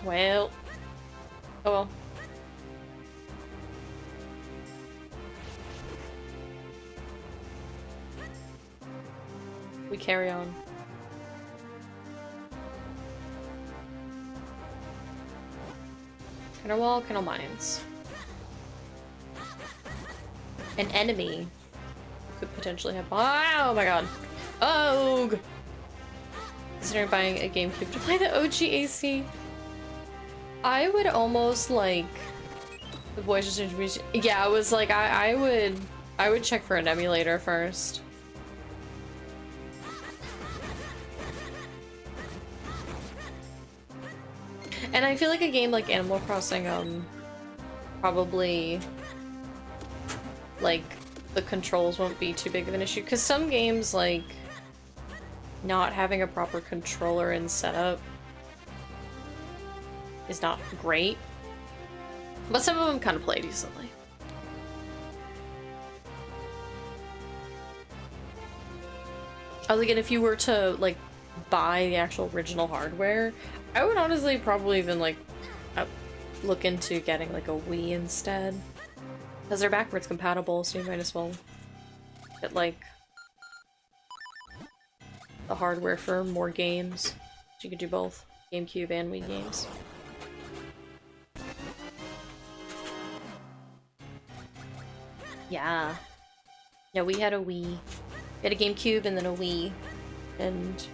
Well. Oh well. We carry on. Kennel wall, kennel mines. An enemy could potentially have. Oh my god. Oh! Considering buying a GameCube to play the OG AC. I would almost like the voice distribution. Yeah, I was like, I would check for an emulator first. And I feel like a game like Animal Crossing, probably, like, the controls won't be too big of an issue. Because some games, like, not having a proper controller and setup is not great. But some of them kind of play decently. I was thinking if you were to, like, buy the actual original hardware, I would honestly probably even, like, look into getting, like, a Wii instead. Because they're backwards compatible, so you might as well get, like, the hardware for more games. So you could do both GameCube and Wii games. Yeah. Yeah, we had a Wii. We had a GameCube and then a Wii. And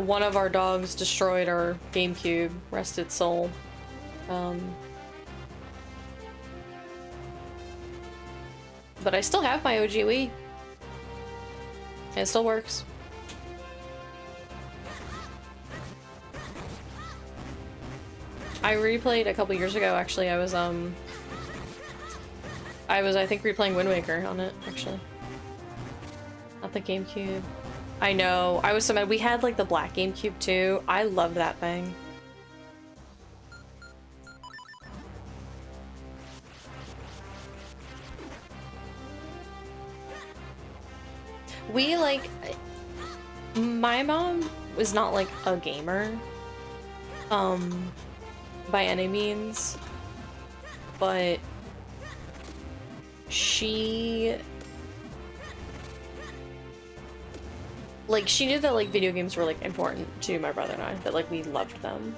one of our dogs destroyed our GameCube, rest its soul. But I still have my OG Wii. And it still works. I replayed a couple years ago, actually. I was, I think, replaying Wind Waker on it, actually. Not the GameCube. I know. I was so mad. We had, like, the black GameCube, too. I love that thing. We, like... my mom was not, like, a gamer. By any means. But... she... like, she knew that, like, video games were, like, important to my brother and I. That, like, we loved them.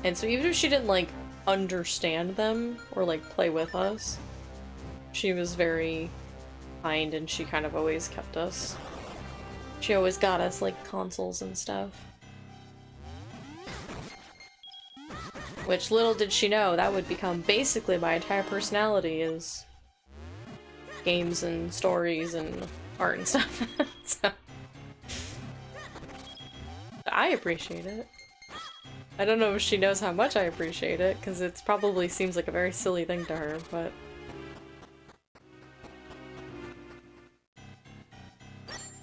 And so even if she didn't, like, understand them or like play with us. She was very kind and she kind of always kept us. She always got us like consoles and stuff. Which little did she know that would become basically my entire personality is games and stories and art and stuff. So I appreciate it. I don't know if she knows how much I appreciate it, because it probably seems like a very silly thing to her, but...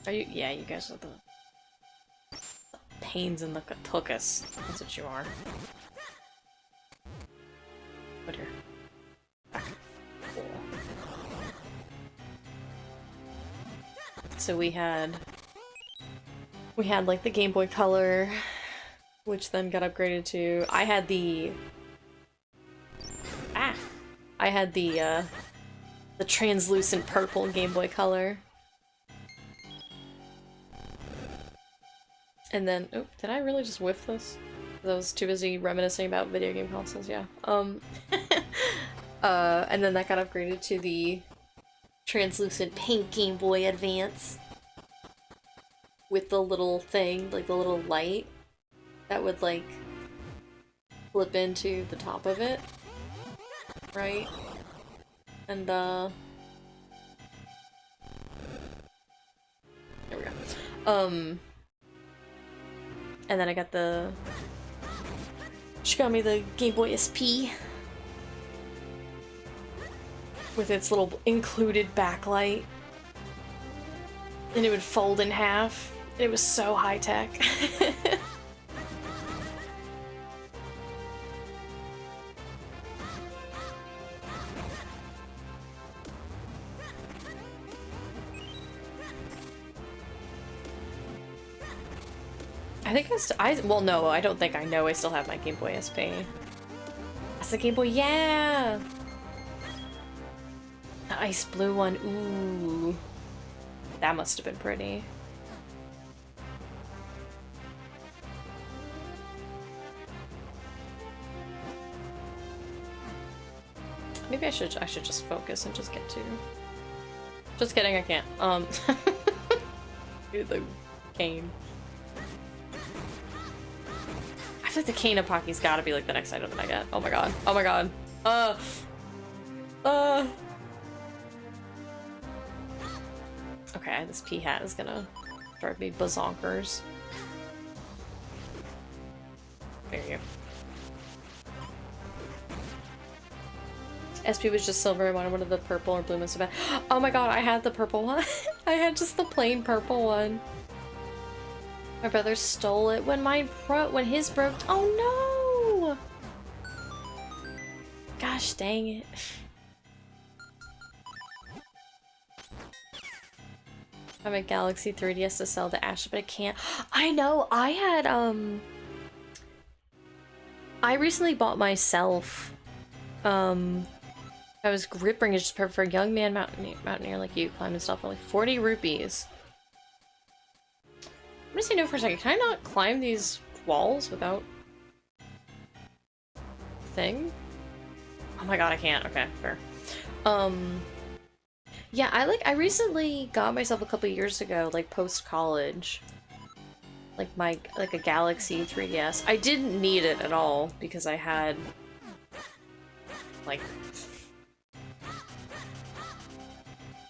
Are you- yeah, you guys are the pains in the tuchus. That's what you are. Put here. Back. Cool. So we had like the Game Boy Color, which then got upgraded to... I had the translucent purple Game Boy Color. And then, oh, did I really just whiff this? I was too busy reminiscing about video game consoles, yeah. And then that got upgraded to the translucent pink Game Boy Advance. With the little thing, like the little light that would like flip into the top of it, right? And there we go. And then I got she got me the Game Boy SP with its little included backlight, and it would fold in half. It was so high tech. I think well, no, I don't think I know I still have my Game Boy SP. That's the Game Boy, yeah! The ice blue one, ooh. That must have been pretty. Maybe I should just focus and just get to... Just kidding, I can't. Do the cane. I feel like the cane of Pocky's gotta be like the next item that I get. Oh my god. Oh my god. Okay, this pea hat is gonna drive me bazonkers. There you go. SP was just silver. I wanted one of the purple or blue ones so bad. Oh my god, I had the purple one. I had just the plain purple one. My brother stole it when when his broke. Oh no! Gosh dang it. I have a Galaxy 3DS to sell to Ash, but I can't. I know, I had, I recently bought myself, I was grip ring is just perfect for a young man mountaineer like you, climbing stuff for like 40 rupees. I'm gonna say no for a second. Can I not climb these walls without thing? Oh my god, I can't. Okay, fair. Yeah, I recently got myself a couple years ago, like post-college, like a Galaxy 3DS. I didn't need it at all because I had like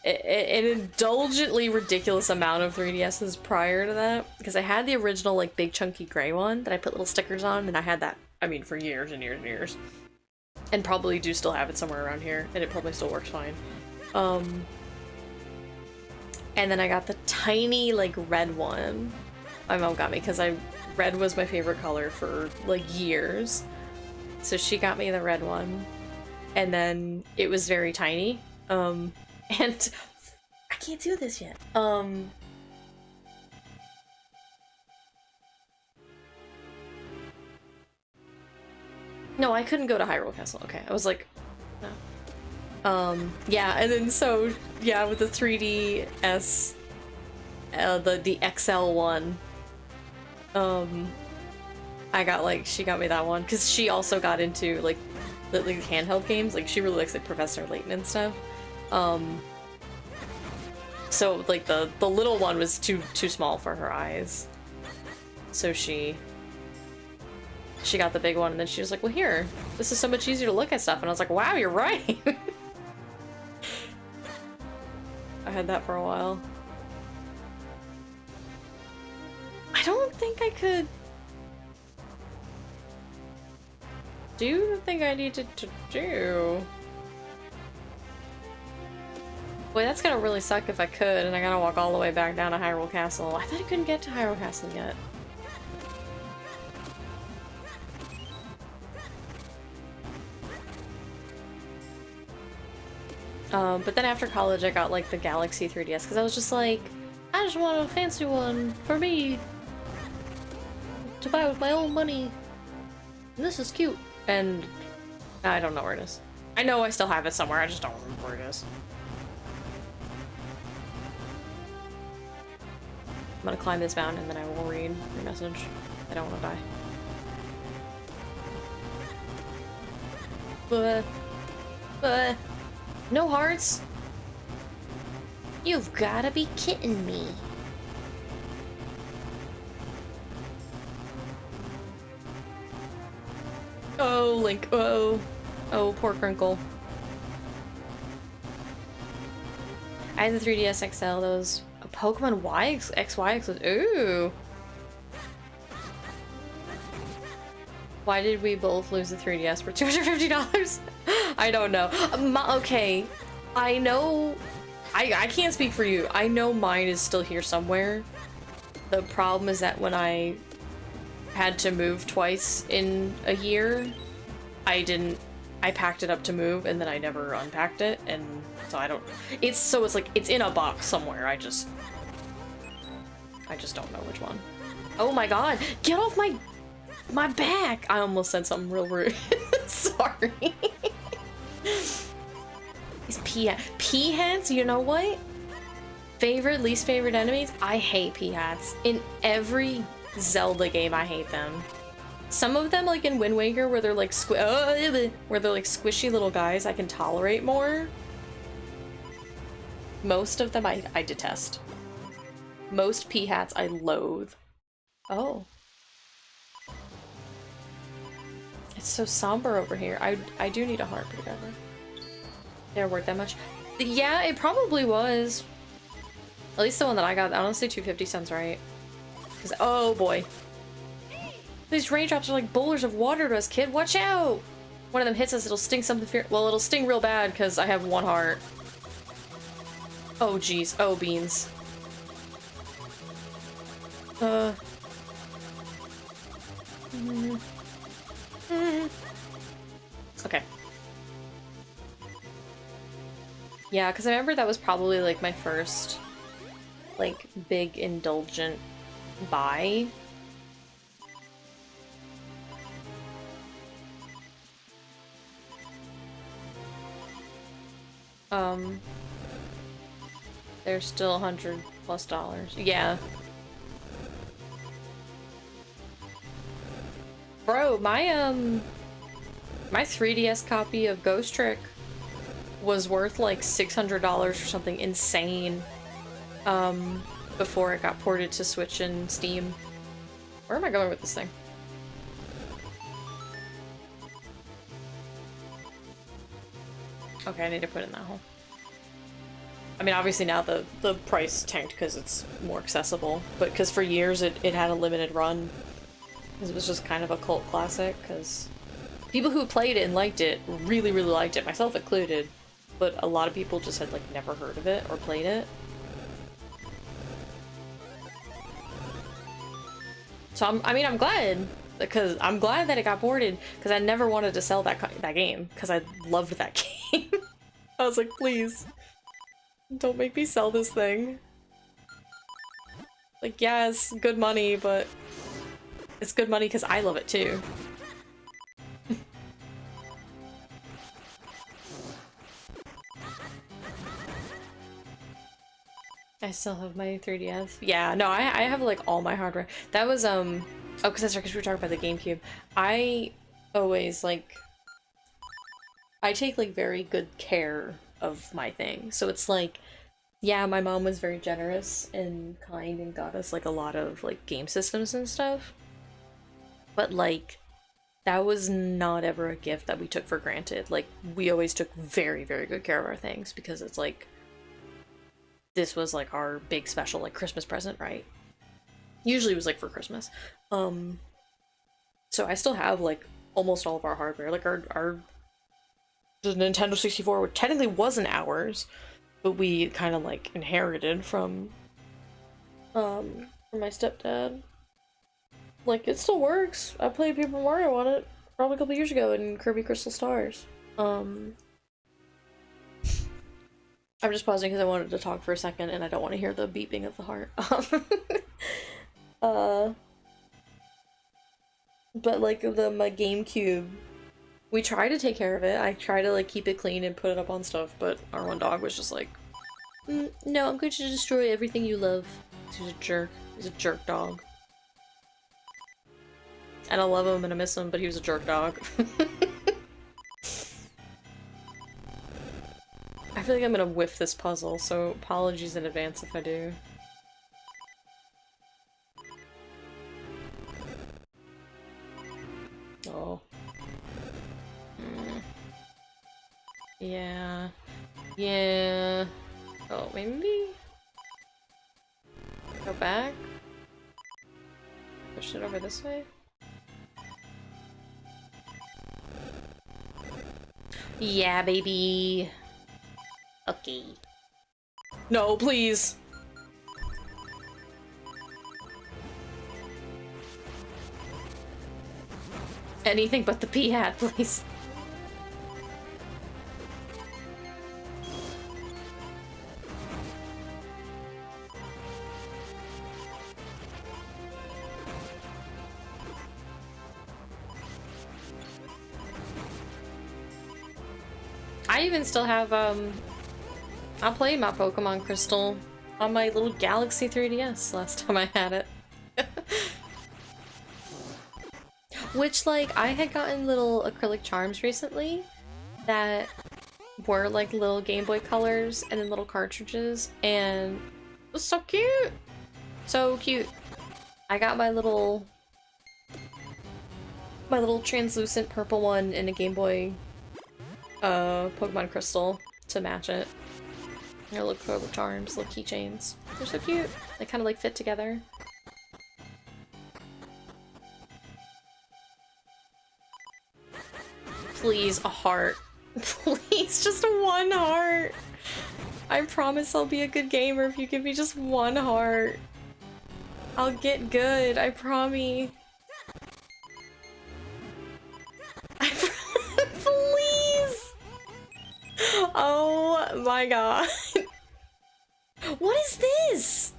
an indulgently ridiculous amount of 3DSs prior to that, because I had the original like big chunky gray one that I put little stickers on, and I had that, I mean, for years and years and years, and probably do still have it somewhere around here, and it probably still works fine. And then I got the tiny like red one. My mom got me because red was my favorite color for like years, so she got me the red one, and then it was very tiny. And I can't do this yet. No, I couldn't go to Hyrule Castle. Okay, I was like, no. Yeah, and then so, yeah, with the 3DS, the XL one, I got like, she got me that one, because she also got into like like handheld games. Like she really likes like Professor Layton and stuff. So like the little one was too small for her eyes. So she got the big one, and then she was like, well, here, this is so much easier to look at stuff. And I was like, wow, you're right. I had that for a while. I don't think I could do the thing I needed to do. Boy, that's gonna really suck if I could, and I gotta walk all the way back down to Hyrule Castle. I thought I couldn't get to Hyrule Castle yet. But then after college I got like the Galaxy 3DS because I was just like, I just want a fancy one for me to buy with my own money. And this is cute. And I don't know where it is. I know I still have it somewhere, I just don't remember where it is. I'm gonna climb this mountain and then I will read your message. I don't want to die. No hearts? You've gotta be kidding me. Oh, Link. Oh. Oh, poor Crinkle. I had the 3DS XL, those Pokemon XY. Ooh. Why did we both lose the 3DS for $250? I don't know. Okay, I know. I can't speak for you. I know mine is still here somewhere. The problem is that when I had to move twice in a year, I packed it up to move and then I never unpacked it, and so I don't. It's like it's in a box somewhere. I just don't know which one. Oh my god! Get off my back! I almost said something real rude. Sorry. These P-hats, you know what? Favorite, least favorite enemies? I hate P-hats. In every Zelda game, I hate them. Some of them, like in Wind Waker, where they're like squishy little guys, I can tolerate more. Most of them I detest. Most P-hats I loathe. Oh. It's so somber over here. I do need a heart pretty badly. They're worth that much? Yeah, it probably was. At least the one that I got. Honestly, 250 sounds right. Cause oh boy. These raindrops are like boulders of water to us, kid. Watch out! One of them hits us, it'll sting something fierce. Well, it'll sting real bad because I have one heart. Oh geez. Oh beans. Okay. Yeah, because I remember that was probably like my first like big indulgent buy. They're still $100+. Yeah. Bro, my 3DS copy of Ghost Trick was worth like $600 or something insane before it got ported to Switch and Steam. Where am I going with this thing? Okay, I need to put it in that hole. I mean, obviously now the price tanked because it's more accessible, but because for years it had a limited run. Because it was just kind of a cult classic, because people who played it and liked it really, really liked it, myself included, but a lot of people just had, like, never heard of it or played it. So I'm glad, because I'm glad that it got ported, because I never wanted to sell that game, because I loved that game. I was like, please, don't make me sell this thing. Like, yeah, it's good money, but it's good money because I love it too. I still have my 3DS. Yeah, no, I have like all my hardware. That was oh, because that's right, because we were talking about the GameCube. I always like I take like very good care of my thing. So it's like, yeah, my mom was very generous and kind and got us like a lot of like game systems and stuff. But like that was not ever a gift that we took for granted. Like we always took very, very good care of our things because it's like this was like our big special like Christmas present, right? Usually it was like for Christmas. So I still have like almost all of our hardware. Like our the Nintendo 64, which technically wasn't ours, but we kind of like inherited from my stepdad. Like it still works. I played Paper Mario on it probably a couple years ago in Kirby Crystal Stars. I'm just pausing because I wanted to talk for a second and I don't want to hear the beeping of the heart. But like my GameCube, we try to take care of it. I try to like keep it clean and put it up on stuff, but our one dog was just like, no, I'm going to destroy everything you love. He's a jerk. He's a jerk dog. And I love him and I miss him, but he was a jerk dog. I feel like I'm gonna whiff this puzzle, so apologies in advance if I do. Oh. Yeah. Yeah. Oh, maybe? Go back? Push it over this way? Yeah, baby. Okay. No, please. Anything but the pea hat, please. I even still have, I played my Pokemon Crystal on my little Galaxy 3DS last time I had it. Which, like, I had gotten little acrylic charms recently that were, like, little Game Boy colors and then little cartridges, and it was so cute! So cute. I got my little translucent purple one in a Game Boy Pokemon Crystal to match it. They're little acrylic charms, little keychains. They're so cute. They kind of, like, fit together. Please, a heart. Please, just one heart. I promise I'll be a good gamer if you give me just one heart. I'll get good, I promise. Please! Oh my god. What is this?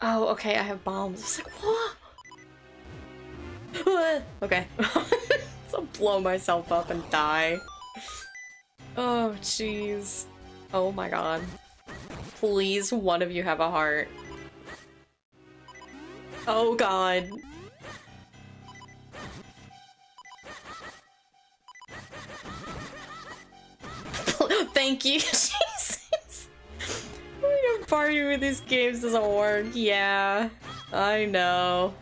Oh, okay, I have bombs. I was like, what? Okay. I'll blow myself up and die. Oh, jeez. Oh my god. Please, one of you have a heart. Oh god. Thank you. Jesus. Being a party with these games doesn't work. Yeah, I know.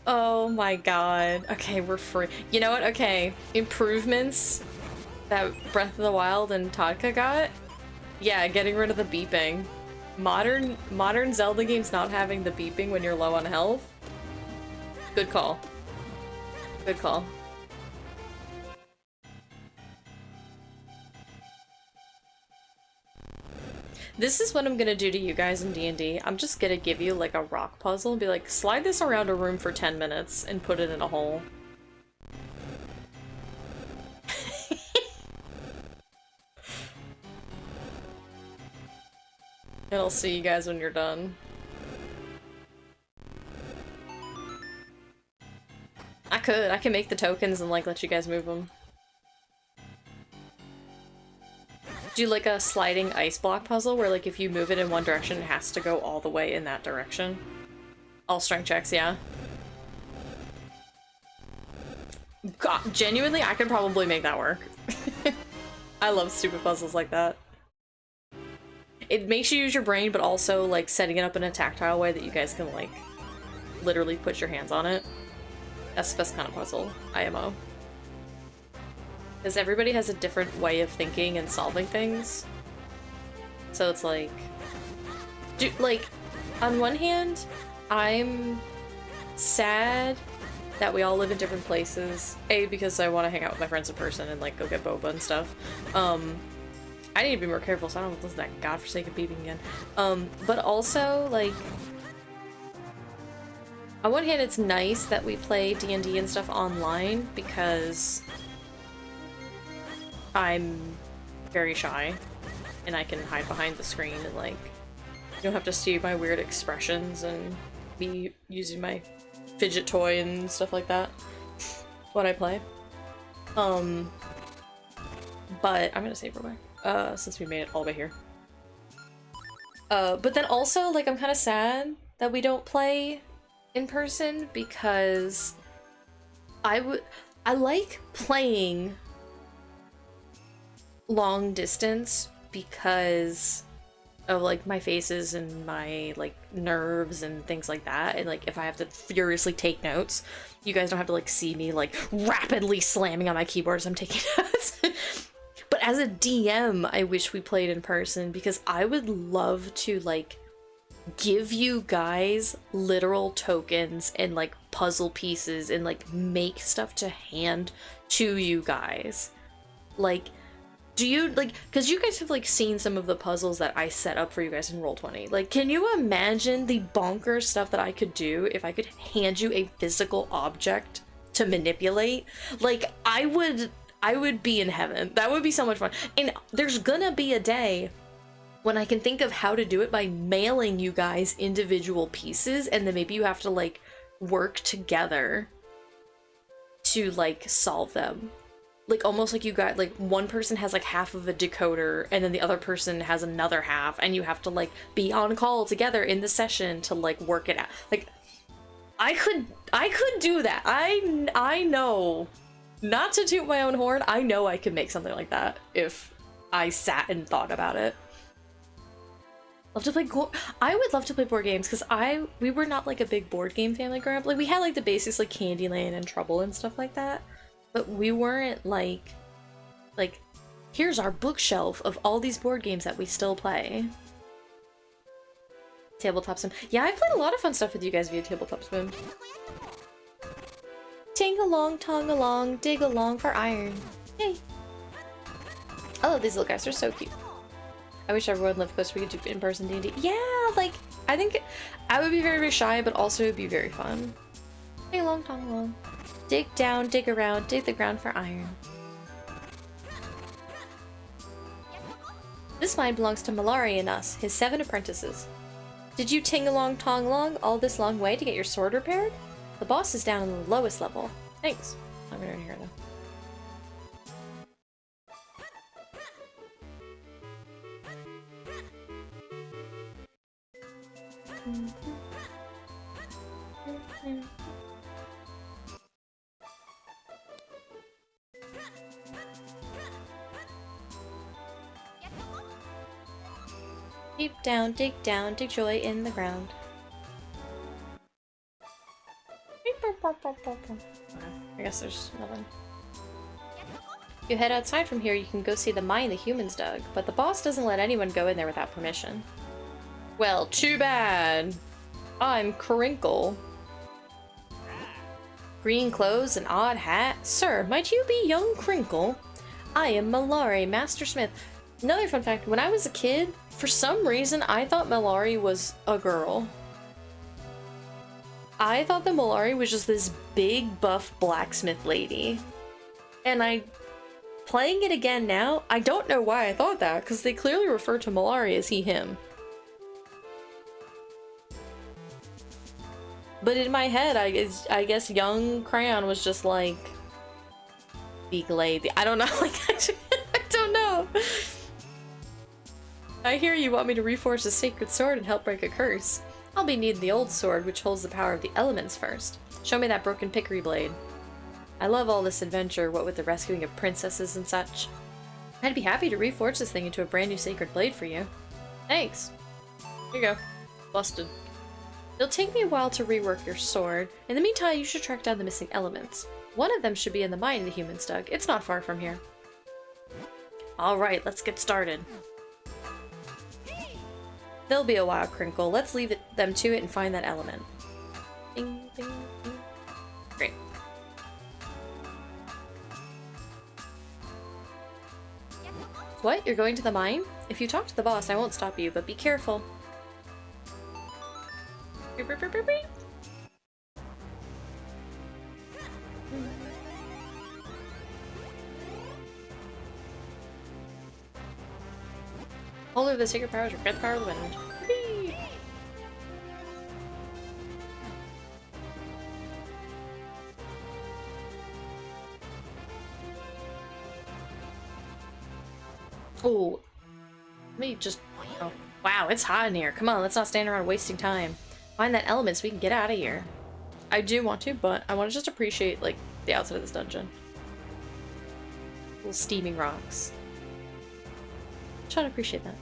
Oh my god. Okay, we're free. You know what? Okay. Improvements that Breath of the Wild and Todka got? Yeah, getting rid of the beeping. Modern Zelda games not having the beeping when you're low on health? Good call. Good call. This is what I'm gonna do to you guys in D&D. I'm just gonna give you like a rock puzzle and be like, slide this around a room for 10 minutes and put it in a hole. And I'll see you guys when you're done. I can make the tokens and like let you guys move them. Do like a sliding ice block puzzle where like if you move it in one direction it has to go all the way in that direction. All strength checks, yeah. God, genuinely, I could probably make that work. I love stupid puzzles like that. It makes you use your brain, but also, like, setting it up in a tactile way that you guys can, like, literally put your hands on it. That's the best kind of puzzle, IMO. Because everybody has a different way of thinking and solving things. So it's like... like, on one hand, I'm sad that we all live in different places. A, because I want to hang out with my friends in person and, like, go get boba and stuff. I need to be more careful so I don't listen to that godforsaken beeping again. But also, like... on one hand, it's nice that we play D&D and stuff online because I'm very shy and I can hide behind the screen and, like, you don't have to see my weird expressions and me using my fidget toy and stuff like that when I play. But I'm gonna save real quick, since we made it all the way here. But then also, like, I'm kind of sad that we don't play in person because I like playing long distance because of, like, my faces and my, like, nerves and things like that, and, like, if I have to furiously take notes, you guys don't have to, like, see me, like, rapidly slamming on my keyboard as I'm taking notes. But as a DM, I wish we played in person because I would love to, like, give you guys literal tokens and, like, puzzle pieces and, like, make stuff to hand to you guys. Like, do you, like, because you guys have, like, seen some of the puzzles that I set up for you guys in Roll20. Like, can you imagine the bonkers stuff that I could do if I could hand you a physical object to manipulate? Like, I would be in heaven. That would be so much fun. And there's gonna be a day when I can think of how to do it by mailing you guys individual pieces, and then maybe you have to, like, work together to, like, solve them. Like, almost like you got, like, one person has, like, half of a decoder, and then the other person has another half, and you have to, like, be on call together in the session to, like, work it out. Like, I could do that. I know. Not to toot my own horn, I know I could make something like that if I sat and thought about it. Love to play I would love to play board games because we were not, like, a big board game family growing up. Like, we had, like, the basics like Candyland and Trouble and stuff like that, but we weren't like here's our bookshelf of all these board games that we still play. Tabletop Sim. Yeah, I played a lot of fun stuff with you guys via Tabletop Sim. Ting along, tong along, dig along for iron. Yay! I love these little guys, they're so cute. I wish everyone lived close so we could do in-person D&D. Yeah, like, I think I would be very, very shy, but also it would be very fun. Dig along, tong along. Dig down, dig around, dig the ground for iron. This mine belongs to Malari and us, his 7 apprentices. Did you ting along, tong along all this long way to get your sword repaired? The boss is down on the lowest level. Thanks. I'm gonna hear though. Deep down, dig joy in the ground. I guess there's nothing. If you head outside from here, you can go see the mine the humans dug, but the boss doesn't let anyone go in there without permission. Well, too bad. I'm Crinkle. Green clothes, an odd hat. Sir, might you be young Crinkle? I am Malari, Master Smith. Another fun fact, when I was a kid, for some reason, I thought Malari was a girl. I thought that Malari was just this big, buff blacksmith lady. And playing it again now, I don't know why I thought that, because they clearly refer to Malari as he, him. But in my head, I guess young Crayon was just like, big lady. I don't know, like, I don't know. I hear you want me to reforge the sacred sword and help break a curse. I'll be needing the old sword, which holds the power of the elements first. Show me that broken pickery blade. I love all this adventure, what with the rescuing of princesses and such. I'd be happy to reforge this thing into a brand new sacred blade for you. Thanks. Here you go. Busted. It'll take me a while to rework your sword. In the meantime, you should track down the missing elements. One of them should be in the mine the humans dug. It's not far from here. Alright, let's get started. There'll be a while, Crinkle. Let's leave them to it and find that element. Ding, ding, ding. Great. What? You're going to the mine? If you talk to the boss, I won't stop you, but be careful. Beep, beep, beep, beep, beep. Holder of the sacred powers, regret the power of the wind. Whee! Oh, let me just. Oh, wow, it's hot in here. Come on, let's not stand around wasting time. Find that element so we can get out of here. I do want to, but I want to just appreciate like the outside of this dungeon. Little steaming rocks. Try to appreciate that.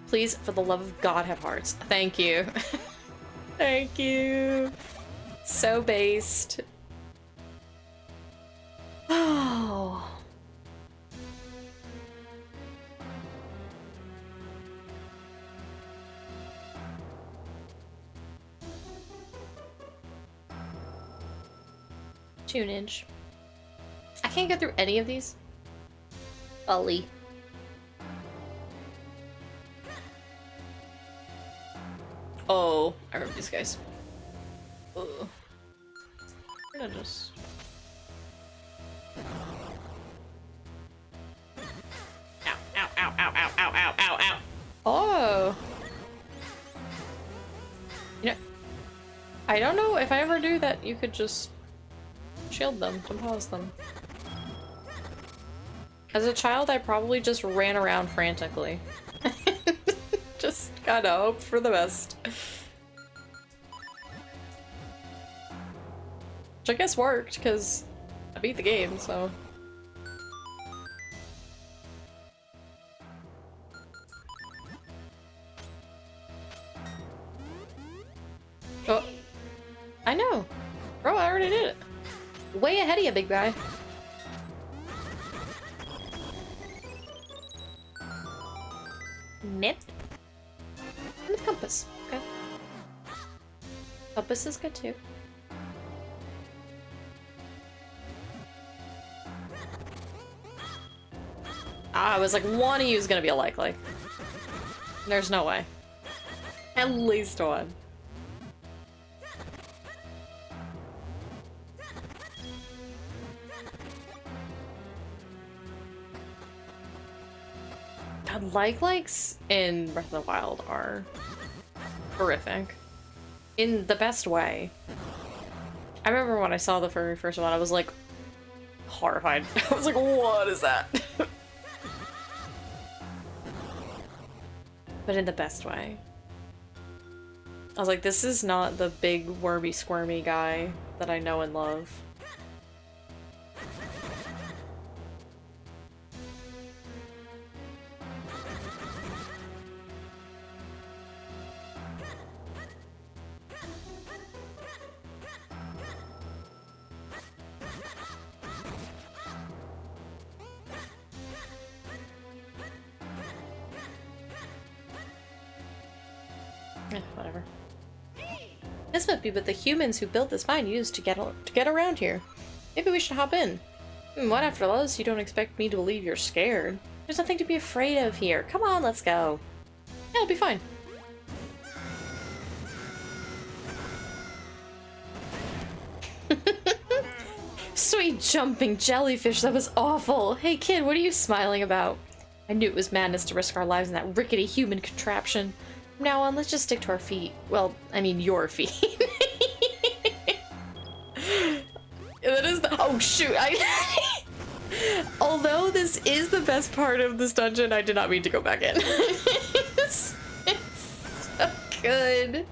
Please, for the love of God, have hearts. Thank you. Thank you. So based. Oh. Tunage. I can't get through any of these. Ollie. Oh, I remember these guys. Ugh. I'm gonna just... Ow, ow, ow, ow, ow, ow, ow, ow, ow. Oh! You know, I don't know if I ever knew that you could just shield them to pause them. As a child, I probably just ran around frantically. Just gotta hope for the best. Which I guess worked, because I beat the game, so... Oh. I know! Bro, I already did it. Way ahead of you, big guy. Nip. And the compass. Okay. Compass is good too. I was like, one of you is gonna be a like. There's no way. At least one. God, likes in Breath of the Wild are horrific. In the best way. I remember when I saw the very first one, I was like horrified. I was like, what is that? But in the best way. I was like, this is not the big wormy squirmy guy that I know and love. Whatever. This might be what the humans who built this mine used to get around here. Maybe we should hop in. What after LoZ? You don't expect me to believe you're scared. There's nothing to be afraid of here. Come on, let's go. Yeah, it'll be fine. Sweet jumping jellyfish, that was awful. Hey kid, what are you smiling about? I knew it was madness to risk our lives in that rickety human contraption. From now on, let's just stick to our feet. Well, I mean your feet. That is the— oh shoot, although this is the best part of this dungeon, I did not mean to go back in. It's so good.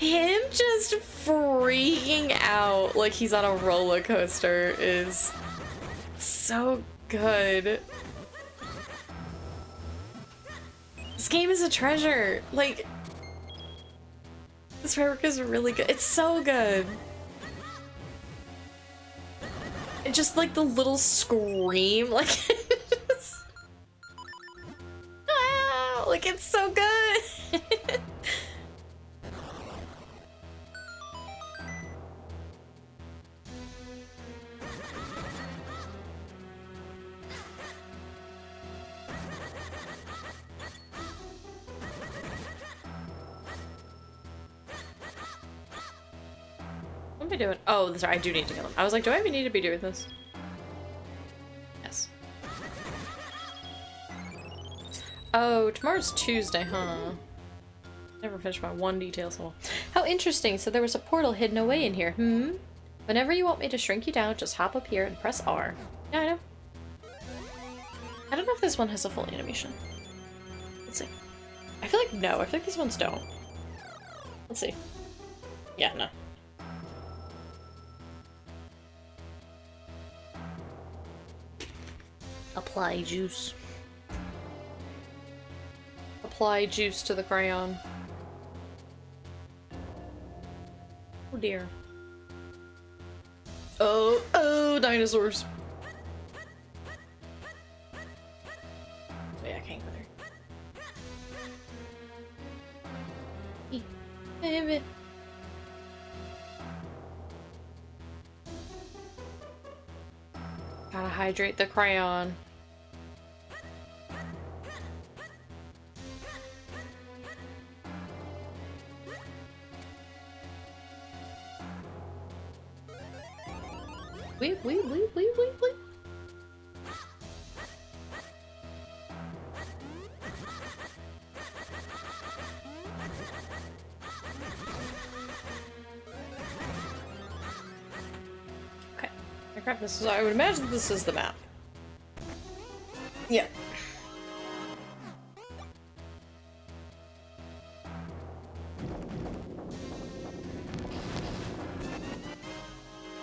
Him just freaking out like he's on a roller coaster is so good. This game is a treasure. Like, this artwork is really good. It's so good. And just like the little scream, like, ah, like it's so good. What am I doing? Oh, sorry, I do need to kill him. I was like, do I even need to be doing this? Yes. Oh, tomorrow's Tuesday, huh? Never finished my one detail symbol. How interesting. So there was a portal hidden away in here. Whenever you want me to shrink you down, just hop up here and press R. Yeah, I know. I don't know if this one has a full animation. Let's see. I feel like no. I feel like these ones don't. Let's see. Yeah, no. Apply juice. Apply juice to the crayon. Oh dear. Oh, oh, dinosaurs. Yeah, I can't go there. Gotta hydrate the crayon. Wait. Okay. I crap, this is, I would imagine this is the map. Yeah.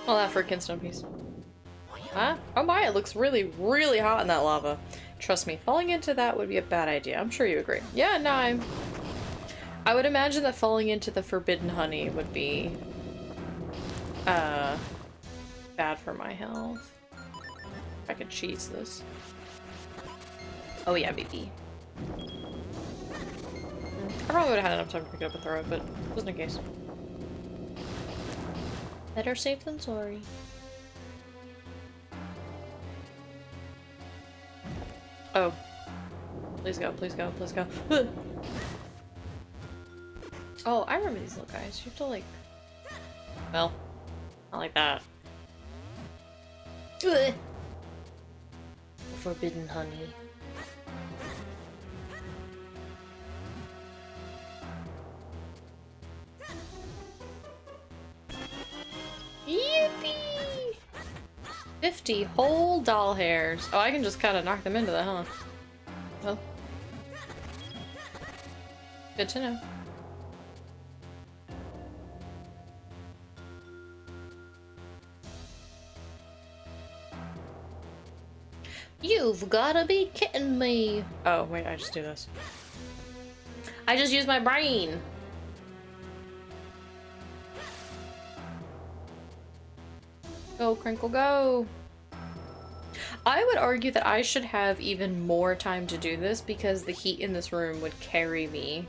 Well, that freaking stone piece. Huh? Oh my, it looks really, really hot in that lava. Trust me, falling into that would be a bad idea. I'm sure you agree. Yeah, no, I would imagine that falling into the forbidden honey would be, bad for my health. If I could cheese this. Oh yeah, baby. I probably would have had enough time to pick it up and throw it, but just in case. Better safe than sorry. Oh. Please go, please go, please go. Oh, I remember these little guys. You have to like... Well, not like that. Forbidden honey. Yippee! 50 whole doll hairs. Oh, I can just kind of knock them into that, huh? Well. Good to know. You've gotta be kidding me. Oh, wait, I just do this. I just use my brain. Go, Crinkle, go. I would argue that I should have even more time to do this because the heat in this room would carry me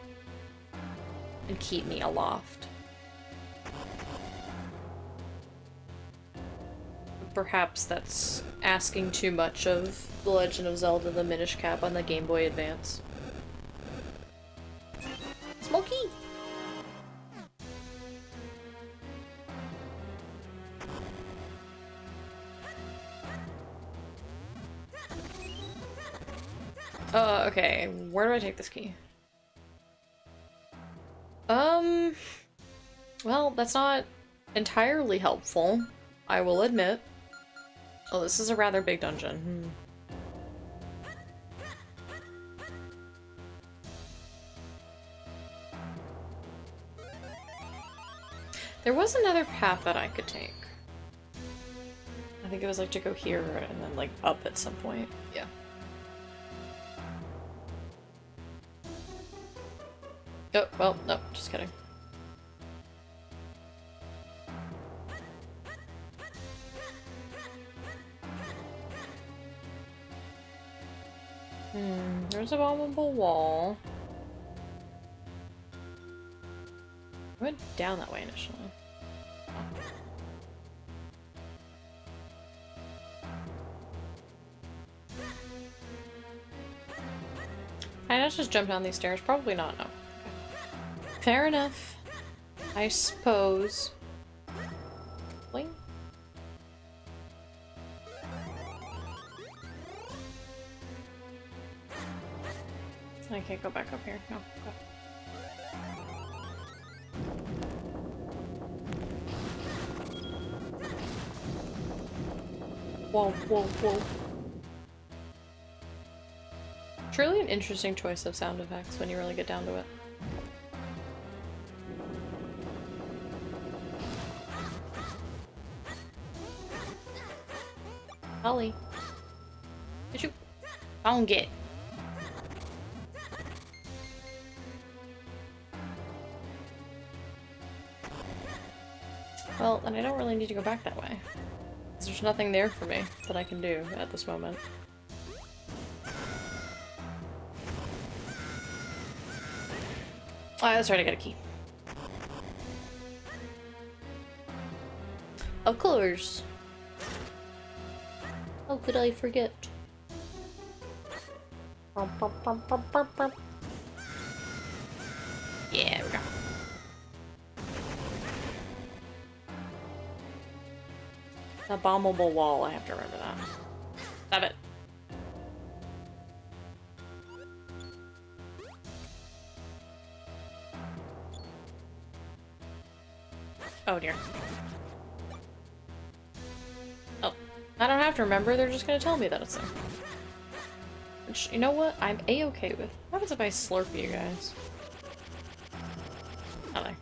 and keep me aloft. Perhaps that's asking too much of The Legend of Zelda: The Minish Cap on the Game Boy Advance. Smokey! Okay, where do I take this key? Well, that's not entirely helpful, I will admit. Oh, this is a rather big dungeon. There was another path that I could take. I think it was like to go here and then like up at some point. Yeah. Oh, well, no, just kidding. There's a bombable wall. I went down that way initially. Can I just jump down these stairs? Probably not, no. Okay. Fair enough. I suppose. Boing. I can't go back up here. No, go. Whoa, whoa, whoa. Truly an interesting choice of sound effects when you really get down to it. Holly. Did you? Don't get. Well, then I don't really need to go back that way. There's nothing there for me that I can do at this moment. Oh, that's right, I got a key. Of course. How could I forget? Yeah, we go. The bombable wall, I have to remember that. Stop it. Oh dear. Oh, I don't have to remember, they're just gonna tell me that it's there. Which, you know what? I'm A-okay with. What happens if I slurp you guys? Nothing.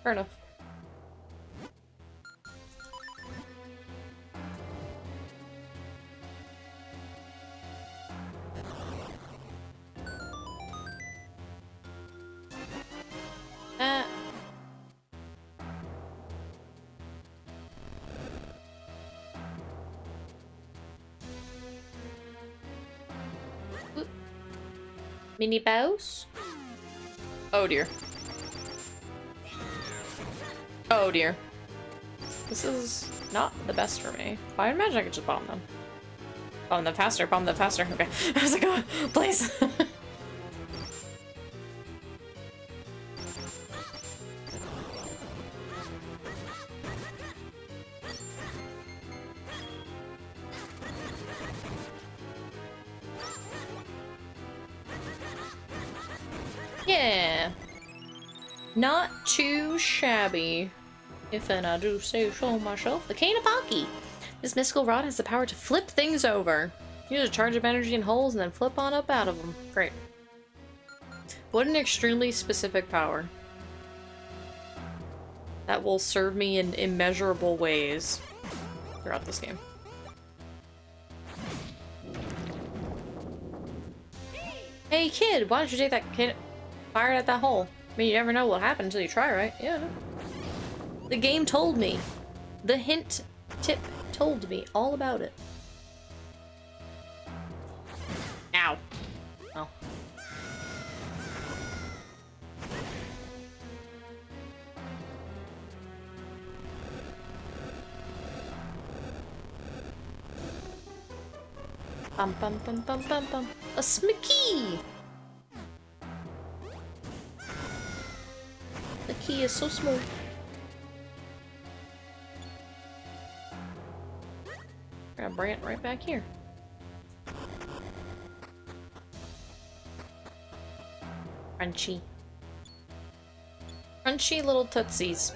Fair enough. Mini boss? Oh dear. Oh dear. This is not the best for me. Well, I imagine I could just bomb them. Bomb them faster, bomb them faster. Okay. I was like, oh, please. Yeah. Not too shabby, if then I do say so myself. The Cane of Pocky. This mystical rod has the power to flip things over. Use a charge of energy in holes and then flip on up out of them. Great. What an extremely specific power. That will serve me in immeasurable ways throughout this game. Hey kid, why don't you take that kid fired at that hole? I mean, you never know what happened until you try, right? Yeah. The game told me. The hint tip told me all about it. Ow. Oh. Bum bum bum bum bum bum. A smicky! The key is so small. We're gonna bring it right back here. Crunchy. Crunchy little tootsies.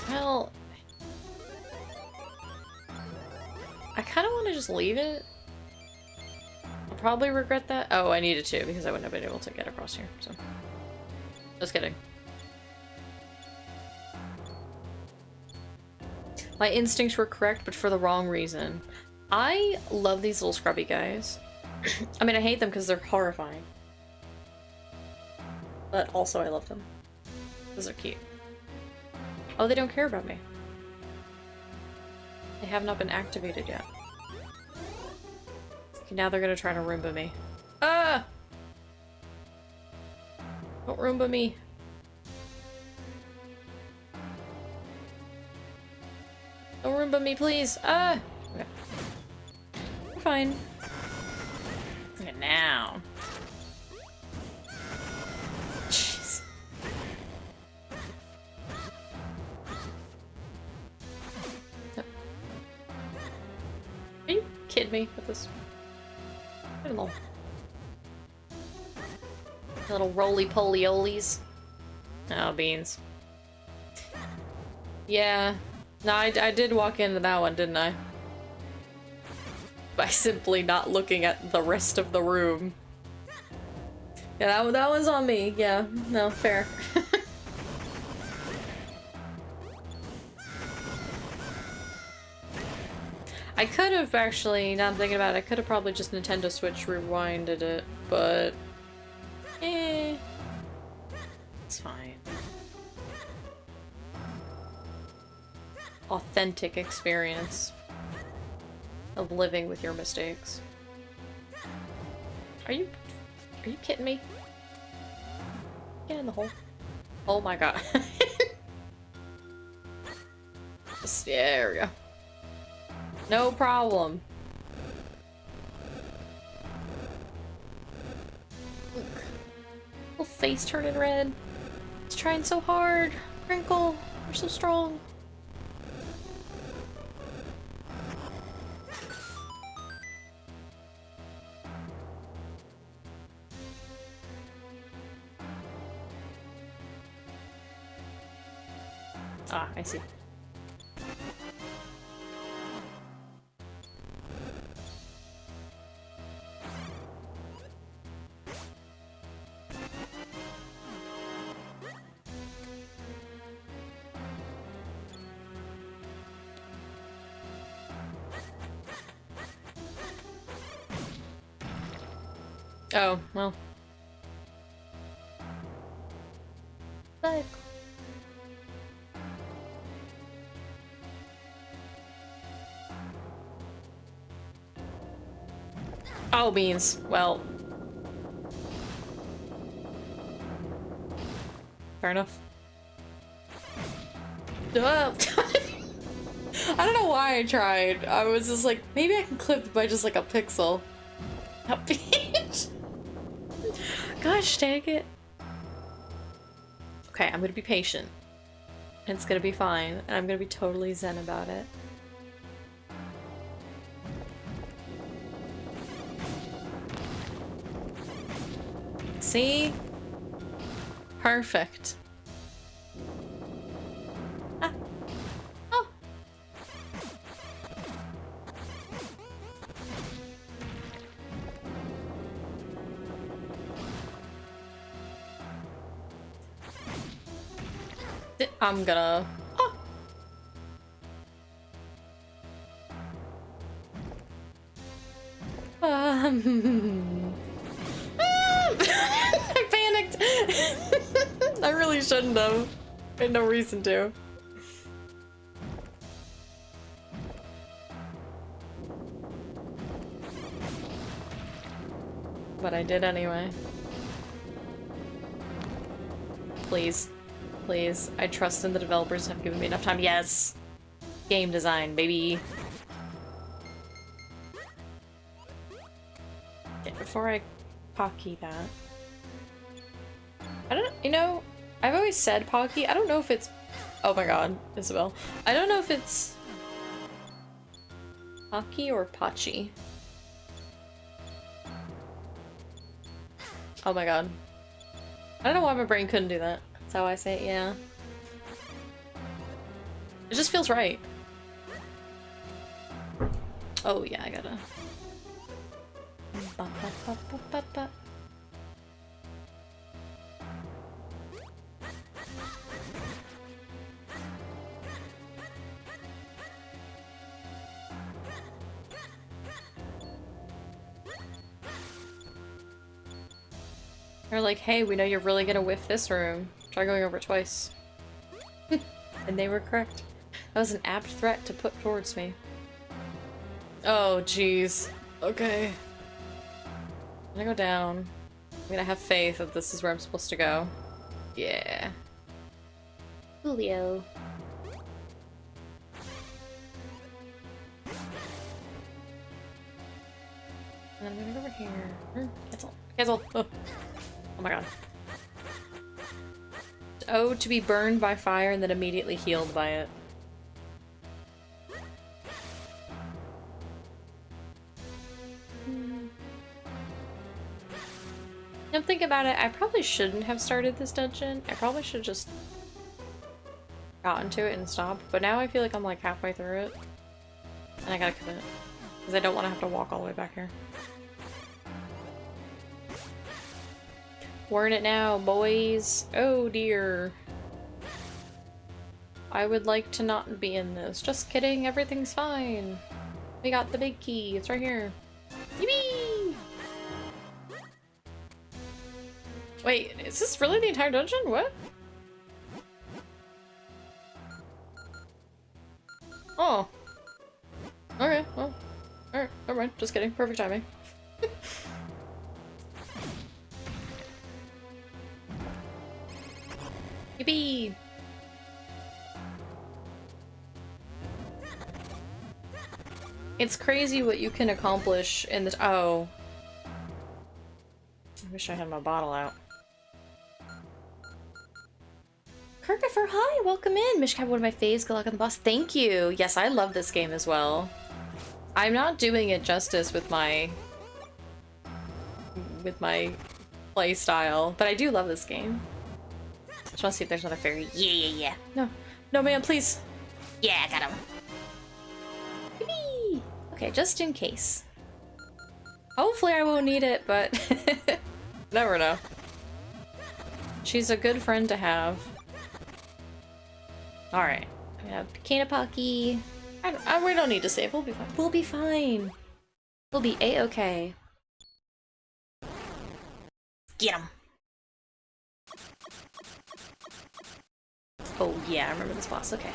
Well, I kind of want to just leave it. probably regret that. Oh, I needed to because I wouldn't have been able to get across here, so. Just kidding. My instincts were correct, but for the wrong reason. I love these little scrubby guys. I mean, I hate them because they're horrifying. But also I love them. Those are cute. Oh, they don't care about me. They have not been activated yet. Okay, now they're gonna try to Roomba me. Ah! Don't Roomba me. Don't Roomba me, please. Ah! Okay. We're fine. Okay, now. Jeez. Are you kidding me with this? I don't know. Little roly-poly-olies. Oh, beans. Yeah. No, I did walk into that one, didn't I? By simply not looking at the rest of the room. Yeah, that one's on me. Yeah, no, fair. I could have actually, now I'm thinking about it, I could have probably just Nintendo Switch rewinded it, but... eh. It's fine. Authentic experience of living with your mistakes. Are you kidding me? Get in the hole. Oh my god. Just, yeah, there we go. No problem. Look. Little face turning red. It's trying so hard. Crinkle, you're so strong. Ah, I see. Oh, well. Bye. Oh, beans. Well. Fair enough. I don't know why I tried. I was just like, maybe I can clip by just like a pixel. Oh, bitch. Gosh dang it. Okay, I'm gonna be patient. And it's gonna be fine. And I'm gonna be totally zen about it. See? Perfect. Ah. Oh. I'm gonna... Oh. I panicked! I really shouldn't have. I had no reason to. But I did anyway. Please. Please. I trust in the developers have given me enough time. Yes! Game design, baby. Okay, before I Pocky that. I don't, you know, I've always said Pocky. I don't know if it's, oh my god, Isabel. I don't know if it's Pocky or Pachi. Oh my god. I don't know why my brain couldn't do that. That's how I say it, yeah. It just feels right. Oh yeah, I gotta... Ba, ba, ba, ba, ba, ba. They're like, hey, we know you're really gonna whiff this room. Try going over it twice. And they were correct. That was an apt threat to put towards me. Oh, jeez. Okay. I'm gonna go down. I'm gonna have faith that this is where I'm supposed to go. Yeah. Julio. And I'm gonna go over here. Cancel. Cancel! Oh. Oh my god. Oh, to be burned by fire and then immediately healed by it. Now think about it, I probably shouldn't have started this dungeon. I probably should have just gotten to it and stopped, but now I feel like I'm like halfway through it. And I gotta commit. Because I don't want to have to walk all the way back here. We're in it now, boys. Oh dear. I would like to not be in this. Just kidding, everything's fine. We got the big key, it's right here. Yippee! Wait, is this really the entire dungeon? What? Oh. Okay, well. Alright, never mind. Just kidding. Perfect timing. Yippee! It's crazy what you can accomplish in this- oh. I wish I had my bottle out. Kirkifer, hi! Welcome in! Minish Cap, one of my faves. Good luck on the boss. Thank you! Yes, I love this game as well. I'm not doing it justice with my play style, but I do love this game. Just want to see if there's another fairy. Yeah. No. No, man, please. Yeah, I got him. Yippee! Okay, just in case. Hopefully I won't need it, but never know. She's a good friend to have. Alright. We have Kanapaki. We don't need to save. We'll be fine. We'll be fine. We'll be a-okay. Get him. Oh yeah, I remember this boss. Okay.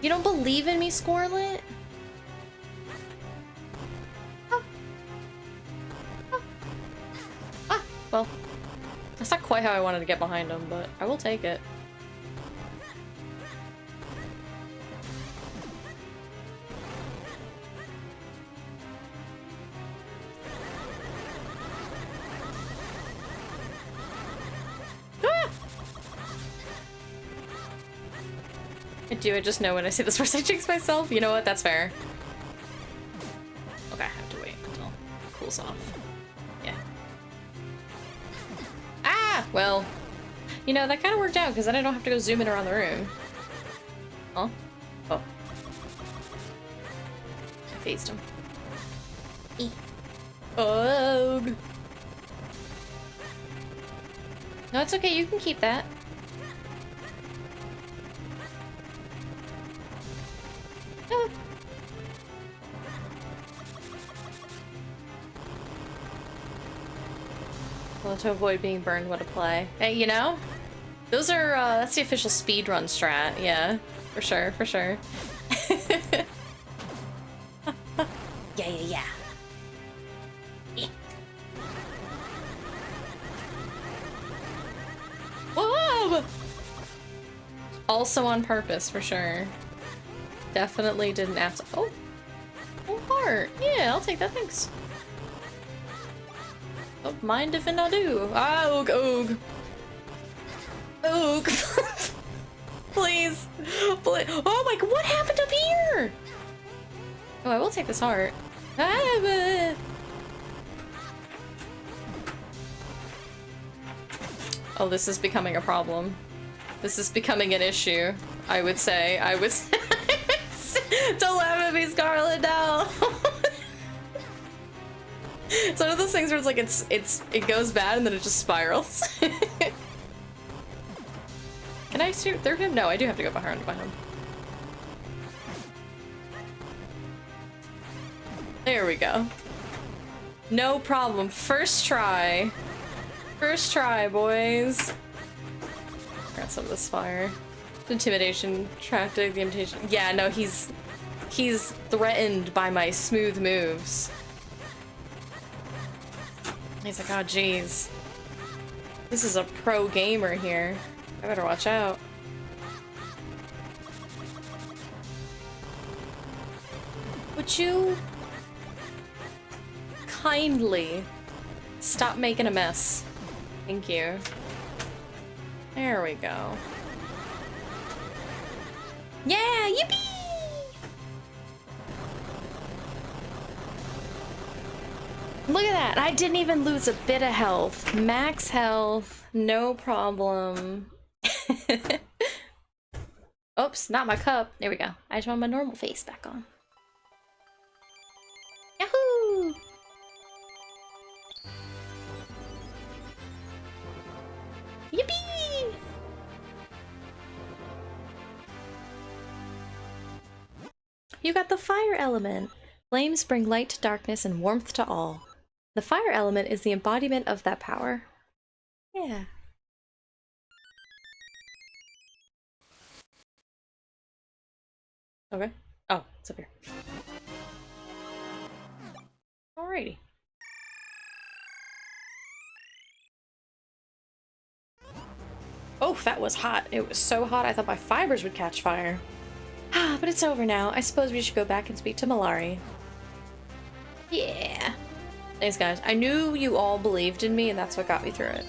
You don't believe in me, Scorlet? Well, that's not quite how I wanted to get behind him, but I will take it. I just know when I see this first I jinx myself. You know what? That's fair. Okay, I have to wait until it cools off. Yeah. Ah! Well, you know, that kind of worked out because then I don't have to go zooming around the room. Huh? Oh. I phased him. Ugh. No, it's okay. You can keep that. Well, to avoid being burned, what a play. Hey, you know? Those are, that's the official speedrun strat. Yeah, for sure, for sure. Yeah. Whoa! Also on purpose, for sure. Definitely didn't have to- oh! Oh, heart! Yeah, I'll take that, thanks. Don't mind if I do. Ah, oog. Please. Oh my god, what happened up here? Oh, I will take this heart. Oh, this is becoming a problem. This is becoming an issue, I would say. I would say. Don't laugh at me, Scarlet, no! It's one of those things where it's like it goes bad and then it just spirals. Can I shoot through him? No, I do have to go behind him. There we go. No problem. First try. First try, boys. Got some of this fire. Intimidation, tactic, the imitation. Yeah, no, he's threatened by my smooth moves. He's like, oh jeez. This is a pro gamer here. I better watch out. Would you kindly stop making a mess? Thank you. There we go. Yeah, yippee! Look at that! I didn't even lose a bit of health. Max health, no problem. Oops, not my cup. There we go. I just want my normal face back on. Yahoo! Yippee! You got the fire element. Flames bring light to darkness and warmth to all. The fire element is the embodiment of that power. Yeah. Okay. Oh, it's up here. Alrighty. Oh, that was hot. It was so hot I thought my fibers would catch fire. Ah, but it's over now. I suppose we should go back and speak to Malari. Yeah. Thanks, guys. I knew you all believed in me, and that's what got me through it.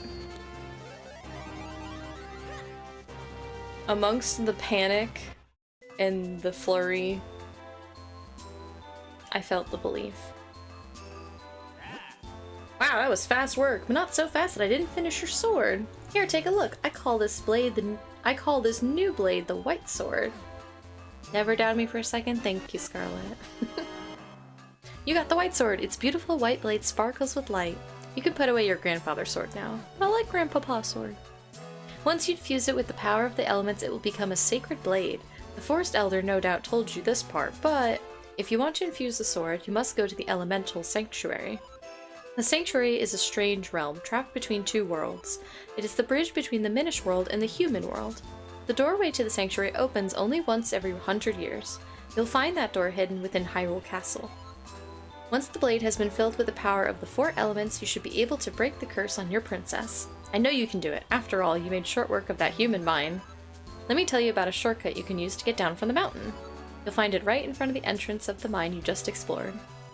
Amongst the panic and the flurry, I felt the belief. Wow, that was fast work, but not so fast that I didn't finish your sword. Here, take a look. I call this new blade the White Sword. Never doubted me for a second. Thank you, Scarlet. You got the White Sword. Its beautiful white blade sparkles with light. You can put away your grandfather's sword now. I like Grandpapa's sword. Once you fuse it with the power of the elements, it will become a sacred blade. The Forest Elder no doubt told you this part, but if you want to infuse the sword, you must go to the Elemental Sanctuary. The Sanctuary is a strange realm, trapped between two worlds. It is the bridge between the Minish world and the human world. The doorway to the Sanctuary opens only once every 100 years. You'll find that door hidden within Hyrule Castle. Once the blade has been filled with the power of the 4 elements, you should be able to break the curse on your princess. I know you can do it. After all, you made short work of that human mine. Let me tell you about a shortcut you can use to get down from the mountain. You'll find it right in front of the entrance of the mine you just explored.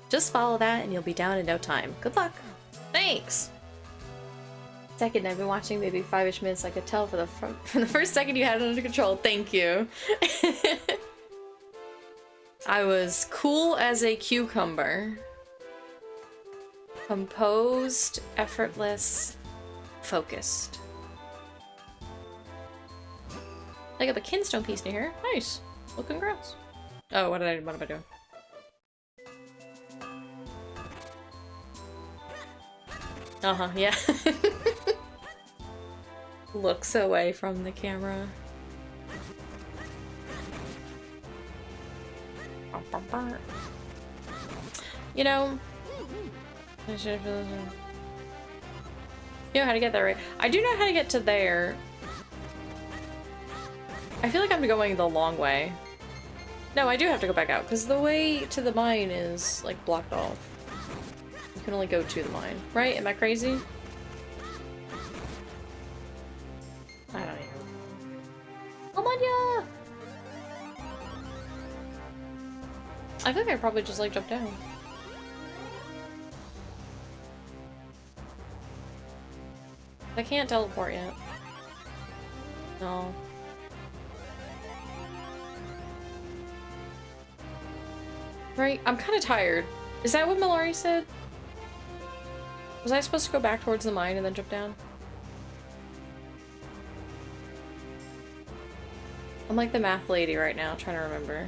Just follow that and you'll be down in no time. Good luck! Thanks! Second, I've been watching maybe 5-ish minutes. I could tell from the first second you had it under control. Thank you. I was cool as a cucumber. Composed, effortless, focused. I got a kinstone piece near here. Nice. Well, congrats. Oh, what am I doing? Uh-huh, yeah. Looks away from the camera. You know, you know how to get there, right? I do know how to get to there. I feel like I'm going the long way. No, I do have to go back out, because the way to the mine is, like, blocked off. You can only go to the mine, right? Am I crazy? I don't know. Come on, yeah! I think I probably just, like, jumped down. I can't teleport yet. No. Right? I'm kind of tired. Is that what Malari said? Was I supposed to go back towards the mine and then jump down? I'm like the math lady right now, trying to remember.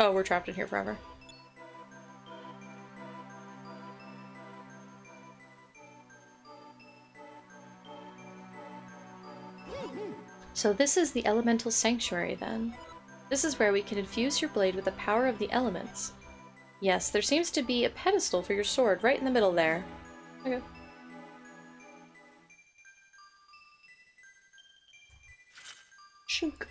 Oh, we're trapped in here forever. So this is the Elemental Sanctuary, then. This is where we can infuse your blade with the power of the elements. Yes, there seems to be a pedestal for your sword right in the middle there. Okay. Shink.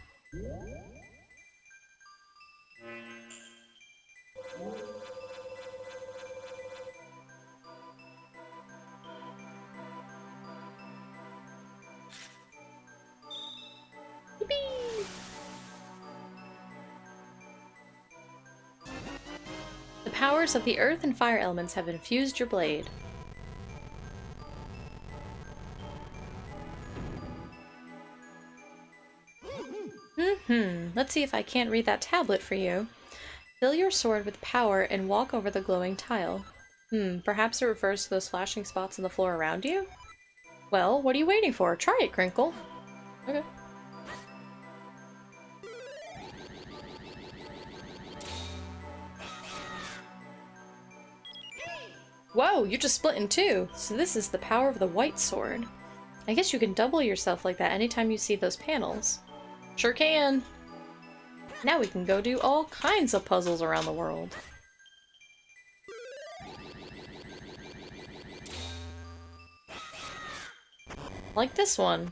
The powers of the earth and fire elements have infused your blade. Let's see if I can't read that tablet for you. Fill your sword with power and walk over the glowing tile. Perhaps it refers to those flashing spots on the floor around you? Well, what are you waiting for? Try it, Crinkle. Okay. Whoa, you just split in two! So this is the power of the white sword. I guess you can double yourself like that anytime you see those panels. Sure can! Now we can go do all kinds of puzzles around the world. Like this one.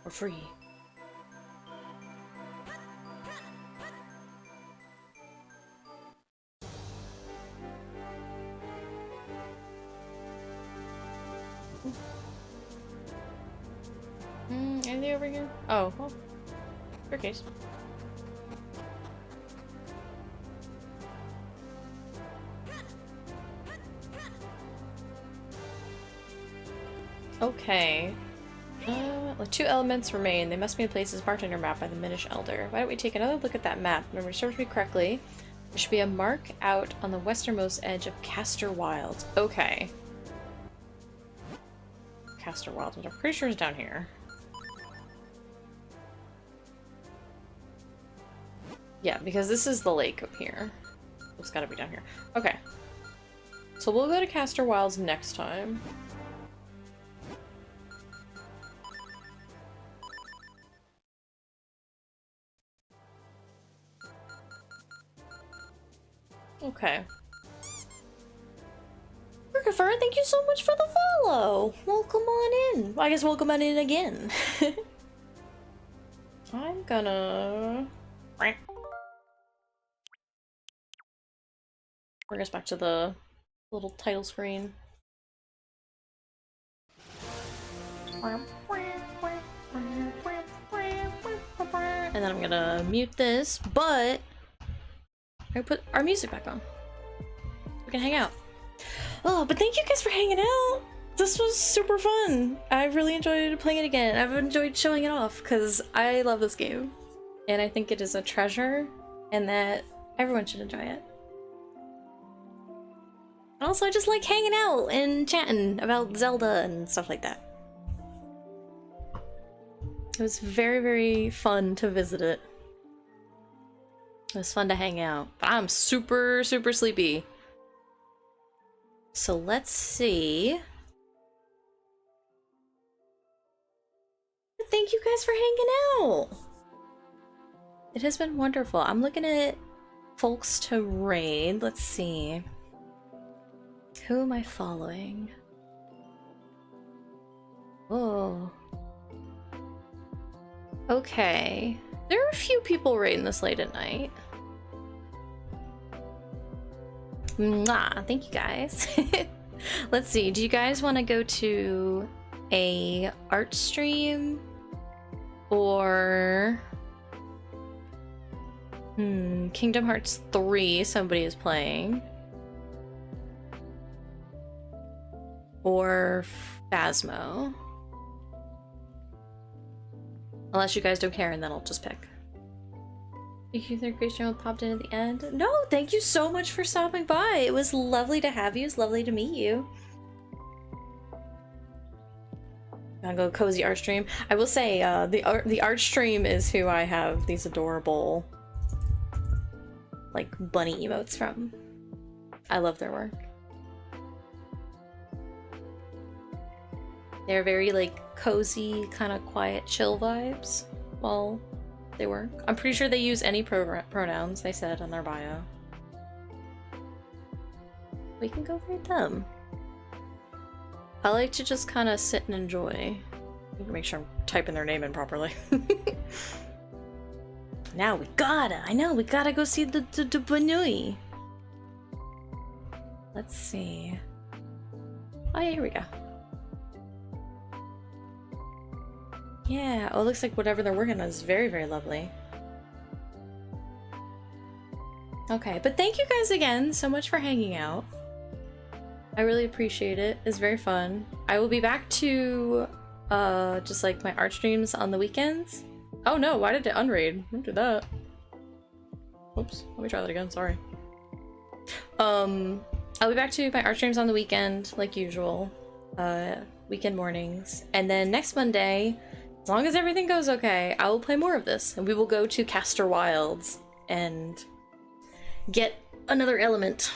For free. Anything over here? Oh, well. Your case. Okay. Like 2 elements remain. They must be in places marked on your map by the Minish Elder. Why don't we take another look at that map? Remember, serves me correctly. There should be a mark out on the westernmost edge of Castor Wilds. Okay. Castor Wilds, which I'm pretty sure is down here. Yeah, because this is the lake up here. It's gotta be down here. Okay. So we'll go to Castor Wilds next time. Okay. Christopher, thank you so much for the follow! Welcome on in! Well, I guess welcome on in again. I'm gonna... bring us back to the little title screen. And then I'm gonna mute this, but I'm gonna put our music back on. We can hang out. Oh, but thank you guys for hanging out! This was super fun! I really enjoyed playing it again. I've enjoyed showing it off, because I love this game. And I think it is a treasure, and that everyone should enjoy it. Also, I just like hanging out and chatting about Zelda and stuff like that. It was very, very fun to visit it. It was fun to hang out. But I'm super, super sleepy. So let's see. Thank you guys for hanging out! It has been wonderful. I'm looking at folks to raid. Let's see. Who am I following? Oh. Okay. There are a few people raiding this late at night. Mwah, thank you guys. Let's see, do you guys want to go to a art stream? Or... Kingdom Hearts 3 somebody is playing. Or Phasmo. Unless you guys don't care, and then I'll just pick. Thank you, third grade channel popped in at the end. No, thank you so much for stopping by. It was lovely to have you. It's lovely to meet you. I'll go cozy art stream. I will say, the art stream is who I have these adorable like bunny emotes from. I love their work. They're very like cozy, kind of quiet, chill vibes while they work. I'm pretty sure they use any pronouns they said on their bio. We can go read them. I like to just kind of sit and enjoy. Make sure I'm typing their name in properly. Now we gotta go see the Banui. Let's see. Oh yeah, here we go. Yeah, oh, it looks like whatever they're working on is very, very lovely. Okay, but thank you guys again so much for hanging out. I really appreciate it. It's very fun. I will be back to just like my art streams on the weekends. Oh no, why did it unraid? Don't do that. Oops, let me try that again, sorry. I'll be back to my art streams on the weekend, like usual. Weekend mornings. And then next Monday, as long as everything goes okay, I will play more of this. And we will go to Castor Wilds and get another element.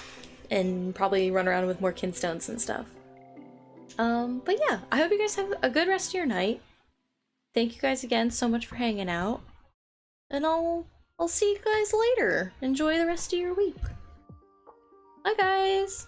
And probably run around with more kinstones and stuff. But yeah, I hope you guys have a good rest of your night. Thank you guys again so much for hanging out. And I'll see you guys later. Enjoy the rest of your week. Bye guys!